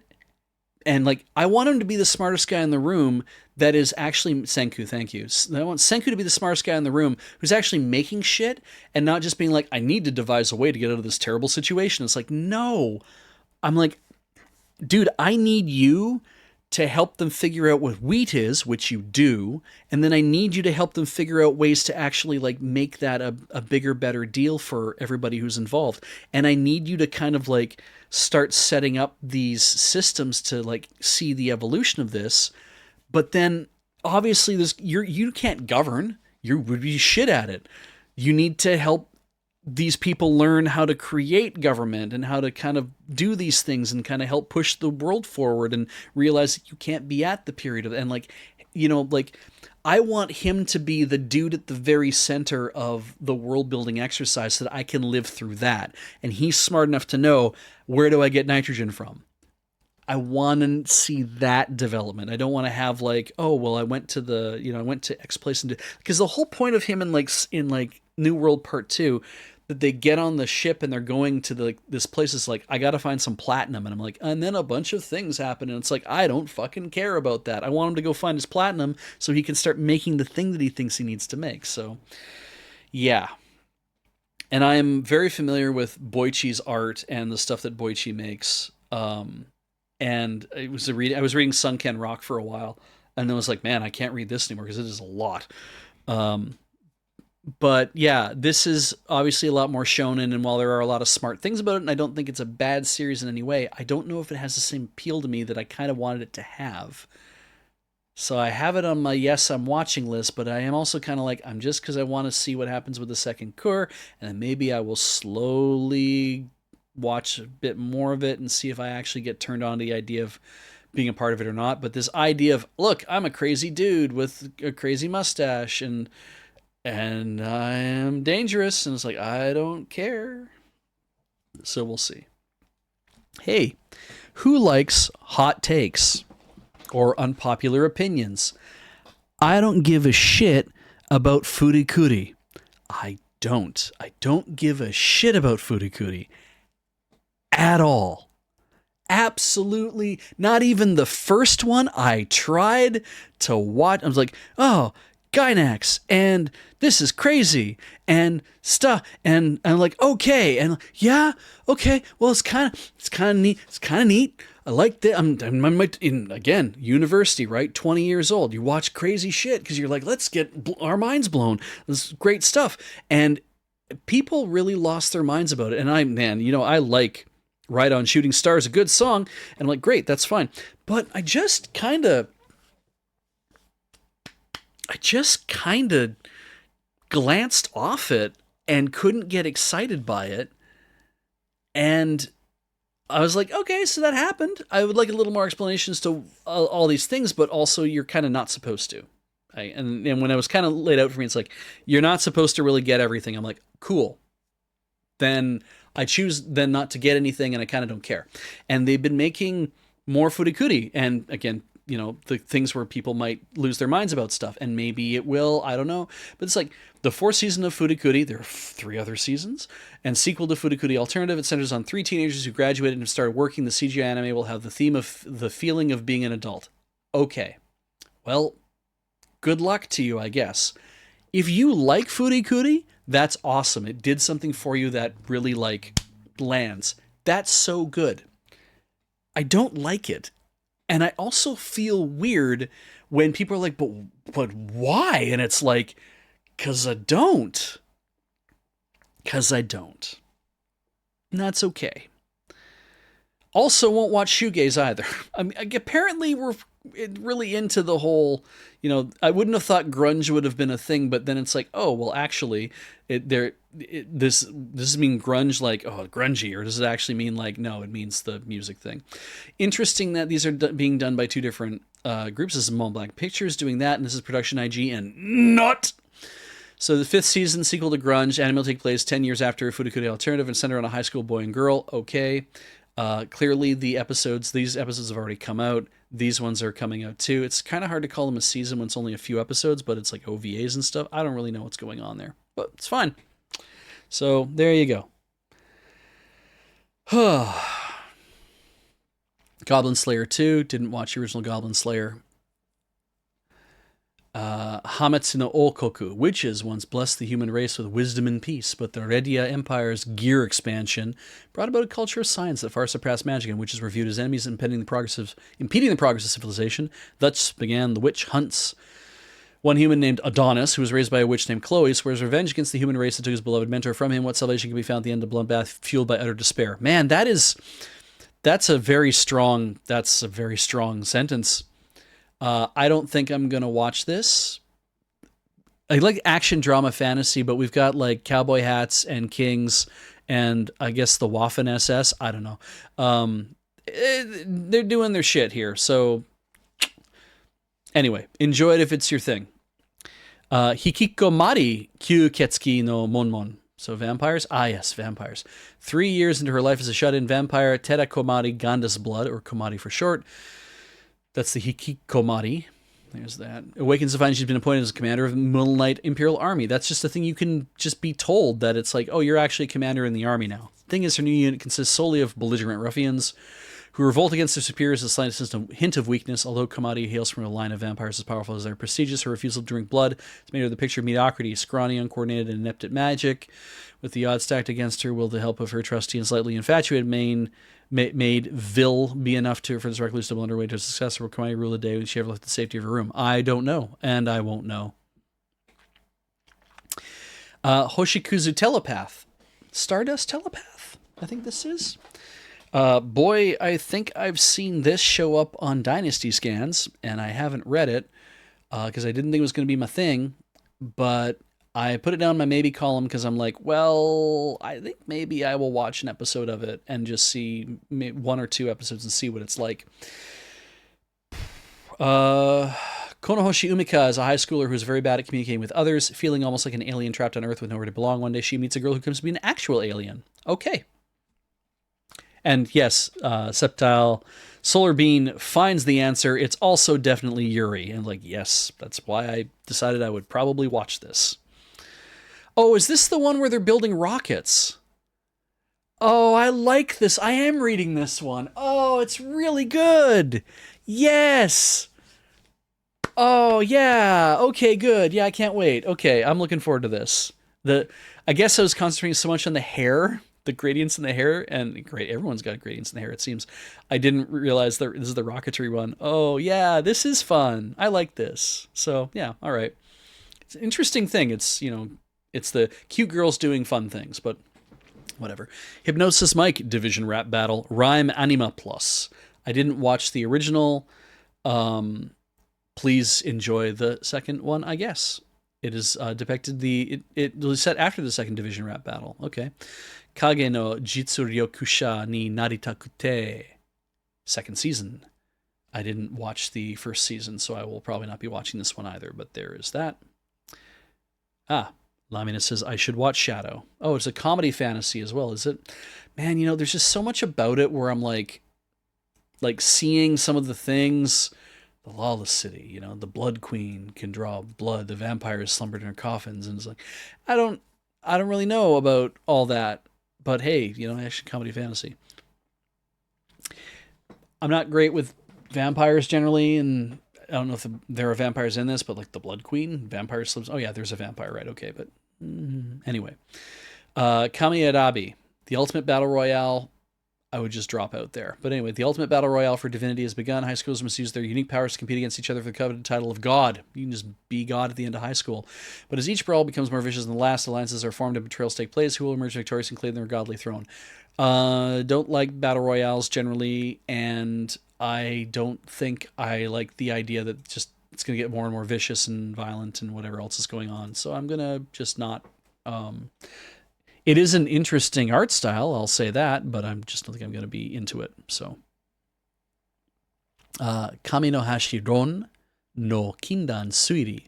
like, I want him to be the smartest guy in the room that is actually, Senku, thank you. I want Senku to be the smartest guy in the room who's actually making shit, and not just being like, I need to devise a way to get out of this terrible situation. It's like, no. I'm like, dude, I need you to help them figure out what wheat is, which you do, and then I need you to help them figure out ways to actually like make that a bigger, better deal for everybody who's involved. And I need you to kind of like start setting up these systems to like see the evolution of this. But then obviously you can't govern. You would be shit at it. You need to help these people learn how to create government and how to kind of do these things and kind of help push the world forward, and realize that you can't be at the period of, and like, like, I want him to be the dude at the very center of the world building exercise so that I can live through that. And he's smart enough to know, where do I get nitrogen from? I want to see that development. I don't want to have like, oh, well, I went to X place and did, because the whole point of him in New World Part 2, that they get on the ship and they're going to this place is like, I got to find some platinum. And I'm like, and then a bunch of things happen. And it's like, I don't fucking care about that. I want him to go find his platinum so he can start making the thing that he thinks he needs to make. So yeah. And I am very familiar with Boichi's art and the stuff that Boichi makes. And I was reading Sunken Rock for a while, and then was like, man, I can't read this anymore because it is a lot. But yeah, this is obviously a lot more shonen, and while there are a lot of smart things about it, and I don't think it's a bad series in any way, I don't know if it has the same appeal to me that I kind of wanted it to have. So I have it on my yes, I'm watching list, but I am also kind of like, I'm just, because I want to see what happens with the second cour, and then maybe I will slowly watch a bit more of it and see if I actually get turned on to the idea of being a part of it or not. But this idea of, look, I'm a crazy dude with a crazy mustache, and I am dangerous, and it's like, I don't care. So we'll see. Hey, who likes hot takes or unpopular opinions? I don't give a shit about furikuri. I don't give a shit about furikuri at all. Absolutely not even the first one. I tried to watch. I was like, oh, Gynax, and this is crazy, and stuff, and I'm like, okay, and yeah, okay. Well, it's kind of neat. It's kind of neat. I like that. Again, university, right? 20 years old. You watch crazy shit because you're like, let's get our minds blown. This is great stuff, and people really lost their minds about it. And I like Ride on Shooting Stars, a good song, and I'm like, great, that's fine. But I just kind of glanced off it and couldn't get excited by it. And I was like, okay, so that happened. I would like a little more explanations to all these things, but also you're kind of not supposed to. And when it was kind of laid out for me, it's like, you're not supposed to really get everything. I'm like, cool. Then I choose then not to get anything, and I kind of don't care. And they've been making more furikuri. And again, the things where people might lose their minds about stuff, and maybe it will, I don't know. But it's like the fourth season of Furikuri, there are 3 other seasons, and sequel to Furikuri Alternative. It centers on 3 teenagers who graduated and have started working. The CGI anime will have the theme of the feeling of being an adult. Okay. Well, good luck to you, I guess. If you like Furikuri, that's awesome. It did something for you that really lands. That's so good. I don't like it. And I also feel weird when people are like, but why? And it's like, 'cause I don't. 'Cause I don't. And that's okay. Also won't watch shoegaze either. I mean, apparently we're really into the whole, I wouldn't have thought grunge would have been a thing, but then it's like, oh, well, actually, this does mean grunge like, oh, grungy, or does it actually mean like, no, it means the music thing. Interesting that these are being done by 2 different groups. This is Mont Blanc Pictures doing that, and this is Production IG and not. So the 5th season, sequel to Grunge, anime will take place 10 years after Furikuri Alternative and center on a high school boy and girl. Okay. Clearly these episodes have already come out. These ones are coming out too. It's kind of hard to call them a season when it's only a few episodes, but it's like OVAs and stuff. I don't really know what's going on there, but it's fine. So there you go. Goblin Slayer 2. Didn't watch the original Goblin Slayer. Hametsu no Okoku. Witches once blessed the human race with wisdom and peace, but the Redia Empire's gear expansion brought about a culture of science that far surpassed magic, and witches were viewed as enemies impeding the progress of civilization. Thus began the witch hunts. One human named Adonis, who was raised by a witch named Chloe, swears revenge against the human race that took his beloved mentor from him. What salvation can be found at the end of the bloodbath, fueled by utter despair? Man, that's a very strong sentence. I don't think I'm going to watch this. I like action, drama, fantasy, but we've got like cowboy hats and kings and I guess the Waffen SS. I don't know. They're doing their shit here. So anyway, enjoy it if it's your thing. Hikikomari Kyuketsuki no Monmon. So vampires? Ah, yes, vampires. 3 years into her life as a shut-in vampire, Tera Komari Ganda's blood, or Komari for short. That's the Hikikomari. There's that. Awakens to find she's been appointed as commander of the Middle Knight Imperial Army. That's just a thing you can just be told, that it's like, oh, you're actually a commander in the army now. Thing is, her new unit consists solely of belligerent ruffians who revolt against their superiors with the slightest hint of weakness. Although Komari hails from a line of vampires as powerful as they are prestigious, her refusal to drink blood has made her the picture of mediocrity, scrawny, uncoordinated, and inept at magic. With the odds stacked against her, will the help of her trusty and slightly infatuated maid Vil be enough for this recluse to blunder away to success, or will Komari rule the day when she ever left the safety of her room? I don't know, and I won't know. Hoshikuzu Telepath. Stardust Telepath, I think this is. Boy, I think I've seen this show up on Dynasty Scans, and I haven't read it, because I didn't think it was going to be my thing, but I put it down in my maybe column because I'm like, well, I think maybe I will watch an episode of it and just see 1 or 2 episodes and see what it's like. Konohoshi Umika is a high schooler who's very bad at communicating with others, feeling almost like an alien trapped on Earth with nowhere to belong. One day she meets a girl who comes to be an actual alien. Okay. And yes, Septile Solar Bean finds the answer. It's also definitely Yuri. And like, yes, that's why I decided I would probably watch this. Oh, is this the one where they're building rockets? Oh, I like this. I am reading this one. Oh, it's really good. Yes. Oh, yeah. Okay, good. Yeah, I can't wait. Okay, I'm looking forward to this. The I guess I was concentrating so much on the hair, the gradients in the hair, and great, everyone's got gradients in the hair, it seems. I didn't realize that this is the rocketry one. Oh, yeah, this is fun. I like this. So, yeah, all right. It's an interesting thing. It's the cute girls doing fun things, but whatever. Hypnosis Mike Division Rap Battle Rhyme Anima Plus. I didn't watch the original. Um, Please enjoy the second one, I guess. It is depicted it was set after the second division rap battle. Okay. Kage no Jitsuryokusha ni Naritakute. Second season. I didn't watch the first season, so I will probably not be watching this one either, but there is that. Lamina says I should watch Shadow. Oh, it's a comedy fantasy as well, is it? Man, there's just so much about it where I'm like seeing some of the things. The lawless city, the blood queen can draw blood. The vampires slumbered in her coffins, and it's like, I don't really know about all that, but hey, action comedy fantasy. I'm not great with vampires generally, and I don't know if there are vampires in this, but like the blood queen, vampire slips. Oh yeah, there's a vampire, right? Okay, but anyway, Kami Adabi, the ultimate battle royale. I would just drop out there. But anyway, the ultimate battle royale for divinity has begun. High schools must use their unique powers to compete against each other for the coveted title of God. You can just be God at the end of high school. But as each brawl becomes more vicious than the last, alliances are formed and betrayals take place. Who will emerge victorious and claim their godly throne? Don't like battle royales generally, and I don't think I like the idea that just it's going to get more and more vicious and violent and whatever else is going on. So I'm going to just not... It is an interesting art style, I'll say that, but I just don't think I'm going to be into it. So, Kami no Hashi Ron no Kindan Suiri.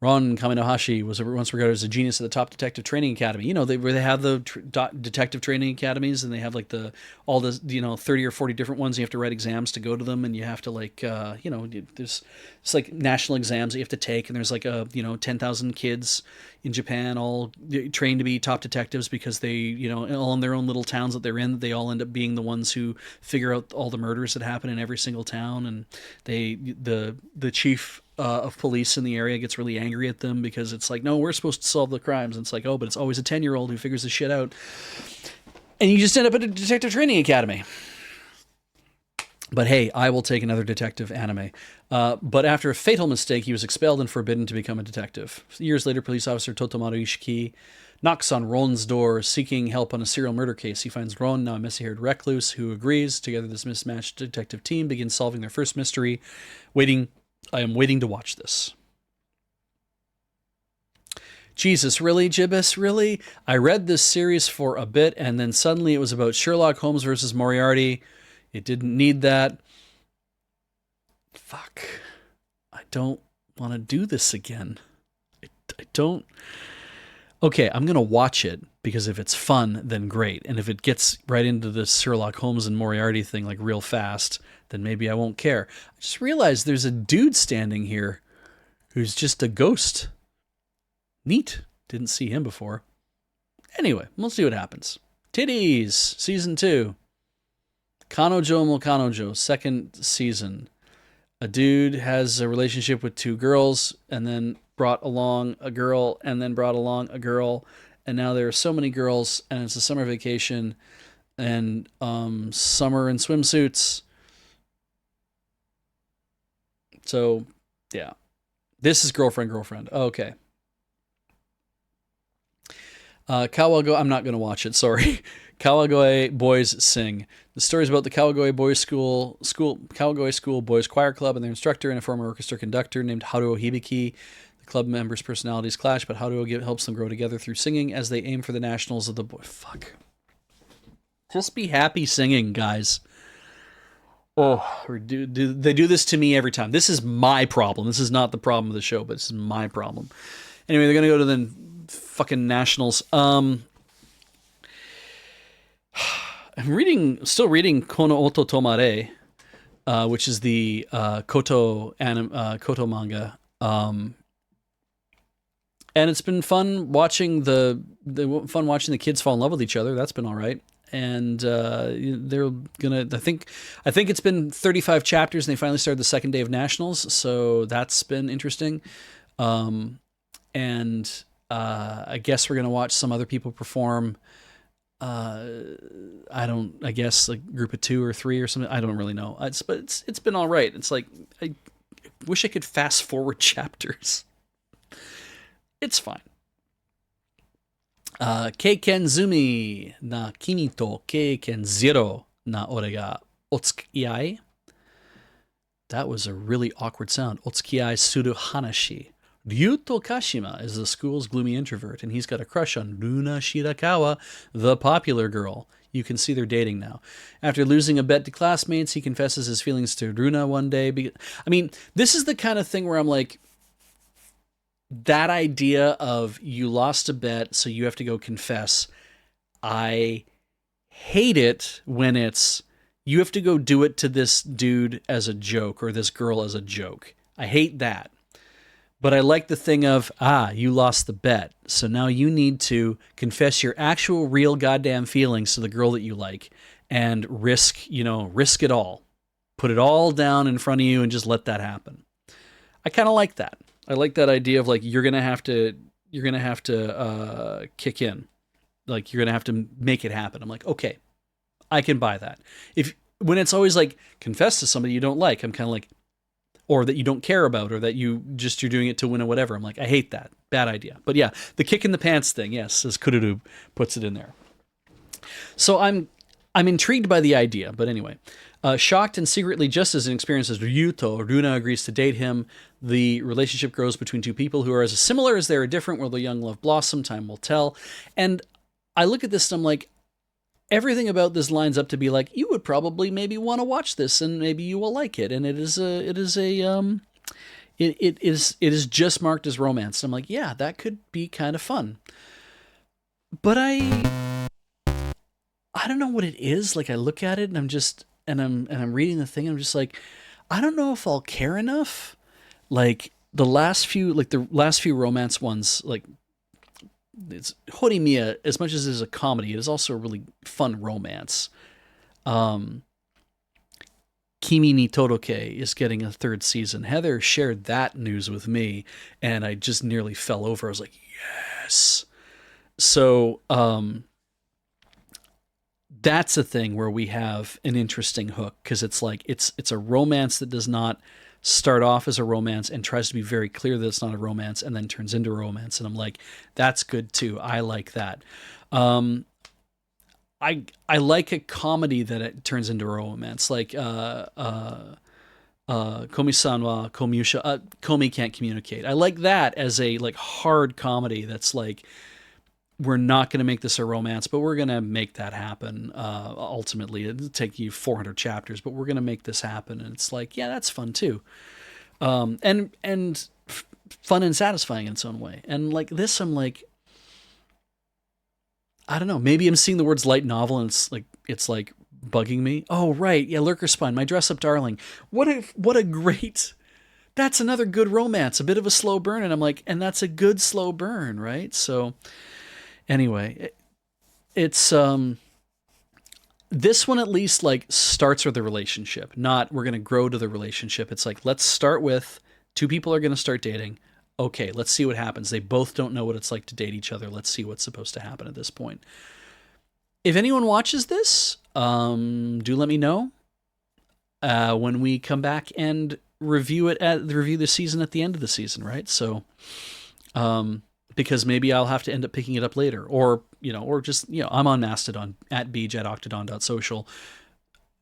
Ron Kaminohashi was once regarded as a genius at the top detective training academy. Where they have the detective training academies, and they have like all the 30 or 40 different ones. You have to write exams to go to them, and you have to there's it's like national exams that you have to take, and there's like 10,000 kids in Japan all trained to be top detectives because they all in their own little towns that they're in. They all end up being the ones who figure out all the murders that happen in every single town, and the chief of police in the area gets really angry at them because it's like, no, we're supposed to solve the crimes. And it's like, oh, but it's always a 10-year-old who figures the shit out. And you just end up at a detective training academy. But hey, I will take another detective anime. But after a fatal mistake, he was expelled and forbidden to become a detective. Years later, police officer Totomaru Ishiki knocks on Ron's door seeking help on a serial murder case. He finds Ron, now a messy-haired recluse, who agrees. Together, this mismatched detective team begins solving their first mystery. I am waiting to watch this. Jesus, really, Gibbous? Really? I read this series for a bit, and then suddenly it was about Sherlock Holmes versus Moriarty. It didn't need that. Fuck. I don't want to do this again. I don't... Okay, I'm going to watch it, because if it's fun, then great. And if it gets right into the Sherlock Holmes and Moriarty thing, like real fast, then maybe I won't care. I just realized there's a dude standing here who's just a ghost. Neat. Didn't see him before. Anyway, we'll see what happens. Titties, season 2. Kanojo mo Kanojo, second season. A dude has a relationship with 2 girls and then brought along a girl and then brought along a girl. And now there are so many girls and it's a summer vacation and summer in swimsuits. So, yeah. This is girlfriend. Okay. Kawagoe, I'm not going to watch it, sorry. Kawagoe Boys Sing. The story is about the Kawagoe School Boys Choir Club and their instructor and a former orchestra conductor named Haruo Hibiki. The club members' personalities clash, but Haruo helps them grow together through singing as they aim for the nationals of the boy. Fuck. Just be happy singing, guys. Oh, they do this to me every time. This is my problem. This is not the problem of the show, but this is my problem. Anyway, they're going to go to the fucking nationals. I'm still reading Kono Oto Tomare, which is the Koto manga. And it's been fun watching the kids fall in love with each other. That's been all right. And they're gonna. I think it's been 35 chapters, and they finally started the second day of nationals. So that's been interesting. And I guess we're gonna watch some other people perform. Uh, I guess like group of two or three or something. I don't really know. But it's been all right. It's like I wish I could fast forward chapters. It's fine. Keiken Zumi na kimi to keiken zero na ore ga otsukiai. That was a really awkward sound. Otsukiai suru hanashi. Ryuto Kashima is the school's gloomy introvert, and he's got a crush on Runa Shirakawa, the popular girl. You can see they're dating now. After losing a bet to classmates, he confesses his feelings to Runa one day. I mean, this is the kind of thing where I'm like, that idea of you lost a bet, so you have to go confess. I hate it when it's you have to go do it to this dude as a joke or this girl as a joke. I hate that. But I like the thing of, you lost the bet. So now you need to confess your actual real goddamn feelings to the girl that you like and risk it all. Put it all down in front of you and just let that happen. I kind of like that. I like that idea of like you're gonna have to kick in, like you're gonna have to make it happen. I'm like, okay, I can buy that. When it's always like confess to somebody you don't like, I'm kind of like, or that you don't care about, or that you're doing it to win or whatever. I'm like, I hate that, bad idea. But yeah, the kick in the pants thing, yes, as Kururu puts it in there. So I'm intrigued by the idea, but anyway. Shocked and secretly just as inexperienced as Ryuto, Runa agrees to date him. The relationship grows between two people who are as similar as they are different. Will the young love blossom? Time will tell. And I look at this and I'm like, everything about this lines up to be like, you would probably maybe want to watch this and maybe you will like it. And it is just marked as romance. And I'm like, yeah, that could be kind of fun. But I don't know what it is. Like I look at it and I'm reading the thing. And I'm just like, I don't know if I'll care enough. Like the last few romance ones, like it's Horimiya, as much as it is a comedy, it is also a really fun romance. Kimi ni Toroke is getting a third season. Heather shared that news with me, and I just nearly fell over. I was like, yes. So, that's a thing where we have an interesting hook, because it's like it's a romance that does not start off as a romance and tries to be very clear that it's not a romance and then turns into a romance. And I'm like, that's good too. I like that. I like a comedy that it turns into a romance, like Komi-san wa Komusha, Komi can't communicate. I like that as a like hard comedy that's like, we're not going to make this a romance, but we're going to make that happen. Ultimately, it'll take you 400 chapters, but we're going to make this happen. And it's like, yeah, that's fun too. And fun and satisfying in its own way. And like this, I'm like, I don't know, maybe I'm seeing the words light novel and it's like bugging me. Oh, right. Yeah. Lurker Spine, my dress up darling. What a great, that's another good romance, a bit of a slow burn. And I'm like, and that's a good slow burn. Right. So, anyway, it's this one at least like starts with the relationship, not we're going to grow to the relationship. It's like, let's start with two people are going to start dating. Okay, let's see what happens. They both don't know what it's like to date each other. Let's see what's supposed to happen at this point. If anyone watches this, do let me know when we come back and review the season at the end of the season, right? So, because maybe I'll have to end up picking it up later, or just I'm on Mastodon at Beej at Octodon.social,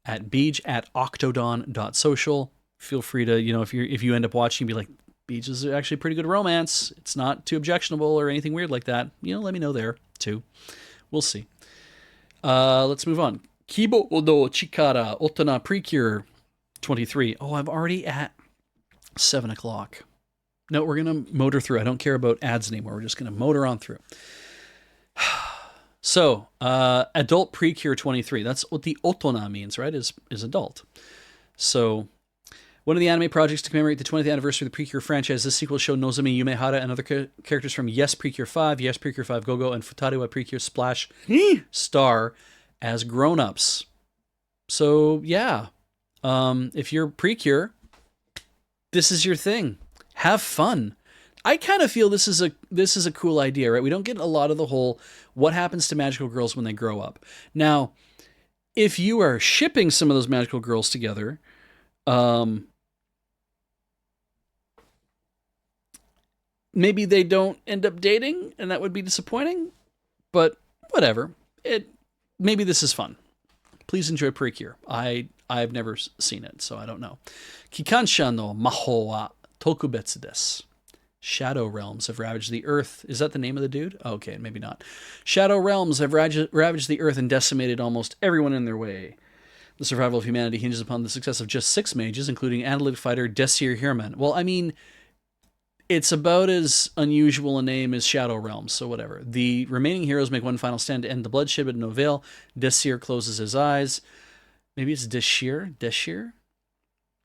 at Beej at Octodon.social. Feel free to if you end up watching, be like, Beej is actually a pretty good romance. It's not too objectionable or anything weird like that. Let me know there too. We'll see. Let's move on. Kibo Odo Chikara Otana Precure 23. Oh, I'm already at 7 o'clock. No, we're going to motor through. I don't care about ads anymore. We're just going to motor on through. So, adult precure 23. That's what the otona means, right? Is adult. So, One of the anime projects to commemorate the 20th anniversary of the Precure franchise, this sequel showed Nozomi Yumehara and other characters from Yes Precure 5, Yes Precure 5 Go-Go, and Futari Precure Splash Star as grown-ups. So, yeah. If you're Precure, this is your thing. Have fun. I kind of feel this is a cool idea, right? We don't get a lot of the whole what happens to magical girls when they grow up. Now, if you are shipping some of those magical girls together, maybe they don't end up dating, and that would be disappointing. But whatever. Maybe this is fun. Please enjoy Precure. I've never seen it, so I don't know. Kikansha no Maho wa Tokubetsu desu. Shadow Realms have ravaged the earth. Is that the name of the dude? Okay, maybe not. Shadow Realms have ravaged the earth and decimated almost everyone in their way. The survival of humanity hinges upon the success of just 6 mages, including analytic fighter Desir Hirman. Well, I mean, it's about as unusual a name as Shadow Realms, so whatever. The remaining heroes make one final stand to end the bloodshed, but no avail. Desir closes his eyes. Maybe it's Deshir?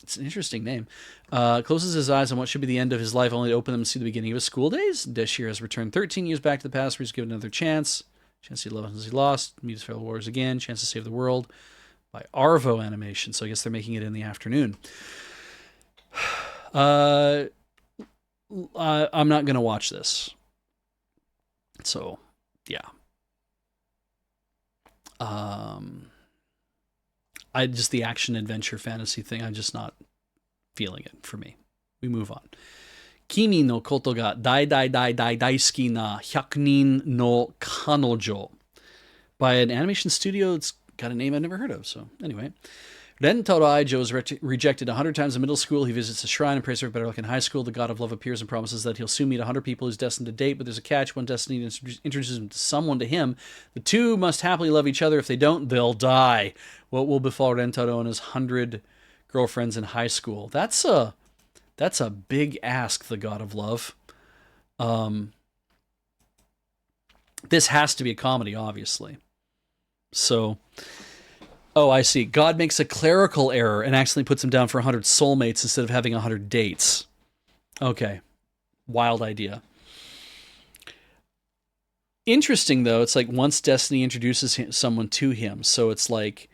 It's an interesting name. Closes his eyes on what should be the end of his life, only to open them and see the beginning of his school days. Deshir has returned 13 years back to the past, where he's given another chance. Chance to love as he lost. Meet his fellow warriors again. Chance to save the world. By Arvo Animation. So I guess they're making it in the afternoon. I'm not going to watch this. So, yeah. The action adventure fantasy thing, I'm just not feeling it for me. We move on. Kimi no koto ga dai daisuki na 100 nin no kanojo. By an animation studio, it's got a name I've never heard of. So anyway, Rentaro Aijo is rejected 100 times in middle school. He visits a shrine and prays for better luck in high school. The god of love appears and promises that he'll soon meet 100 people he's destined to date, but there's a catch. One destiny introduces someone to him. The two must happily love each other. If they don't, they'll die. What will befall Rentaro and his 100 girlfriends in high school? That's a big ask, the god of love. This has to be a comedy, obviously. So... Oh, I see. God makes a clerical error and accidentally puts him down for 100 soulmates instead of having 100 dates. Okay. Wild idea. Interesting, though. It's like once Destiny introduces someone to him, so it's like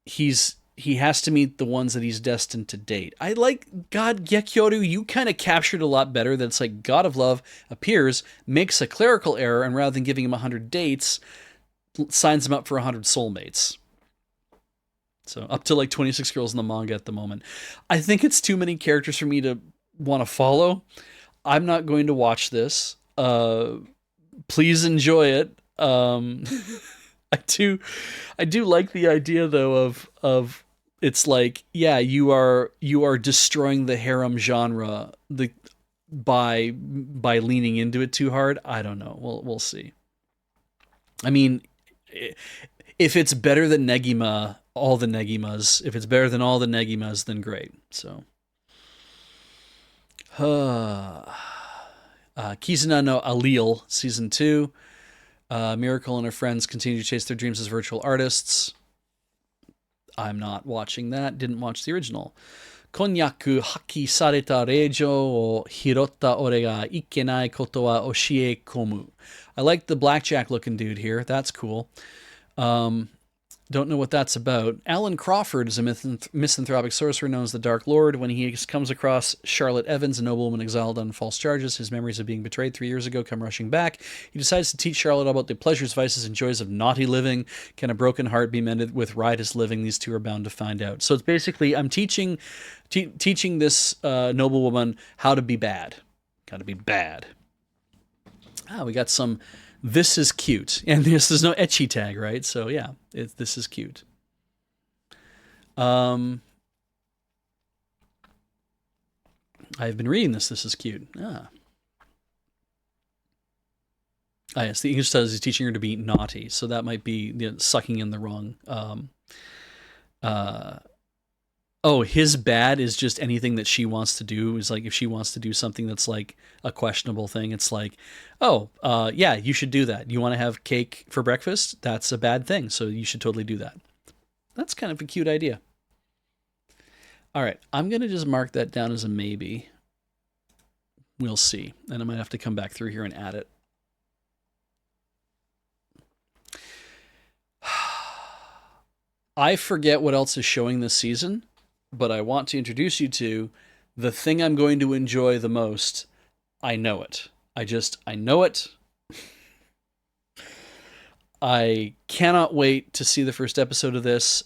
he has to meet the ones that he's destined to date. I like God Gekyoru. You kind of captured a lot better that it's like God of Love appears, makes a clerical error, and rather than giving him 100 dates, signs him up for 100 soulmates. So up to like 26 girls in the manga at the moment. I think it's too many characters for me to want to follow. I'm not going to watch this. Please enjoy it. I do like the idea though of it's like, yeah, you are destroying the harem genre by leaning into it too hard. I don't know. We'll see. I mean, if it's better than Negima, all the Negimas, if it's better than all the Negimas, then great. So, Kizuna no Allele, Season 2. Miracle and her friends continue to chase their dreams as virtual artists. I'm not watching that. Didn't watch the original. Konyaku haki sareta reijo o hirotta ore ga ikkenai koto wa oshie komu. I like the blackjack looking dude here. That's cool. Don't know what that's about. Alan Crawford is a misanthropic sorcerer known as the Dark Lord. When he comes across Charlotte Evans, a noblewoman exiled on false charges, his memories of being betrayed 3 years ago come rushing back. He decides to teach Charlotte about the pleasures, vices, and joys of naughty living. Can a broken heart be mended with riotous living? These two are bound to find out. So it's basically, I'm teaching this noblewoman how to be bad. Got to be bad. We got some... This is cute. And there's no ecchi tag, right? So yeah, this is cute. I've been reading this. This is cute. Yes, the English says he's teaching her to be naughty. So that might be sucking in the wrong. His bad is just anything that she wants to do. Is like if she wants to do something that's like a questionable thing, it's like, yeah, you should do that. You want to have cake for breakfast? That's a bad thing, so you should totally do that. That's kind of a cute idea. All right, I'm gonna just mark that down as a maybe. We'll see, and I might have to come back through here and add it. I forget what else is showing this season, but I want to introduce you to the thing I'm going to enjoy the most. I know it. I know it. I cannot wait to see the first episode of this.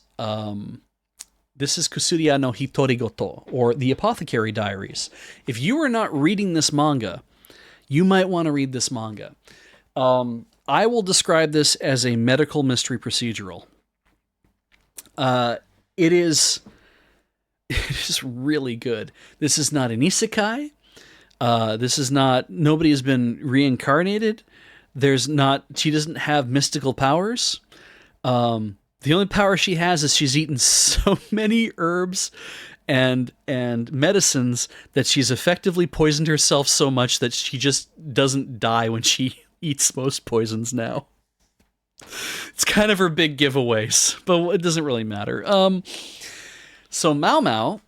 This is Kusuria no Hitorigoto, or The Apothecary Diaries. If you are not reading this manga, you might want to read this manga. I will describe this as a medical mystery procedural. It is it is really good. This is not an isekai. This is not, nobody has been reincarnated. There's not, she doesn't have mystical powers. The only power she has is she's eaten so many herbs and medicines that she's effectively poisoned herself so much that she just doesn't die when she eats most poisons now. It's kind of her big giveaways, but it doesn't really matter. So Mao Mao,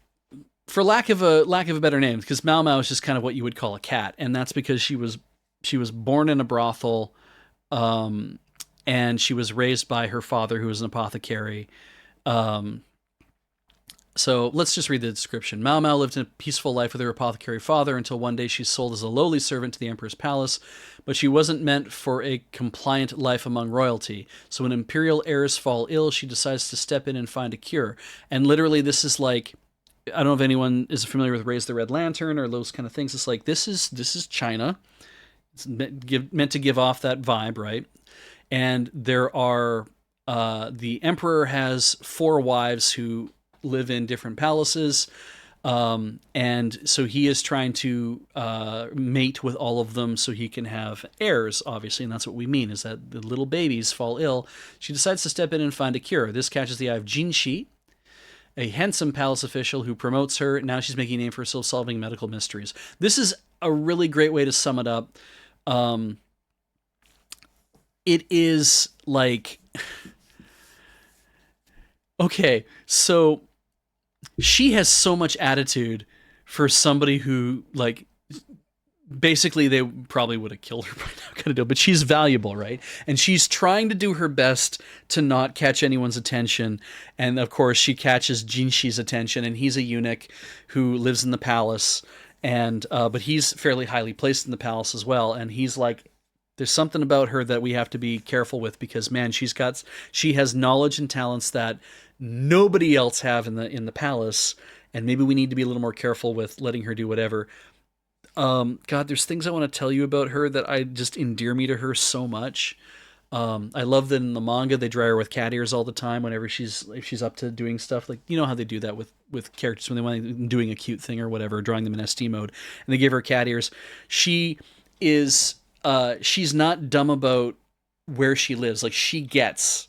for lack of a better name, because Mao Mao is just kind of what you would call a cat, and that's because she was born in a brothel, and she was raised by her father, who was an apothecary. So let's just read the description. Mao Mao lived a peaceful life with her apothecary father until one day she sold as a lowly servant to the emperor's palace, but she wasn't meant for a compliant life among royalty. So when imperial heirs fall ill, she decides to step in and find a cure. And literally, this is like, I don't know if anyone is familiar with Raise the Red Lantern or those kind of things. It's like, this is China. It's meant to give off that vibe, right? And there are, the emperor has 4 wives who live in different palaces. And so he is trying to mate with all of them so he can have heirs, obviously. And that's what we mean, is that the little babies fall ill. She decides to step in and find a cure. This catches the eye of Jinshi, a handsome palace official who promotes her. Now she's making a name for herself solving medical mysteries. This is a really great way to sum it up. It is like, okay, so she has so much attitude for somebody who, like, basically they probably would have killed her by now, kind of deal, but she's valuable, right? And she's trying to do her best to not catch anyone's attention. And of course she catches Jinshi's attention, and he's a eunuch who lives in the palace, and but he's fairly highly placed in the palace as well. And he's like, there's something about her that we have to be careful with, because man, she has knowledge and talents that nobody else have in the palace, and maybe we need to be a little more careful with letting her do whatever. God, there's things I want to tell you about her that I just endear me to her so much. I love that in the manga they dry her with cat ears all the time whenever if she's up to doing stuff, like, you know how they do that with characters when they want to doing a cute thing or whatever, drawing them in SD mode, and they give her cat ears. She's not dumb about where she lives. Like, she gets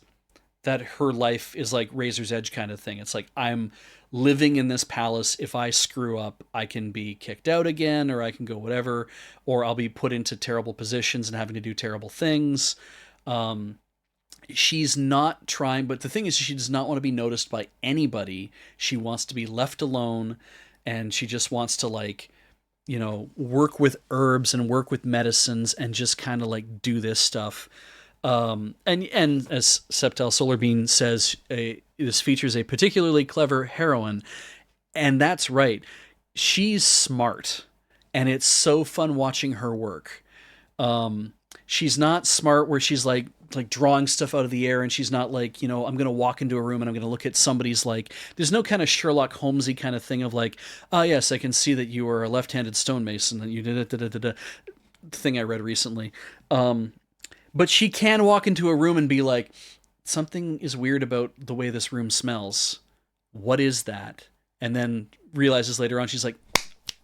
that her life is like Razor's Edge kind of thing. It's like, I'm living in this palace. If I screw up, I can be kicked out again, or I can go whatever, or I'll be put into terrible positions and having to do terrible things. She's not trying, but the thing is, she does not want to be noticed by anybody. She wants to be left alone, and she just wants to, like, you know, work with herbs and work with medicines and just kind of like do this stuff. And as Septel Solarbean says, this features a particularly clever heroine, and that's right. She's smart, and it's so fun watching her work. She's not smart where she's like drawing stuff out of the air, and she's not like, you know, I'm going to walk into a room and I'm going to look at somebody's, like, there's no kind of Sherlock Holmesy kind of thing of like, oh yes, I can see that you are a left-handed stonemason and you did it, thing I read recently. But she can walk into a room and be like, something is weird about the way this room smells. What is that? And then realizes later on, she's like,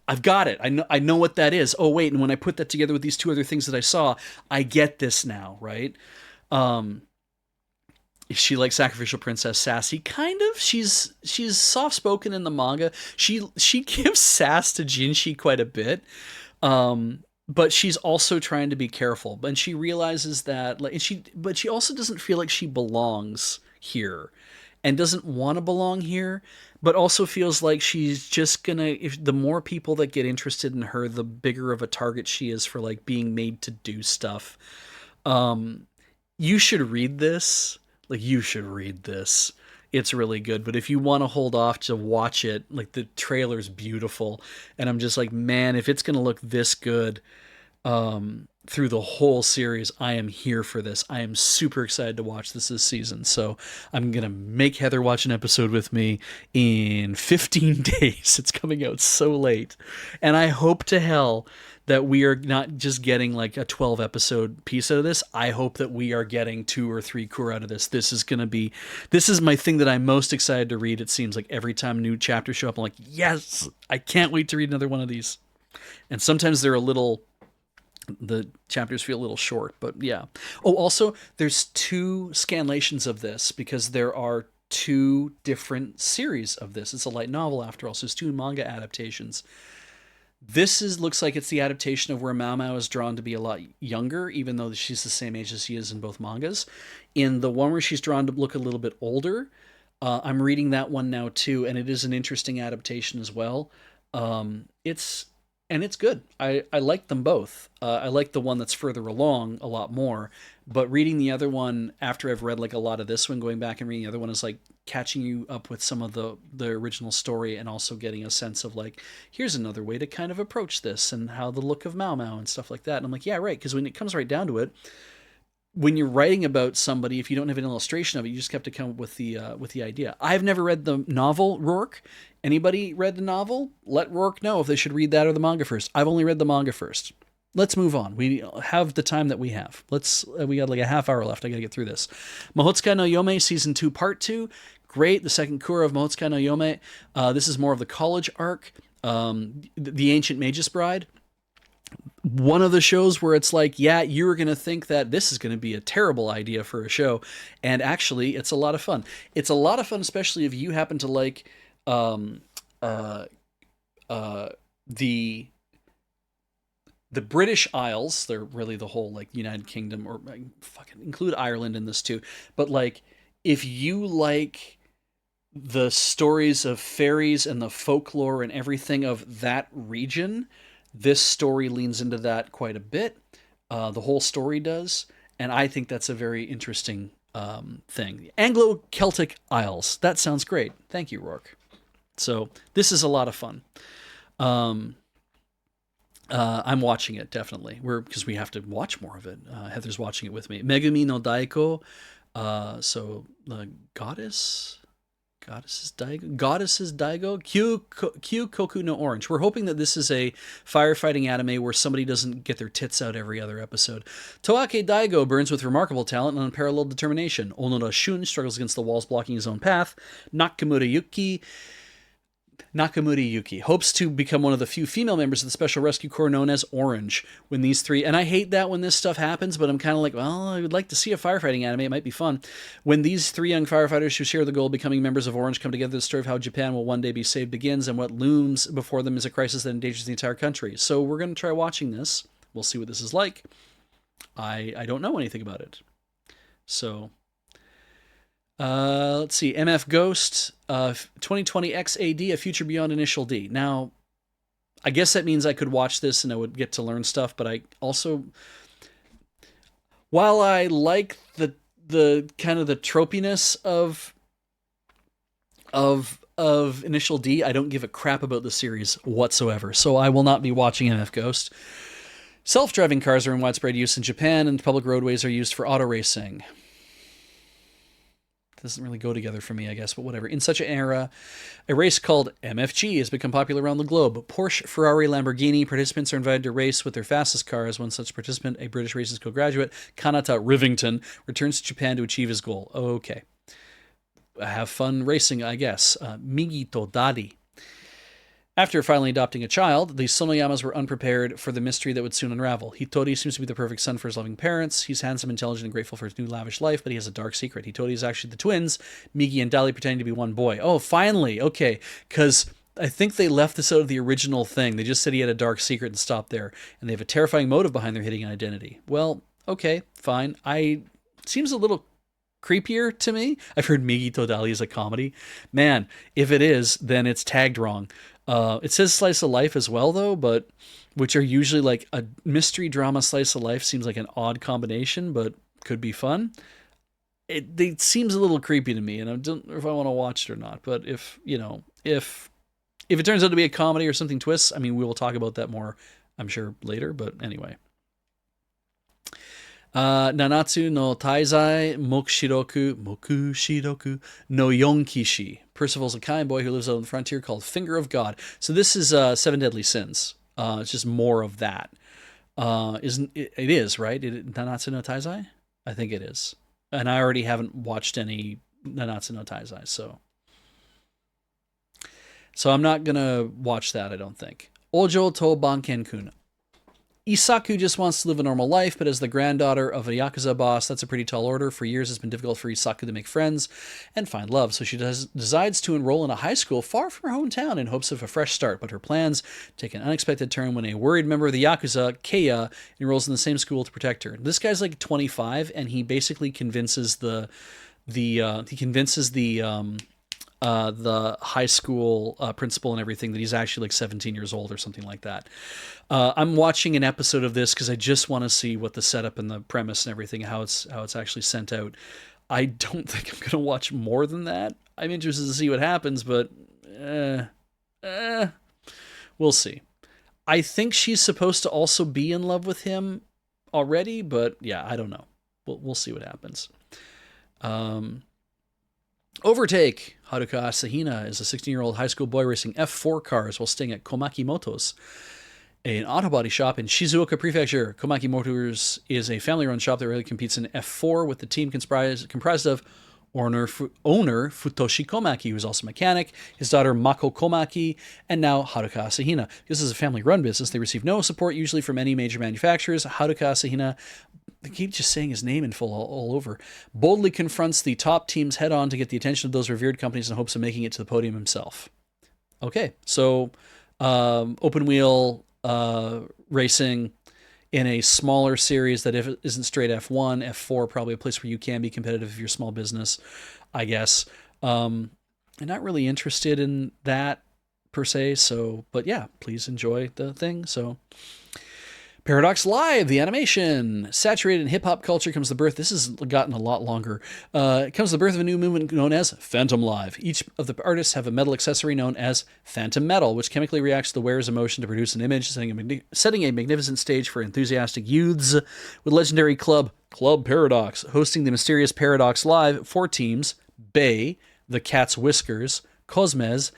I've got it. I know what that is. Oh, wait. And when I put that together with these 2 other things that I saw, I get this now. Right. Is she like Sacrificial Princess sassy? Kind of. She's soft spoken in the manga. She gives sass to Jinshi quite a bit. But she's also trying to be careful. And she realizes that, like, but she also doesn't feel like she belongs here. and doesn't want to belong here, but also feels like she's just gonna, if the more people that get interested in her, the bigger of a target she is for like being made to do stuff. um you should read this. Like, you should read this. It's really good. But if you want to hold off to watch it, like, the trailer's beautiful, and I'm just like, man, if it's gonna look this good through the whole series, I am here for this. I am super excited to watch this season. So I'm gonna make Heather watch an episode with me in 15 days. It's coming out so late, and I hope to hell that we are not just getting like a 12 episode piece out of this. I hope that we are getting 2 or 3 core out of this. This is my thing that I'm most excited to read. It seems like every time new chapters show up, I'm like, yes, I can't wait to read another one of these. And sometimes the chapters feel a little short, but yeah. Oh, also, there's 2 scanlations of this because there are 2 different series of this. It's a light novel after all, so there's 2 manga adaptations. This looks like it's the adaptation of where Mao Mao is drawn to be a lot younger, even though she's the same age as she is in both mangas. In the one where she's drawn to look a little bit older, I'm reading that one now too, and it is an interesting adaptation as well. It's good. I like them both. I like the one that's further along a lot more, but reading the other one after I've read like a lot of this one, going back and reading the other one is like catching you up with some of the original story, and also getting a sense of like, here's another way to kind of approach this, and how the look of Mao Mao and stuff like that. And I'm like, yeah, right, because when it comes right down to it, when you're writing about somebody, if you don't have an illustration of it, you just have to come up with the idea. I've never read the novel Rourke. Anybody read the novel? Let Rourke know if they should read that or the manga first. I've only read the manga first. Let's move on. We have the time that we have. We got like a half hour left. I got to get through this. Mahotsukai no Yome Season 2 Part 2. Great. The second cour of Mahotsukai no Yome. This is more of the college arc. The Ancient Magus Bride. One of the shows where it's like, yeah, you were going to think that this is going to be a terrible idea for a show, and actually it's a lot of fun. It's a lot of fun, especially if you happen to like um, uh, the British Isles. They're really the whole like United Kingdom, or fucking include Ireland in this too. But like, if you like the stories of fairies and the folklore and everything of that region, this story leans into that quite a bit. The whole story does, and I think that's a very interesting thing. Anglo-Celtic Isles. That sounds great. Thank you, Rourke. So this is a lot of fun. I'm watching it, definitely. Because we have to watch more of it. Heather's watching it with me. Megumi no Daiko. So the Goddesses Daigo, Q Koku no Orange. We're hoping that this is a firefighting anime where somebody doesn't get their tits out every other episode. Toake Daigo burns with remarkable talent and unparalleled determination. Onoda Shun struggles against the walls blocking his own path. Nakamura Yuki hopes to become one of the few female members of the Special Rescue Corps known as Orange. When these three, and I hate that when this stuff happens, but I'm kind of like, well, I would like to see a firefighting anime. It might be fun. When these 3 young firefighters who share the goal of becoming members of Orange come together, the story of how Japan will one day be saved begins, and what looms before them is a crisis that endangers the entire country. So we're going to try watching this. We'll see what this is like. I don't know anything about it. So let's see. MF Ghost, 2020 XAD, A Future Beyond Initial D. Now, I guess that means I could watch this and I would get to learn stuff, but I also, while I like the kind of the tropiness of Initial D, I don't give a crap about the series whatsoever. So I will not be watching MF Ghost. Self-driving cars are in widespread use in Japan, and public roadways are used for auto racing. Doesn't really go together for me, I guess, but whatever. In such an era, a race called MFG has become popular around the globe. Porsche, Ferrari, Lamborghini participants are invited to race with their fastest cars. One such participant, a British Races School graduate, Kanata Rivington, returns to Japan to achieve his goal. Okay. Have fun racing, I guess. Migi to Dadi. After finally adopting a child, the Sonoyamas were unprepared for the mystery that would soon unravel. Hitori seems to be the perfect son for his loving parents. He's handsome, intelligent, and grateful for his new lavish life, but he has a dark secret. Hitori is actually the twins, Migi and Dali, pretending to be one boy. Oh, finally! Okay, because I think they left this out of the original thing. They just said he had a dark secret and stopped there. And they have a terrifying motive behind their hidden identity. Well, okay, fine. Seems a little creepier to me. I've heard Migi Todali is a comedy. Man, if it is, then it's tagged wrong. It says slice of life as well, though, but which are usually like a mystery drama slice of life seems like an odd combination, but could be fun. It seems a little creepy to me, and I don't know if I want to watch it or not. But if it turns out to be a comedy or something twists, I mean, we will talk about that more, I'm sure, later. But anyway, Nanatsu no Taizai Mokushiroku no Yonkishi. Percival's a kind boy who lives out on the frontier called Finger of God. So this is Seven Deadly Sins. It's just more of that. Isn't it? It is, right? Nanatsu no Taizai? I think it is. And I already haven't watched any Nanatsu no Taizai, so I'm not gonna watch that, I don't think. Ojo to Banken-kun. Isaku just wants to live a normal life, but as the granddaughter of a Yakuza boss, that's a pretty tall order. For years, it's been difficult for Isaku to make friends and find love, so she decides to enroll in a high school far from her hometown in hopes of a fresh start. But her plans take an unexpected turn when a worried member of the Yakuza, Keiya, enrolls in the same school to protect her. This guy's like 25, and he basically convinces the high school principal and everything that he's actually like 17 years old or something like that. I'm watching an episode of this because I just want to see what the setup and the premise and everything, how it's actually sent out. I don't think I'm gonna watch more than that. I'm interested to see what happens, but we'll see. I think she's supposed to also be in love with him already, but yeah, I don't know. We'll see what happens. Overtake. Haruka Asahina is a 16-year-old high school boy racing F4 cars while staying at Komaki Motors, an auto body shop in Shizuoka Prefecture. Komaki Motors is a family-run shop that really competes in F4 with the team comprised of owner Futoshi Komaki, who's also a mechanic, his daughter Mako Komaki, and now Haruka Asahina. This is a family-run business. They receive no support usually from any major manufacturers. Haruka Asahina, I keep just saying his name in full all over, boldly confronts the top teams head on to get the attention of those revered companies in hopes of making it to the podium himself. Okay, so open wheel racing in a smaller series that isn't straight F1, F4, probably a place where you can be competitive if you're a small business, I guess. I'm not really interested in that per se, but yeah, please enjoy the thing. So Paradox Live, the animation. Saturated in hip-hop culture comes the birth. This has gotten a lot longer. It comes the birth of a new movement known as Phantom Live. Each of the artists have a metal accessory known as Phantom Metal, which chemically reacts to the wearer's emotion to produce an image, setting a magnificent stage for enthusiastic youths. With legendary Club Paradox hosting the mysterious Paradox Live, 4 teams, Bei, the Cat's Whiskers, Cosmez,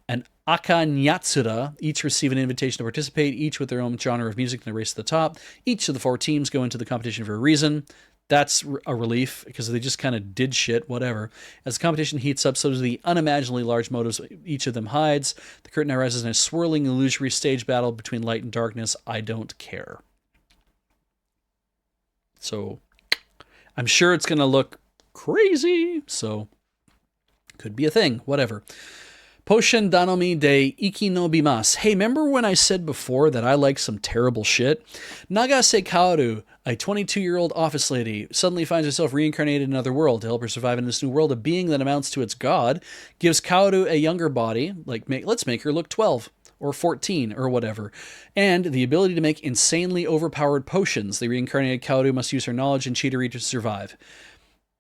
and Akanyatsura each receive an invitation to participate, each with their own genre of music in the race to the top. Each of the 4 teams go into the competition for a reason. That's a relief because they just kind of did shit, whatever. As the competition heats up, so do the unimaginably large motives each of them hides. The curtain now rises in a swirling, illusory stage battle between light and darkness. I don't care. So I'm sure it's going to look crazy. So could be a thing, whatever. Potion Danomi de Ikinobimasu. Hey, remember when I said before that I like some terrible shit? Nagase Kaoru, a 22-year-old office lady, suddenly finds herself reincarnated in another world. To help her survive in this new world, a being that amounts to its god gives Kaoru a younger body, let's make her look 12 or 14 or whatever, and the ability to make insanely overpowered potions. The reincarnated Kaoru must use her knowledge and cheatery to survive.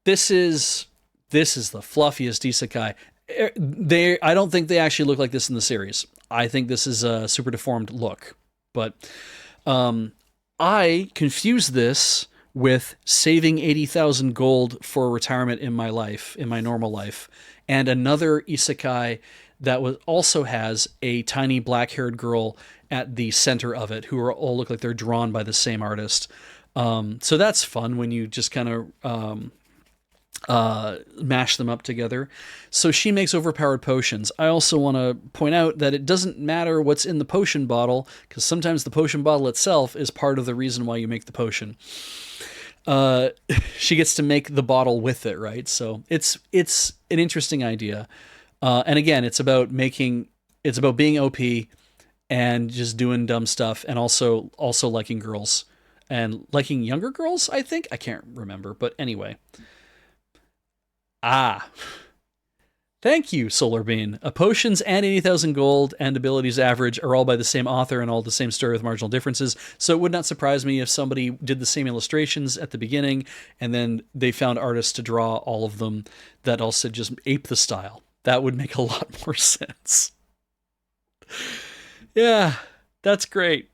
This is the fluffiest isekai. I don't think they actually look like this in the series. I think this is a super deformed look. But I confuse this with saving 80,000 gold for retirement in my life, in my normal life, and another isekai that also has a tiny black-haired girl at the center of it, who all look like they're drawn by the same artist. So that's fun when you just kind of mash them up together. So she makes overpowered potions. I also want to point out that it doesn't matter what's in the potion bottle, because sometimes the potion bottle itself is part of the reason why you make the potion. She gets to make the bottle with it, right? So it's an interesting idea. And again, it's about being OP and just doing dumb stuff, and also liking girls and liking younger girls, I think. I can't remember, but anyway. Ah, thank you, Solar Bean. Potions and 80,000 gold and abilities average are all by the same author and all the same story with marginal differences. So it would not surprise me if somebody did the same illustrations at the beginning and then they found artists to draw all of them that also just ape the style. That would make a lot more sense. Yeah, that's great.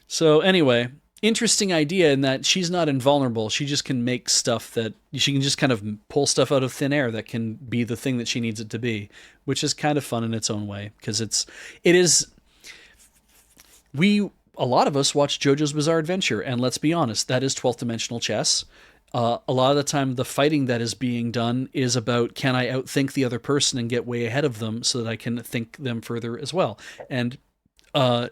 So anyway, interesting idea in that she's not invulnerable. She just can make stuff that she can just kind of pull stuff out of thin air that can be the thing that she needs it to be, which is kind of fun in its own way because it is we a lot of us watch JoJo's Bizarre Adventure, and let's be honest, that is 12th dimensional chess. A lot of the time, the fighting that is being done is about can I outthink the other person and get way ahead of them so that I can think them further as well. And uh,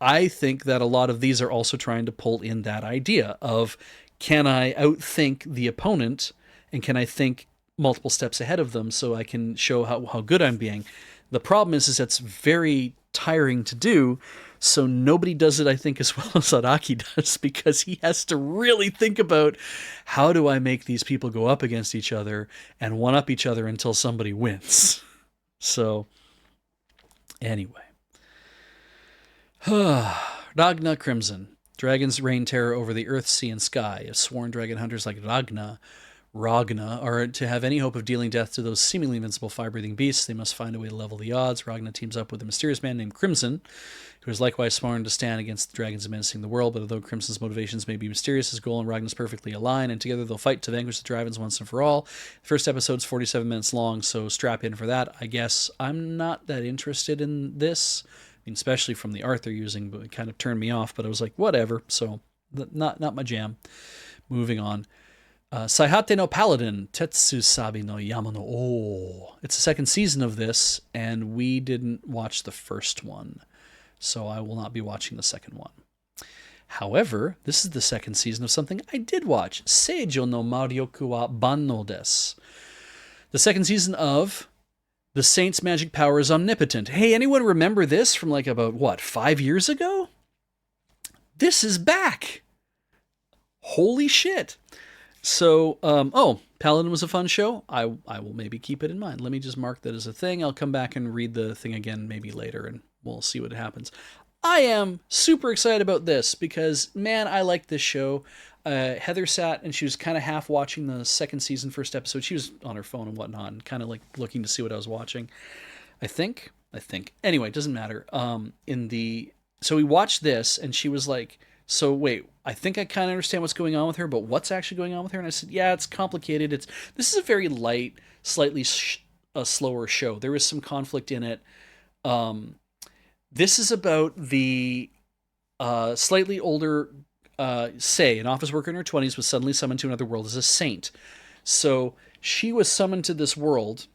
I think that a lot of these are also trying to pull in that idea of can I outthink the opponent and can I think multiple steps ahead of them so I can show how good I'm being. The problem is that's very tiring to do. So nobody does it, I think, as well as Araki does because he has to really think about how do I make these people go up against each other and one up each other until somebody wins. So anyway. Ragna Crimson. Dragons reign terror over the earth, sea, and sky. If sworn dragon hunters like Ragna are to have any hope of dealing death to those seemingly invincible fire-breathing beasts, they must find a way to level the odds. Ragna teams up with a mysterious man named Crimson, who is likewise sworn to stand against the dragons menacing the world. But although Crimson's motivations may be mysterious, his goal and Ragna's perfectly align, and together they'll fight to vanquish the dragons once and for all. The first episode's 47 minutes long, so strap in for that. I guess I'm not that interested in this. I mean, especially from the art they're using, but it kind of turned me off. But I was like, whatever. So not my jam. Moving on. Saihate no Paladin, Tetsusabi no Yama no O. It's the second season of this, and we didn't watch the first one, so I will not be watching the second one. However, this is the second season of something I did watch, Seijo no Marioku wa Banno desu. The second season of The Saint's Magic Power is Omnipotent. Hey, anyone remember this from like about, 5 years ago? This is back! Holy shit! So, Paladin was a fun show. I will maybe keep it in mind. Let me just mark that as a thing. I'll come back and read the thing again maybe later, and we'll see what happens. I am super excited about this because, man, I like this show. Heather sat and she was kind of half watching the second season, first episode. She was on her phone and whatnot, and kind of like looking to see what I was watching. I think. Anyway, it doesn't matter. So we watched this, and she was like, so wait, I think I kind of understand what's going on with her, but what's actually going on with her? And I said, yeah, it's complicated. This is a very light, slightly slower show. There is some conflict in it. This is about the slightly older Sei, an office worker in her 20s, was suddenly summoned to another world as a saint. So she was summoned to this world,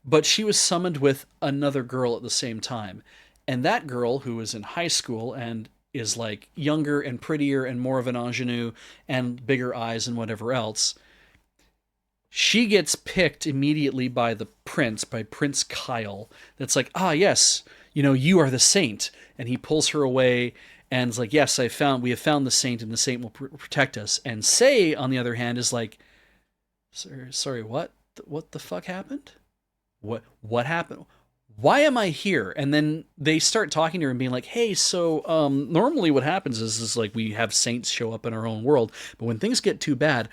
but she was summoned with another girl at the same time. And that girl, who was in high school and is like younger and prettier and more of an ingenue and bigger eyes and whatever else, she gets picked immediately by Prince Kyle. That's like, yes, you are the saint. And he pulls her away and is like, yes, we have found the saint, and the saint will protect us. And Sei, on the other hand, is like, sorry, what? What the fuck happened? What happened? Why am I here? And then they start talking to her and being like, hey, so normally what happens is like we have saints show up in our own world, but when things get too bad,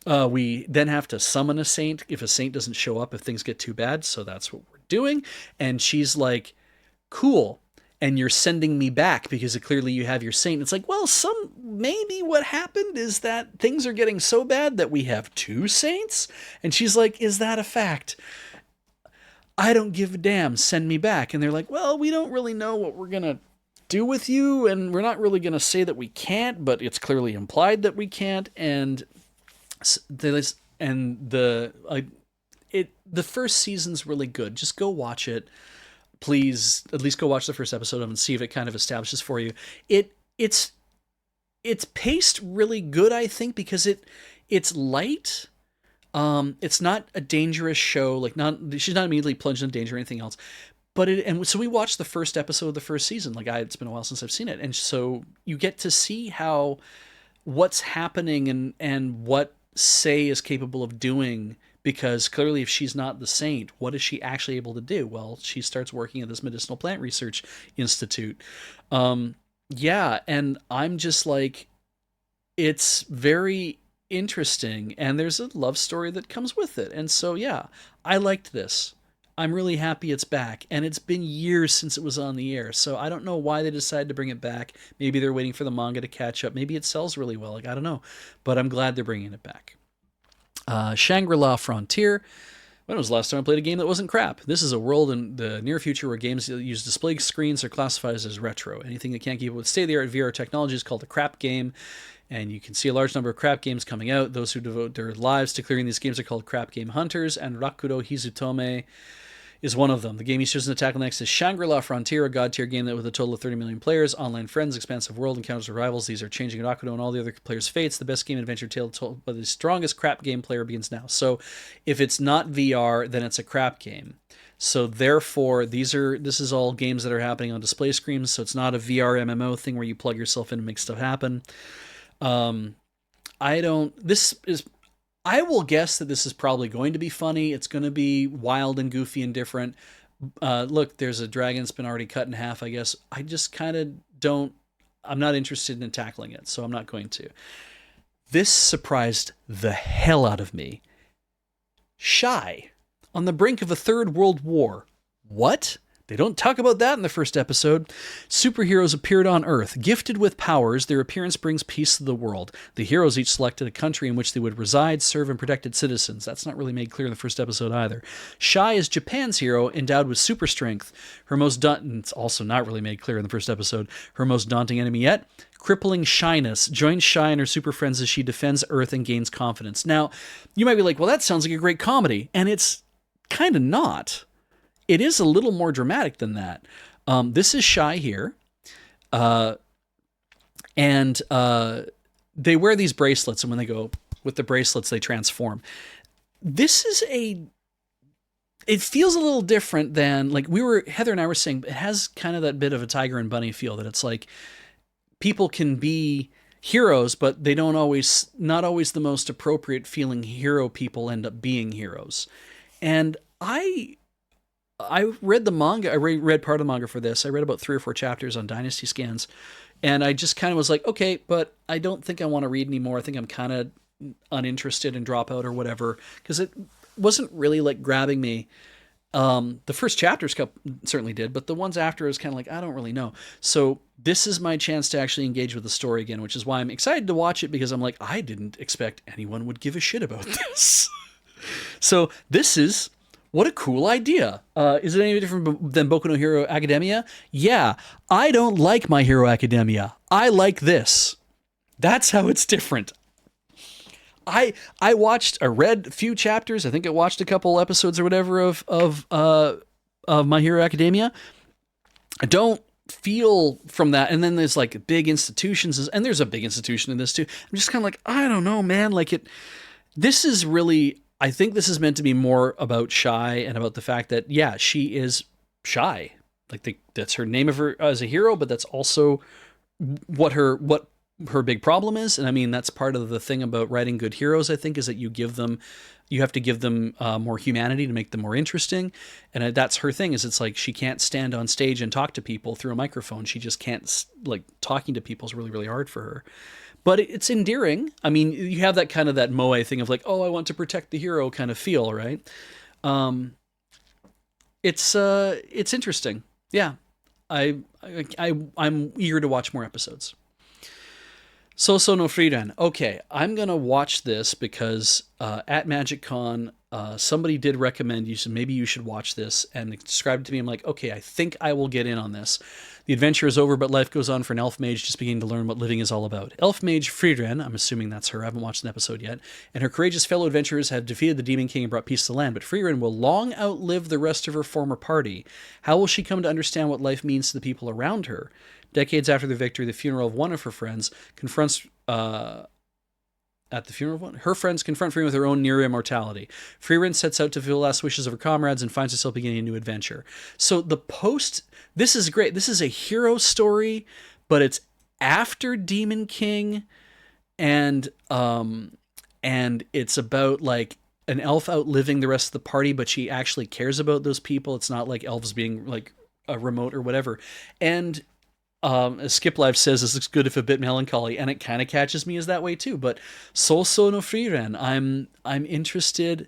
we then have to summon a saint if a saint doesn't show up if things get too bad. So that's what we're doing. And she's like, cool. And you're sending me back because clearly you have your saint. It's like, well, maybe what happened is that things are getting so bad that we have two saints. And she's like, is that a fact? I don't give a damn, send me back. And they're like, well, we don't really know what we're going to do with you, and we're not really going to say that we can't, but it's clearly implied that we can't. And the first season's really good. Just go watch it. Please, at least go watch the first episode of it and see if it kind of establishes for you. It's paced really good, I think, because it's light. It's not a dangerous show. Like, she's not immediately plunged in danger or anything else. But so we watched the first episode of the first season. Like, it's been a while since I've seen it, and so you get to see what's happening and what Sei is capable of doing because clearly if she's not the saint, what is she actually able to do? Well, she starts working at this medicinal plant research institute. Yeah, and I'm just like, it's very interesting, and there's a love story that comes with it. And so, yeah, I liked this. I'm really happy it's back, and it's been years since it was on the air, so I don't know why they decided to bring it back. Maybe they're waiting for the manga to catch up. Maybe it sells really well. Like, I don't know, but I'm glad they're bringing it back. Shangri-La Frontier. When was the last time I played a game that wasn't crap? This is a world in the near future where games that use display screens are classified as retro. Anything that can't keep up with state-of-the-art VR technology is called a crap game, and you can see a large number of crap games coming out. Those who devote their lives to clearing these games are called crap game hunters, and Rakudo Hizutome is one of them. The game he's chosen to tackle next is Shangri-La Frontier, a god-tier game that with a total of 30 million players, online friends, expansive world, encounters with rivals. These are changing Rakudo and all the other players' fates. The best game adventure tale told by the strongest crap game player begins now. So if it's not VR, then it's a crap game. So therefore, this is all games that are happening on display screens, so it's not a VR MMO thing where you plug yourself in and make stuff happen. I will guess that this is probably going to be funny. It's going to be wild and goofy and different. Look, there's a dragon that's been already cut in half, I guess. I just kind of I'm not interested in tackling it, so I'm not going to. This surprised the hell out of me. Shy. On the brink of a third world war. What? They don't talk about that in the first episode. Superheroes appeared on Earth. Gifted with powers, their appearance brings peace to the world. The heroes each selected a country in which they would reside, serve, and protect its citizens. That's not really made clear in the first episode either. Shai is Japan's hero, endowed with super strength. It's also not really made clear in the first episode. Her most daunting enemy yet? Crippling shyness. Joins Shai and her super friends as she defends Earth and gains confidence. Now, you might be like, well, that sounds like a great comedy. And it's kind of not. It is a little more dramatic than that. This is Shai here. And they wear these bracelets, and when they go with the bracelets, they transform. It feels a little different than, like, Heather and I were saying, it has kind of that bit of a Tiger and Bunny feel, that it's like people can be heroes, but they not always the most appropriate feeling hero people end up being heroes. And I read the manga. I read part of the manga for this. I read about 3 or 4 chapters on Dynasty Scans, and I just kind of was like, okay, but I don't think I want to read anymore. I think I'm kind of uninterested and drop out or whatever, because it wasn't really like grabbing me. The first chapters certainly did, but the ones after was kind of like, I don't really know. So this is my chance to actually engage with the story again, which is why I'm excited to watch it, because I'm like, I didn't expect anyone would give a shit about this. So what a cool idea. Is it any different than Boku no Hero Academia? Yeah, I don't like My Hero Academia. I like this. That's how it's different. I read a few chapters. I think I watched a couple episodes or whatever of My Hero Academia. I don't feel from that. And then there's like big institutions, and there's a big institution in this too. I'm just kind of like, I don't know, man. This is really... I think this is meant to be more about Shai and about the fact that, yeah, she is Shai. That's her name of her as a hero, but that's also what her big problem is. And I mean, that's part of the thing about writing good heroes, I think, is that you have to give them more humanity to make them more interesting. And that's her thing, is it's like she can't stand on stage and talk to people through a microphone. She just can't, talking to people is really, really hard for her. But it's endearing. I mean, you have that kind of that moe thing of like, oh, I want to protect the hero kind of feel, right? It's interesting. Yeah, I'm eager to watch more episodes. Soso no Frieren. Okay, I'm gonna watch this because at MagicCon, somebody did recommend maybe you should watch this, and described it to me. I'm like, okay, I think I will get in on this. The adventure is over, but life goes on for an elf mage just beginning to learn what living is all about. Elf mage Frieren, I'm assuming that's her, I haven't watched an episode yet, and her courageous fellow adventurers have defeated the Demon King and brought peace to the land, but Frieren will long outlive the rest of her former party. How will she come to understand what life means to the people around her? Decades after the victory, the funeral of one of her friends confronts... At the funeral of one, her friends confront Frieren with her own near immortality. Frieren sets out to fulfill the last wishes of her comrades and finds herself beginning a new adventure. So this is great. This is a hero story, but it's after Demon King, and it's about like an elf outliving the rest of the party, but she actually cares about those people. It's not like elves being like a remote or whatever. And as Skip Live says, this looks good if a bit melancholy, and it kind of catches me as that way too. But Solso no Frieren, I'm interested.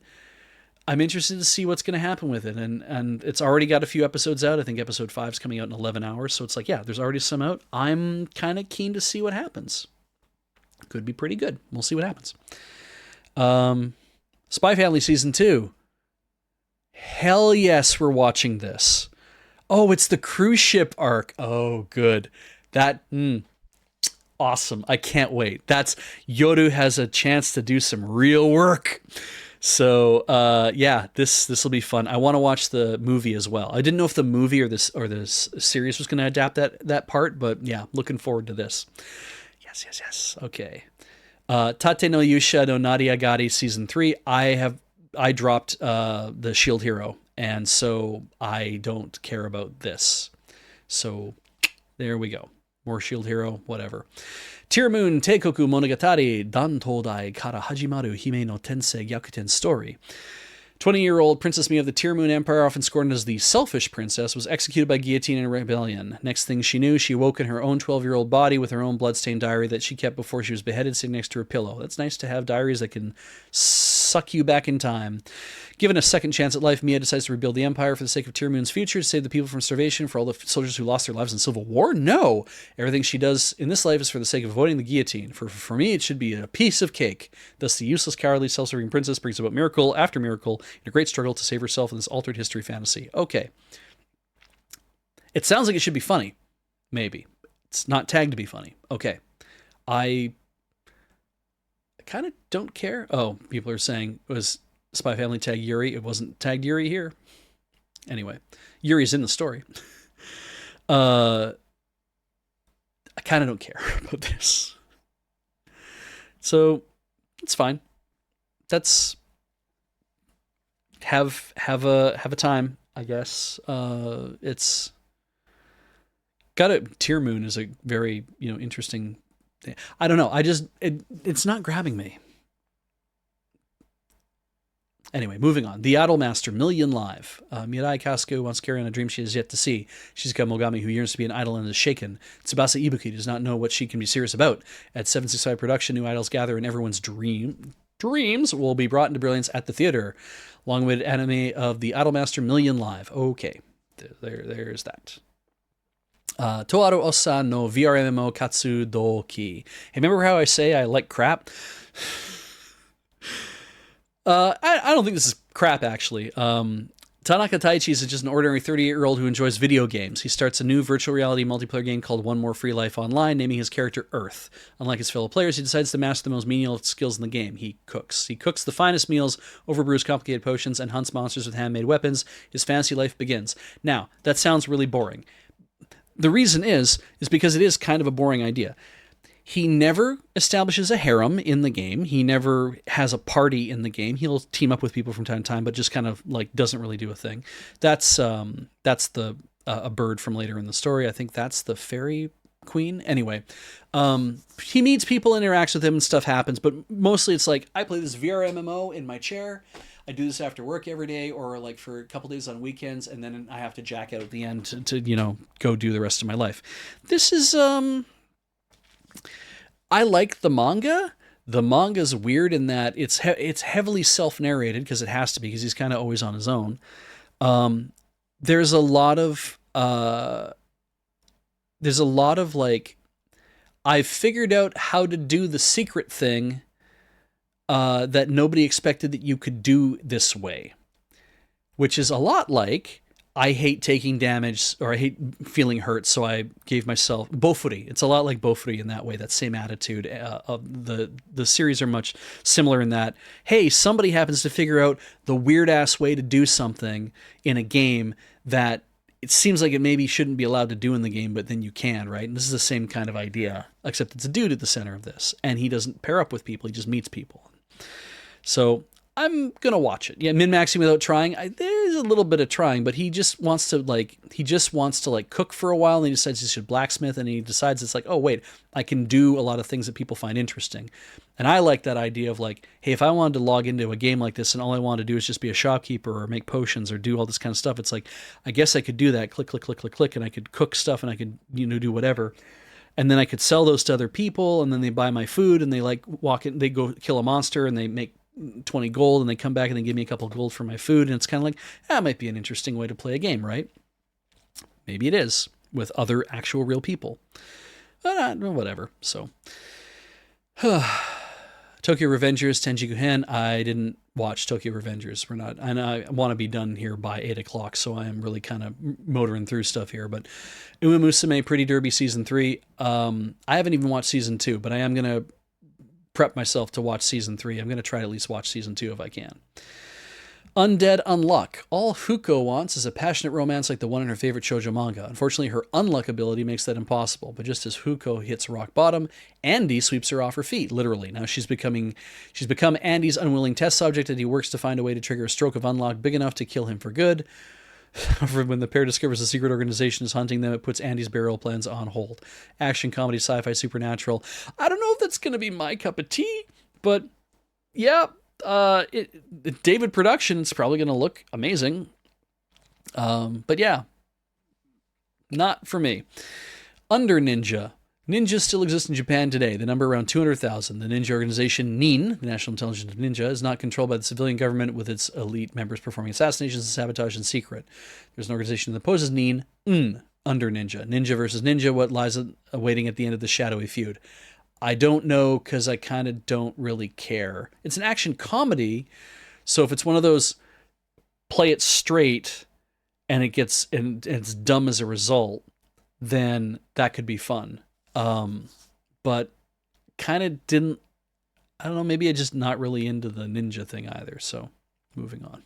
I'm interested to see what's going to happen with it, and it's already got a few episodes out. I think episode 5 is coming out in 11 hours, so it's like, yeah, there's already some out. I'm kind of keen to see what happens. Could be pretty good. We'll see what happens. Spy Family season 2. Hell yes, we're watching this. Oh, it's the cruise ship arc. Oh, good. That awesome. I can't wait. That's Yoru has a chance to do some real work. So yeah, this will be fun. I want to watch the movie as well. I didn't know if the movie or this series was going to adapt that part, but yeah, looking forward to this. Yes. Okay. Tate no Yusha no Nariagari season 3. I dropped the Shield Hero, and so I don't care about this. So there we go. More Shield Hero, whatever. Tear Moon Teikoku Monogatari Dan Todai Kara Hajimaru Hime no Tensei Gyakuten Story. 20-year-old Princess Mia of the Tear Moon Empire, often scorned as the selfish princess, was executed by guillotine in rebellion. Next thing she knew, she woke in her own 12-year-old body with her own bloodstained diary that she kept before she was beheaded, sitting next to her pillow. That's nice to have diaries that can suck you back in time. Given a second chance at life, Mia decides to rebuild the empire for the sake of Tear Moon's future, to save the people from starvation, for all the soldiers who lost their lives in civil war? No! Everything she does in this life is for the sake of avoiding the guillotine. For me, it should be a piece of cake. Thus, the useless, cowardly, self-serving princess brings about miracle after miracle in a great struggle to save herself in this altered history fantasy. Okay. It sounds like it should be funny. Maybe. It's not tagged to be funny. Okay. I kind of don't care. Oh, people are saying it was Spy Family tag Yuri. It wasn't tagged Yuri here. Anyway, Yuri's in the story. I kind of don't care about this. So, it's fine. That's have a time, I guess. It's got a Tear Moon is a very, interesting thing. I don't know. It's not grabbing me. Anyway, moving on. The Idolmaster, Million Live. Mirai Kasuko wants to carry on a dream she has yet to see. Shizuka Mogami, who yearns to be an idol and is shaken. Tsubasa Ibuki does not know what she can be serious about. At 765 production, new idols gather and everyone's dreams will be brought into brilliance at the theater. Long-awaited anime of The Idolmaster, Million Live. Okay, there's that. Toaru Osa no VRMMO Katsu Doki. Hey, remember how I say I like crap? I don't think this is crap, actually. Tanaka Taichi is just an ordinary 38-year-old who enjoys video games. He starts a new virtual reality multiplayer game called One More Free Life Online, naming his character Earth. Unlike his fellow players, he decides to master the most menial skills in the game. He cooks. He cooks the finest meals, overbrews complicated potions, and hunts monsters with handmade weapons. His fantasy life begins. Now, that sounds really boring. The reason is because it is kind of a boring idea. He never establishes a harem in the game. He never has a party in the game. He'll team up with people from time to time, but just kind of like doesn't really do a thing. That's the a bird from later in the story. I think that's the fairy queen. Anyway, he meets people, interacts with them, and stuff happens. But mostly it's like, I play this VR MMO in my chair. I do this after work every day, or like for a couple days on weekends, and then I have to jack out at the end to go do the rest of my life. This is I like the manga. The manga's weird in that it's heavily self-narrated, because it has to be, because he's kind of always on his own. There's a lot of like, I've figured out how to do the secret thing that nobody expected that you could do this way, which is a lot like, I hate taking damage, or I hate feeling hurt, so I gave myself Bofuri. It's a lot like Bofuri in that way, that same attitude. The series are much similar in that, hey, somebody happens to figure out the weird-ass way to do something in a game that it seems like it maybe shouldn't be allowed to do in the game, but then you can, right? And this is the same kind of idea, except it's a dude at the center of this, and he doesn't pair up with people, he just meets people. So I'm going to watch it. Yeah, min-maxing without trying. There's a little bit of trying, but he just wants to like cook for a while, and he decides he should blacksmith, and he decides it's like, oh wait, I can do a lot of things that people find interesting. And I like that idea of like, hey, if I wanted to log into a game like this and all I wanted to do is just be a shopkeeper or make potions or do all this kind of stuff, it's like, I guess I could do that, click, click, click, click, click, and I could cook stuff and I could, do whatever. And then I could sell those to other people, and then they buy my food, and they like walk in, they go kill a monster, and they make 20 gold, and they come back and they give me a couple of gold for my food. And it's kind of like, that might be an interesting way to play a game, right? Maybe it is with other actual real people, but whatever. So Tokyo Revengers Tenjiku Hen. I didn't watch Tokyo Revengers. And I want to be done here by 8 o'clock, so I am really kind of motoring through stuff here. But Uma Musume Pretty Derby Season 3. I haven't even watched Season 2, but I am going to prep myself to watch Season 3. I'm going to try to at least watch Season 2 if I can. Undead Unluck. All Huko wants is a passionate romance like the one in her favorite shoujo manga. Unfortunately, her unluck ability makes that impossible. But just as Huko hits rock bottom, Andy sweeps her off her feet, literally. Now she's become Andy's unwilling test subject, and he works to find a way to trigger a stroke of unlock big enough to kill him for good. When the pair discovers a secret organization is hunting them, it puts Andy's burial plans on hold. Action, comedy, sci-fi, supernatural. I don't know if that's going to be my cup of tea, but yeah, David Productions probably going to look amazing. But yeah, not for me. Under Ninja. Ninjas still exist in Japan today, the number around 200,000. The ninja organization NIN, the National Intelligence of Ninja, is not controlled by the civilian government, with its elite members performing assassinations and sabotage in secret. There's an organization that opposes NIN, Under Ninja. Ninja versus Ninja, what lies awaiting at the end of the shadowy feud. I don't know, because I kind of don't really care. It's an action comedy, so if it's one of those play it straight and it's dumb as a result, then that could be fun. But kind of didn't, I don't know, maybe I'm just not really into the ninja thing either. So moving on.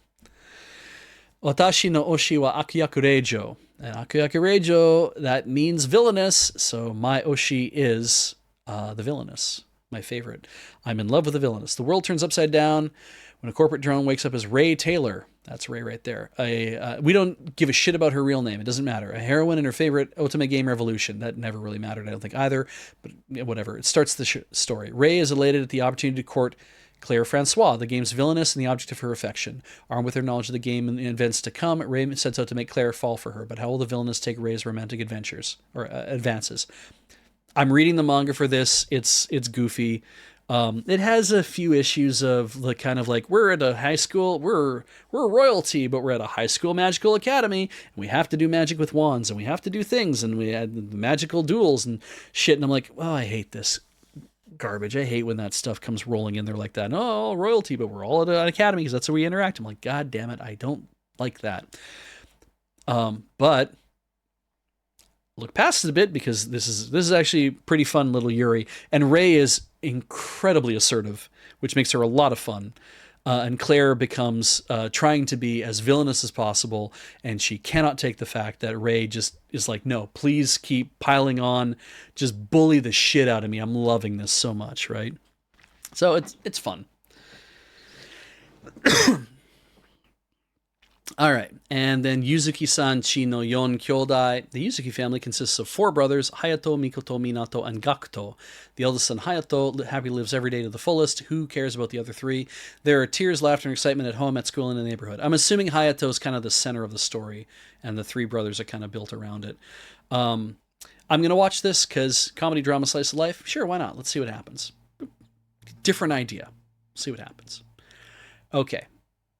Watashi no oshi wa Akuyaku Reijo. And Akuyaku Reijo, that means villainous. So my oshi is the villainous, my favorite. I'm in love with the villainous. The world turns upside down when a corporate drone wakes up as Ray Taylor. That's Ray right there. We don't give a shit about her real name. It doesn't matter. A heroine in her favorite Otome game Revolution. That never really mattered, I don't think, either. But whatever. It starts the story. Ray is elated at the opportunity to court Claire Francois, the game's villainess and the object of her affection. Armed with her knowledge of the game and the events to come, Ray sets out to make Claire fall for her. But how will the villainess take Ray's romantic adventures or advances? I'm reading the manga for this. It's goofy. It has a few issues of the kind of like, we're at a high school, we're royalty, but we're at a high school magical academy, and we have to do magic with wands, and we have to do things, and we had magical duels and shit. And I'm like, oh, I hate this garbage. I hate when that stuff comes rolling in there like that. Oh, royalty, but we're all at an academy because that's how we interact. I'm like, God damn it, I don't like that. But look past it a bit, because this is actually pretty fun little Yuri, and Ray is incredibly assertive, which makes her a lot of fun. And Claire becomes trying to be as villainous as possible, and she cannot take the fact that Ray just is like, no, please keep piling on, just bully the shit out of me. I'm loving this so much, right? So it's fun. All right, and then Yuzuki-san Chi no Yon Kyodai. The Yuzuki family consists of 4 brothers, Hayato, Mikoto, Minato, and Gakuto. The eldest son, Hayato, happily lives every day to the fullest. Who cares about the other 3? There are tears, laughter, and excitement at home, at school, and in the neighborhood. I'm assuming Hayato is kind of the center of the story, and the 3 brothers are kind of built around it. I'm going to watch this because comedy, drama, slice of life. Sure, why not? Let's see what happens. Different idea. See what happens. Okay.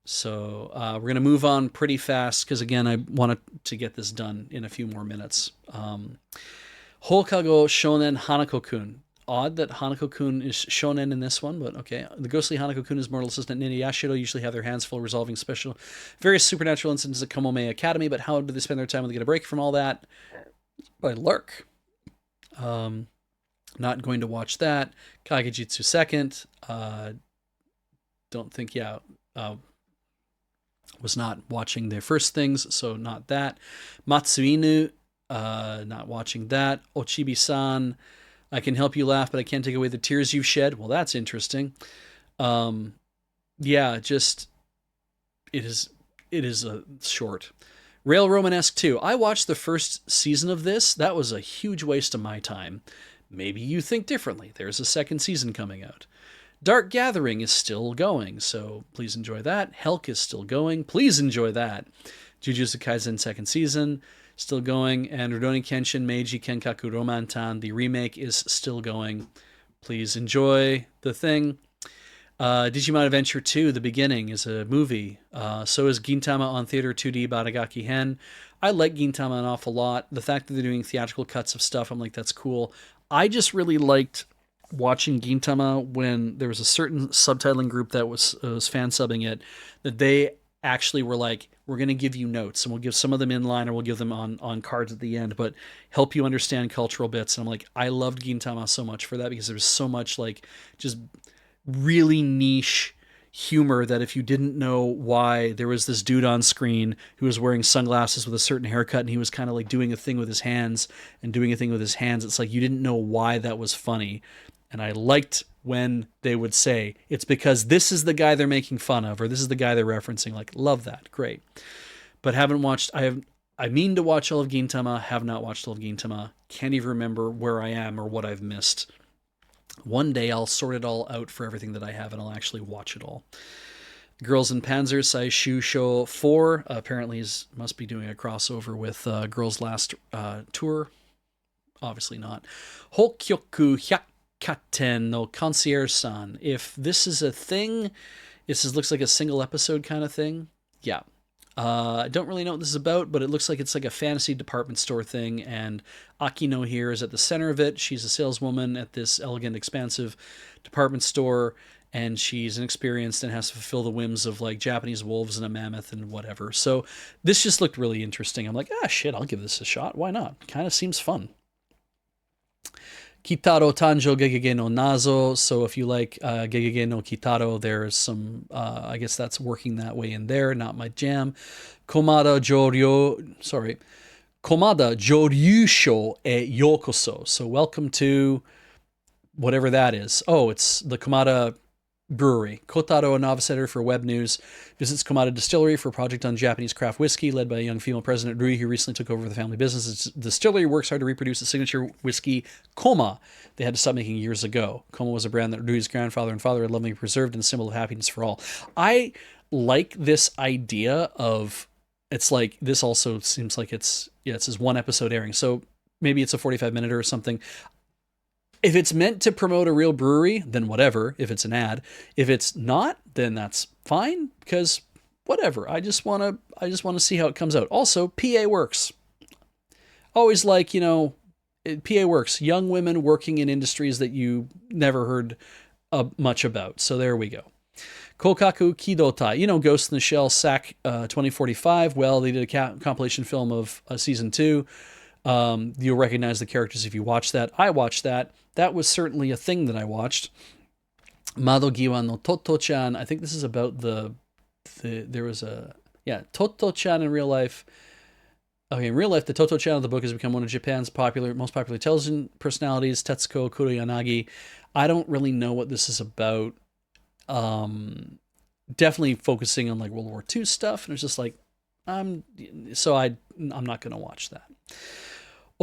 So we're going to move on pretty fast because, again, I wanted to get this done in a few more minutes. Hokago Shonen Hanako-kun. Odd that Hanako-kun is shonen in this one, but okay. The ghostly Hanako-kun is mortal assistant Ninja Yashiro usually have their hands full resolving various supernatural incidents at Komome Academy, but how do they spend their time when they get a break from all that? By lurk. Not going to watch that. Kagejitsu second. Don't think, was not watching their first things, so not that. Matsuinu, not watching that. Ochibi-san, I can help you laugh, but I can't take away the tears you've shed. Well, that's interesting. It is it is a short. Rail Romanesque 2. I watched the first season of this. That was a huge waste of my time. Maybe you think differently. There's a second season coming out. Dark Gathering is still going, so please enjoy that. Helk is still going. Please enjoy that. Jujutsu Kaisen second season, still going. And Rurouni Kenshin Meiji Kenkaku Romantan, the remake, is still going. Please enjoy the thing. Digimon Adventure 2, The Beginning, is a movie. So is Gintama on Theater 2D Baragaki Hen. I like Gintama an awful lot. The fact that they're doing theatrical cuts of stuff, I'm like, that's cool. I just really liked watching Gintama when there was a certain subtitling group that was fan subbing it, that they actually were like, we're going to give you notes and we'll give some of them in line or we'll give them on cards at the end, but help you understand cultural bits. And I'm like, I loved Gintama so much for that because there was so much like just really niche humor that if you didn't know why there was this dude on screen who was wearing sunglasses with a certain haircut and he was kind of like doing a thing with his hands and doing a thing with his hands, it's like you didn't know why that was funny. And I liked when they would say, it's because this is the guy they're making fun of, or this is the guy they're referencing. Like, love that. Great. But haven't watched, I mean to watch all of Gintama, have not watched all of Gintama. Can't even remember where I am or what I've missed. One day I'll sort it all out for everything that I have and I'll actually watch it all. Girls in Panzer Saishu Show 4 apparently must be doing a crossover with Girls Last Tour. Obviously not. Hokyoku Hyakkaten no Concierge-san. If this is a thing, looks like a single episode kind of thing. Yeah. I don't really know what this is about, but it looks like it's like a fantasy department store thing, and Akino here is at the center of it. She's a saleswoman at this elegant, expansive department store, and she's inexperienced and has to fulfill the whims of like Japanese wolves and a mammoth and whatever. So this just looked really interesting. I'm like, shit, I'll give this a shot. Why not? Kind of seems fun. Kitaro Tanjo Gegege no Nazo. So if you like Gegege no Kitaro, there's some, I guess that's working that way in there. Not my jam. Komada Joryusho e Yokoso. So welcome to whatever that is. Oh, it's the Komada Brewery. Kotaro, a novice editor for Web News, visits Komada Distillery for a project on Japanese craft whiskey led by a young female president, Rui, who recently took over the family business. The distillery works hard to reproduce the signature whiskey, Koma. They had to stop making years ago. Koma was a brand that Rui's grandfather and father had lovingly preserved and a symbol of happiness for all. I like this idea of, it's like, this also seems like it's his one episode airing. So maybe it's a 45-minute or something. If it's meant to promote a real brewery, then whatever, if it's an ad. If it's not, then that's fine, because whatever. I just want to see how it comes out. Also, PA works. Always like, PA works. Young women working in industries that you never heard much about. So there we go. Kokaku Kidotai, Ghost in the Shell, SAC 2045. Well, they did a compilation film of season 2. You'll recognize the characters if you watch that. I watched that. That was certainly a thing that I watched. Madogiwa no Toto-chan. I think this is about there was Toto-chan in real life. Okay, in real life, the Toto-chan of the book has become one of Japan's most popular television personalities, Tetsuko Kuroyanagi. I don't really know what this is about. Definitely focusing on like World War II stuff, and it's just like, I'm not going to watch that.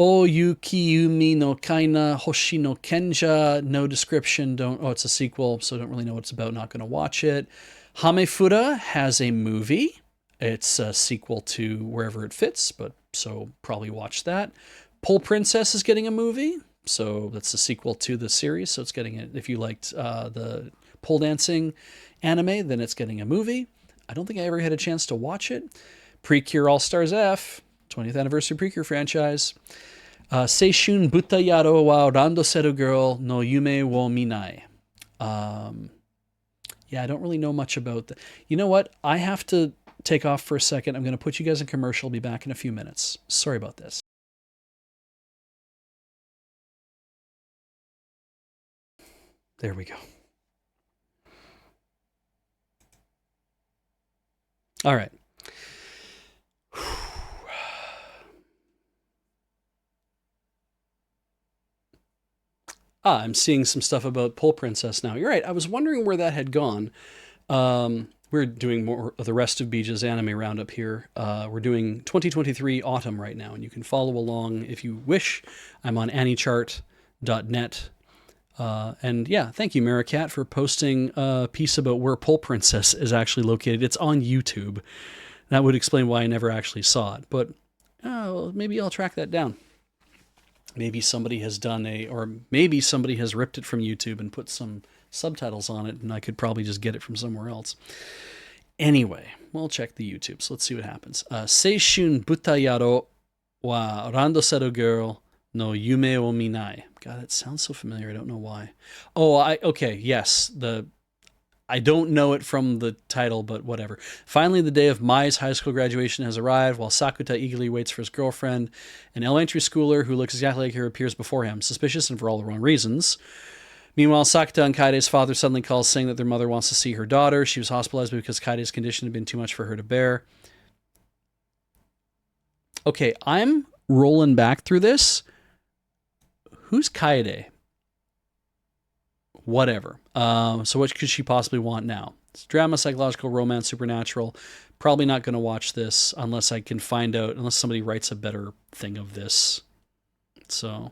O Yukiyumi no Kaina Hoshi no Kenja, no description, it's a sequel, so don't really know what it's about, not going to watch it. Hamefura has a movie. It's a sequel to Wherever It Fits, so probably watch that. Pole Princess is getting a movie, so that's a sequel to the series, so it's getting it. If you liked the pole dancing anime, then it's getting a movie. I don't think I ever had a chance to watch it. Precure All-Stars F, 20th anniversary Precure franchise. Seishun Butayaro wa Randoseru Girl no Yume wo Minai. I don't really know much about that. You know what? I have to take off for a second. I'm going to put you guys in commercial. I'll be back in a few minutes. Sorry about this. There we go. All right. I'm seeing some stuff about Pole Princess now. You're right. I was wondering where that had gone. We're doing more of the rest of Beej's anime roundup here. We're doing 2023 autumn right now, and you can follow along if you wish. I'm on anychart.net. And yeah, thank you, Maricat, for posting a piece about where Pole Princess is actually located. It's on YouTube. That would explain why I never actually saw it. But well, maybe I'll track that down. Maybe somebody has or maybe somebody has ripped it from YouTube and put some subtitles on it, and I could probably just get it from somewhere else. Anyway, we'll check the YouTube. So let's see what happens. Seishun Butayaro wa Randoseru Girl no Yume o Minai. God, that sounds so familiar. I don't know why. Okay, yes. I don't know it from the title, but whatever. Finally, the day of Mai's high school graduation has arrived, while Sakuta eagerly waits for his girlfriend. An elementary schooler who looks exactly like her appears before him, suspicious and for all the wrong reasons. Meanwhile, Sakuta and Kaide's father suddenly calls, saying that their mother wants to see her daughter. She was hospitalized because Kaide's condition had been too much for her to bear. Okay, I'm rolling back through this. Who's Kaide? Whatever. So what could she possibly want now? It's drama, psychological, romance, supernatural. Probably not going to watch this unless I can find out, unless somebody writes a better thing of this. So,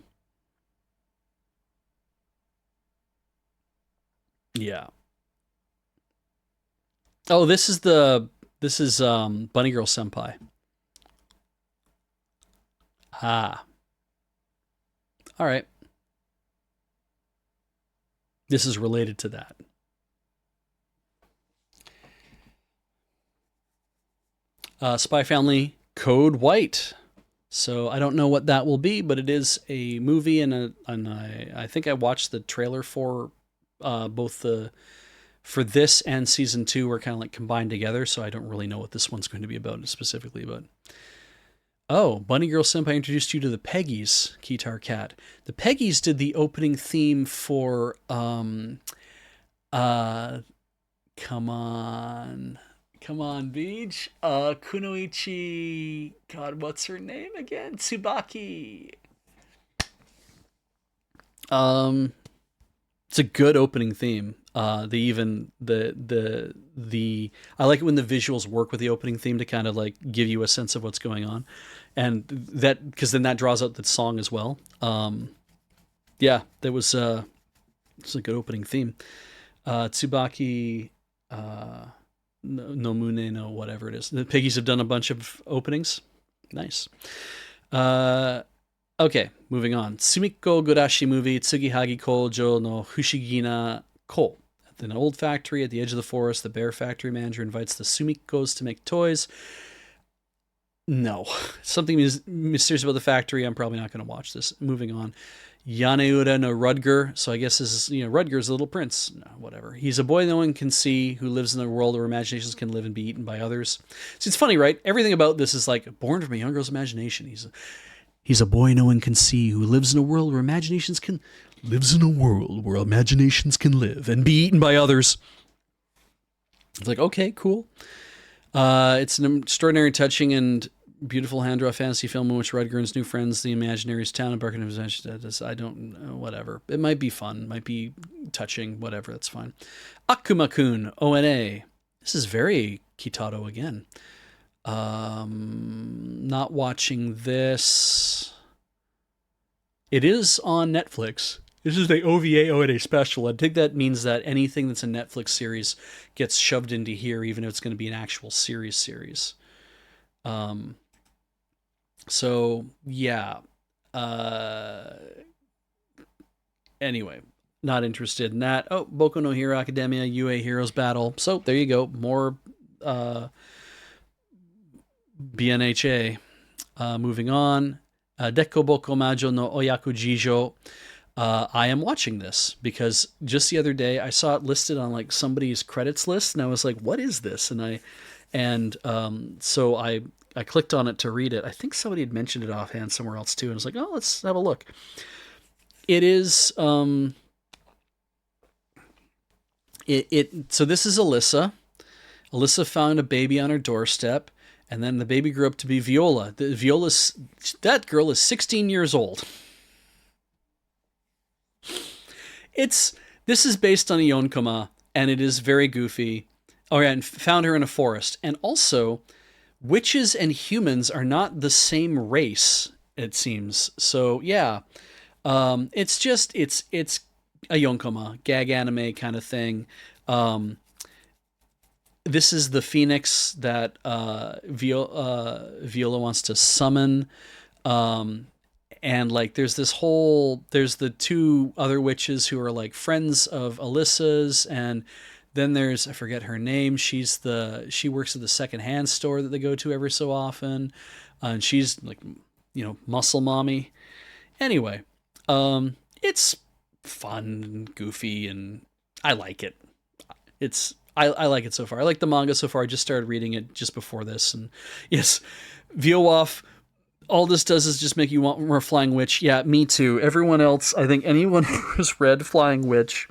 yeah. Oh, this is Bunny Girl Senpai. Ah. All right. This is related to that. Spy Family Code White. So I don't know what that will be, but it is a movie, and I think I watched the trailer for both for this and season 2 were kind of like combined together, so I don't really know what this one's going to be about specifically, but oh, Bunny Girl Senpai introduced you to the Peggies, Keytar Cat. The Peggies did the opening theme for come on Beej. Kunoichi, God, what's her name again? Tsubaki. It's a good opening theme. I like it when the visuals work with the opening theme to kind of like give you a sense of what's going on, and that because then that draws out the song as well. Yeah, that was it's a good opening theme. Tsubaki, no Mune, no whatever it is. The Piggies have done a bunch of openings. Nice. Okay, moving on. Sumikko Gurashi movie Tsugihagi Kojo no Fushigina Ko. At an old factory at the edge of the forest, the bear factory manager invites the Sumikkos to make toys. No. Something mysterious about the factory. I'm probably not going to watch this. Moving on. Yaneura no Rudger. So I guess this is, Rudger's the little prince. No, whatever. He's a boy no one can see who lives in a world where imaginations can live and be eaten by others. See, it's funny, right? Everything about this is like born from a young girl's imagination. He's a boy no one can see who lives in a world where imaginations can live and be eaten by others. It's like, okay, cool. It's an extraordinary, touching, and beautiful hand-drawn fantasy film in which Rudger and his new friends, the Imaginary's town and Barkin, I don't know, whatever. It might be fun, might be touching, whatever, that's fine. Akuma-kun, ONA. This is very Kitaro again. Not watching this. It is on Netflix. This is the OVA ONA special. I think that means that anything that's a Netflix series gets shoved into here, even if it's going to be an actual series. So yeah. Anyway, not interested in that. Oh, Boku no Hero Academia, UA Heroes Battle. So there you go. More BNHA. Moving on. Dekko Boko Majo no Oyaku Jijo. I am watching this because just the other day I saw it listed on like somebody's credits list, and I was like, "What is this?" So I clicked on it to read it. I think somebody had mentioned it offhand somewhere else too, and I was like, "Oh, let's have a look." It is So this is Alyssa. Alyssa found a baby on her doorstep, and then the baby grew up to be Viola. That girl is 16 years old. This is based on a yonkoma, and it is very goofy. Oh yeah, and found her in a forest. And also, witches and humans are not the same race, it seems. So yeah, it's a yonkoma gag anime kind of thing. Um, this is the phoenix that Viola wants to summon. Um, and like there's the two other witches who are like friends of Alyssa's, and then there's, I forget her name, she works at the secondhand store that they go to every so often, and she's like, muscle mommy. Anyway, it's fun and goofy, and I like it. I like it so far. I like the manga so far. I just started reading it just before this, and yes, Violwolf, all this does is just make you want more Flying Witch. Yeah, me too. Everyone else, I think anyone who has read Flying Witch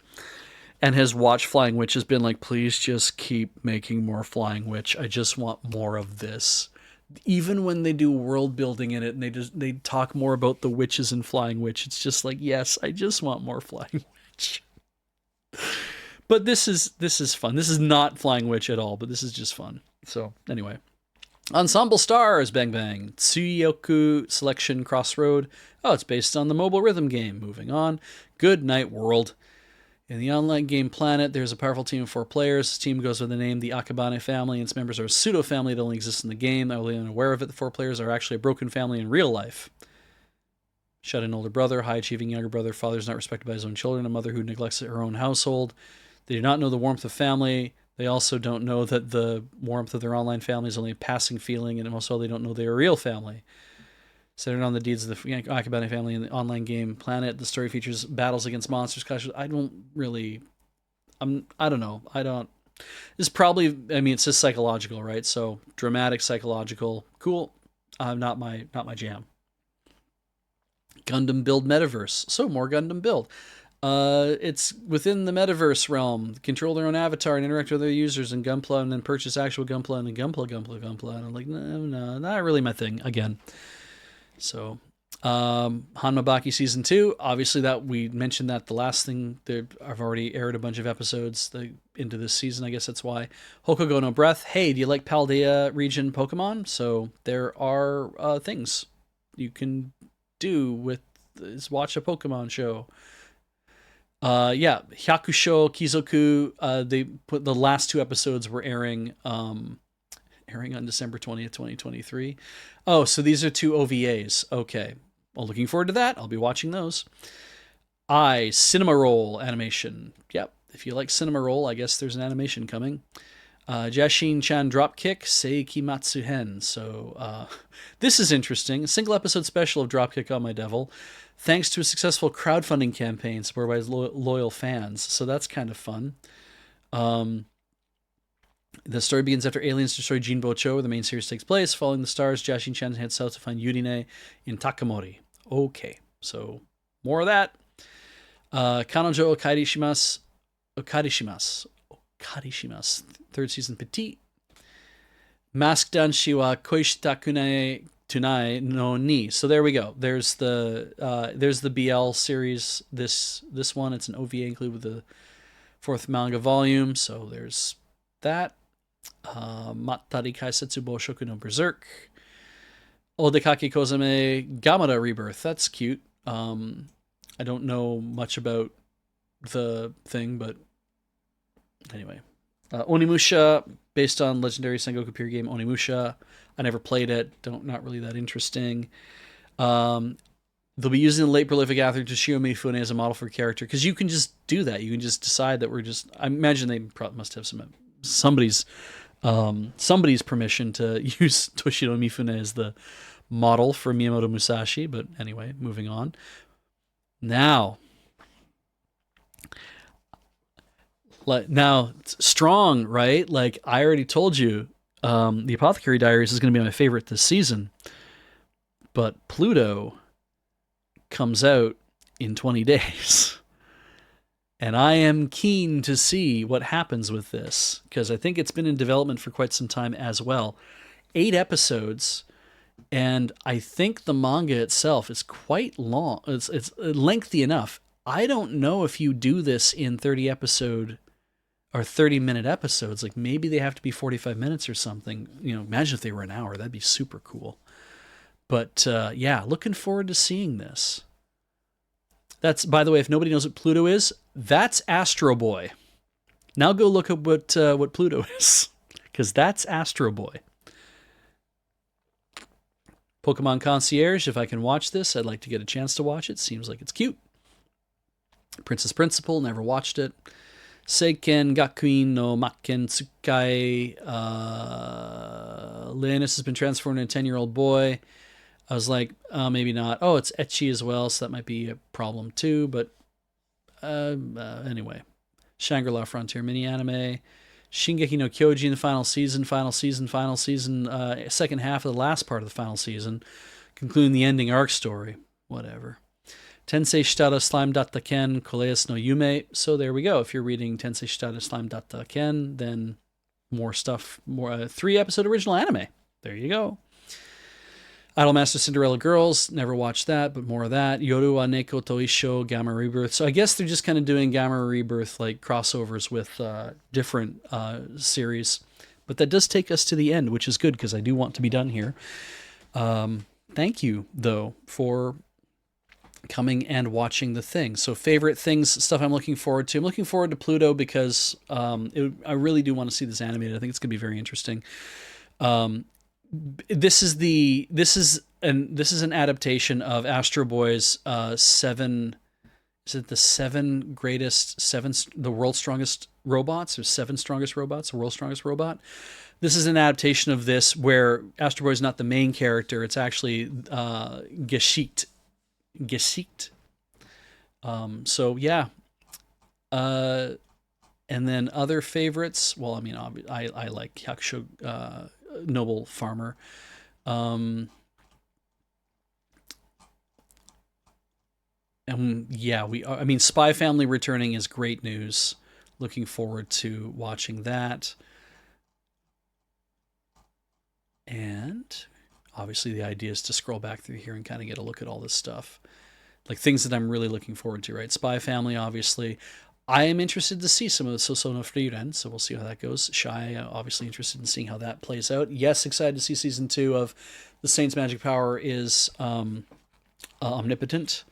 and has watched Flying Witch has been like, please just keep making more Flying Witch. I just want more of this. Even when they do world building in it and they talk more about the witches in Flying Witch, it's just like, yes, I just want more Flying Witch. But this is fun. This is not Flying Witch at all, but this is just fun. So anyway, Ensemble Stars, Bang Bang, Tsuyoku Selection Crossroad. Oh, it's based on the mobile rhythm game. Moving on. Good Night World. In the online game Planet, there's a powerful team of 4 players. This team goes by the name the Akabane family, and its members are a pseudo family that only exists in the game. I was unaware of it. The 4 players are actually a broken family in real life. Shut in older brother, high achieving younger brother, father's not respected by his own children, a mother who neglects her own household. They do not know the warmth of family. They also don't know that the warmth of their online family is only a passing feeling, and also they don't know they're a real family. Centered on the deeds of the Akabane family in the online game Planet, the story features battles against monsters, clashes. I don't know. This is probably, I mean, it's just psychological, right? So dramatic, psychological, cool. Not my jam. Gundam Build Metaverse. So more Gundam Build. It's within the metaverse realm. Control their own avatar and interact with their users in Gunpla, and then purchase actual Gunpla and Gunpla. And I'm like, no, not really my thing again. So, Hanmabaki Season 2, obviously that we mentioned that the last thing, I've already aired a bunch of episodes into this season, I guess that's why. Hokugo no Breath, hey, do you like Paldea region Pokemon? So there are things you can do with this, watch a Pokemon show. Yeah, Hyakusho Kizoku, they put the last 2 episodes were airing on December 20th, 2023. Oh, so these are 2 OVAs. Okay. Well, looking forward to that. I'll be watching those. Cinema Roll animation. Yep. If you like Cinema Roll, I guess there's an animation coming. Jashin-chan Dropkick Seikimatsu Hen. So this is interesting. A single episode special of Dropkick on My Devil, thanks to a successful crowdfunding campaign supported by his loyal fans. So that's kind of fun. The story begins after aliens destroy Jinbocho, where the main series takes place. Following the stars, Jashin-chan heads south to find Yurine in Takamori. Okay, so more of that. Kanojo Okarishimasu. 3rd season Petite. Mask Danshi wa Koishitakunai Tunai no Ni. So there we go. There's the BL series. This one, it's an OVA included with the 4th manga volume. So there's that. Matari Kaisetsu Boshoku no Berserk. Odekaki Kozame Gamada Rebirth. That's cute. I don't know much about the thing, but anyway. Onimusha, based on legendary Sengoku Pure game Onimusha. I never played it. Not really that interesting. They'll be using the late prolific athlete Toshio Mifune as a model for a character, because you can just do that. You can just decide that I imagine they must have somebody's permission to use Toshio Mifune as the model for Miyamoto Musashi. But anyway, moving on. Now, strong, right? Like I already told you, the Apothecary Diaries is going to be my favorite this season. But Pluto comes out in 20 days. And I am keen to see what happens with this, because I think it's been in development for quite some time as well. 8 episodes, and I think the manga itself is quite long. It's lengthy enough. I don't know if you do this in 30 episode are 30-minute episodes. Like maybe they have to be 45 minutes or something. Imagine if they were an hour. That'd be super cool. But yeah, looking forward to seeing this. That's, by the way, if nobody knows what Pluto is, that's Astro Boy. Now go look at what Pluto is, because that's Astro Boy. Pokemon Concierge, if I can watch this, I'd like to get a chance to watch it. Seems like it's cute. Princess Principal, never watched it. Seiken Gakuin no Makken Tsukai. Leonis has been transformed into a 10-year-old boy. I was like, maybe not. Oh, it's ecchi as well, so that might be a problem too. But anyway. Shangri-La Frontier mini anime. Shingeki no Kyojin final season, second half of the last part of the final season, concluding the ending arc story. Whatever. Tensei Shitara Slime Datta Ken Koleas no Yume. So there we go. If you're reading Tensei Shitara Slime Datta Ken, then more stuff, more 3-episode original anime. There you go. Idolmaster Cinderella Girls, never watched that, but more of that. Yoru wa Neko to Isho, Gamma Rebirth. So I guess they're just kind of doing Gamma Rebirth like crossovers with different series. But that does take us to the end, which is good because I do want to be done here. Thank you, though, for coming and watching the thing. So favorite things, stuff I'm looking forward to. I'm looking forward to Pluto because I really do want to see this animated. I think it's going to be very interesting. This is an adaptation of Astro Boy's seven. Is it the world's strongest robots, or seven strongest robots, the world's strongest robot? This is an adaptation of this where Astro Boy is not the main character. It's actually Geschicht. So yeah. And then other favorites. Well, I mean, I like Hyakusho, Noble Farmer. And yeah, I mean, Spy Family returning is great news. Looking forward to watching that. And obviously the idea is to scroll back through here and kind of get a look at all this stuff. Like things that I'm really looking forward to, right? Spy Family, obviously. I am interested to see some of the Sosono Frieren, so we'll see how that goes. Shy, obviously interested in seeing how that plays out. Yes, excited to see season 2 of The Saint's Magic Power is Omnipotent.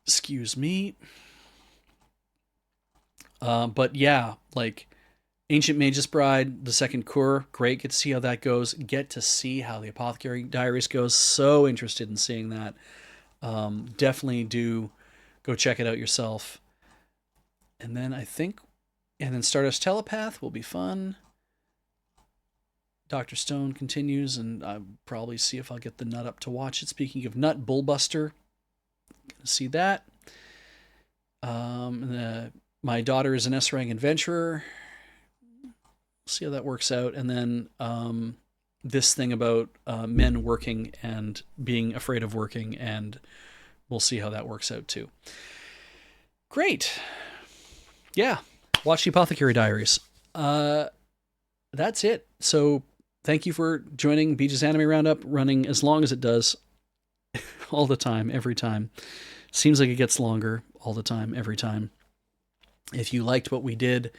Excuse me. But yeah, like Ancient Mage's Bride, the second cour, great. Get to see how that goes. Get to see how the Apothecary Diaries goes. So interested in seeing that. Definitely do go check it out yourself. And then Stardust Telepath will be fun. Dr. Stone continues, and I'll probably see if I'll get the Nut up to watch it. Speaking of Nut, Bullbuster. Gonna see that. My Daughter is an S-Rank Adventurer. See how that works out. And then this thing about men working and being afraid of working, and we'll see how that works out too. Great. Yeah. Watch the Apothecary Diaries. That's it. So thank you for joining Beej's Anime Roundup, running as long as it does all the time, every time. Seems like it gets longer all the time, every time. If you liked what we did,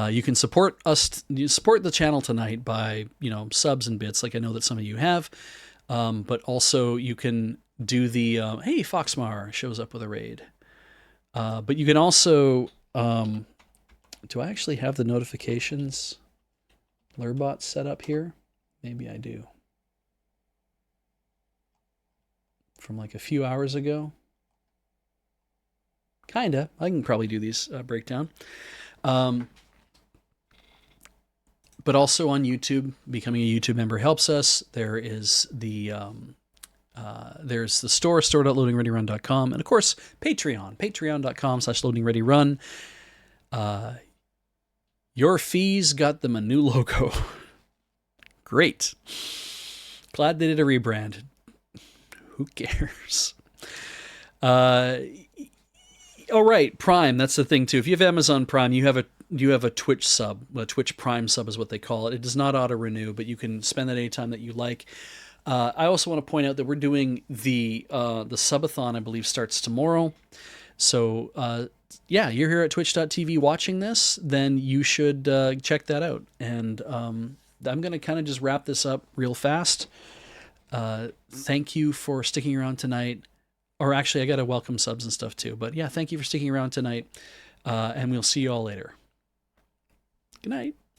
you can support us. You support the channel tonight by, subs and bits, like I know that some of you have. But also you can do the, hey, Foxmar shows up with a raid. But you can also, do I actually have the notifications Lurbot set up here? Maybe I do. From like a few hours ago. Kinda. I can probably do these breakdown. But also on YouTube, becoming a YouTube member helps us. There is there's the store.loadingreadyrun.com, and of course patreon.com/loadingreadyrun. Your fees got them a new logo. Great. Glad they did a rebrand. Who cares? Oh, right, Prime. That's the thing too. If you have Amazon Prime, you have a Twitch sub. A Twitch Prime sub is what they call it. It does not auto renew, but you can spend that anytime that you like. I also want to point out that we're doing the subathon. I believe starts tomorrow. So, yeah, you're here at twitch.tv watching this, then you should check that out. And I'm going to kind of just wrap this up real fast. Thank you for sticking around tonight. Or actually, I got to welcome subs and stuff too. But yeah, thank you for sticking around tonight. And we'll see you all later. Good night.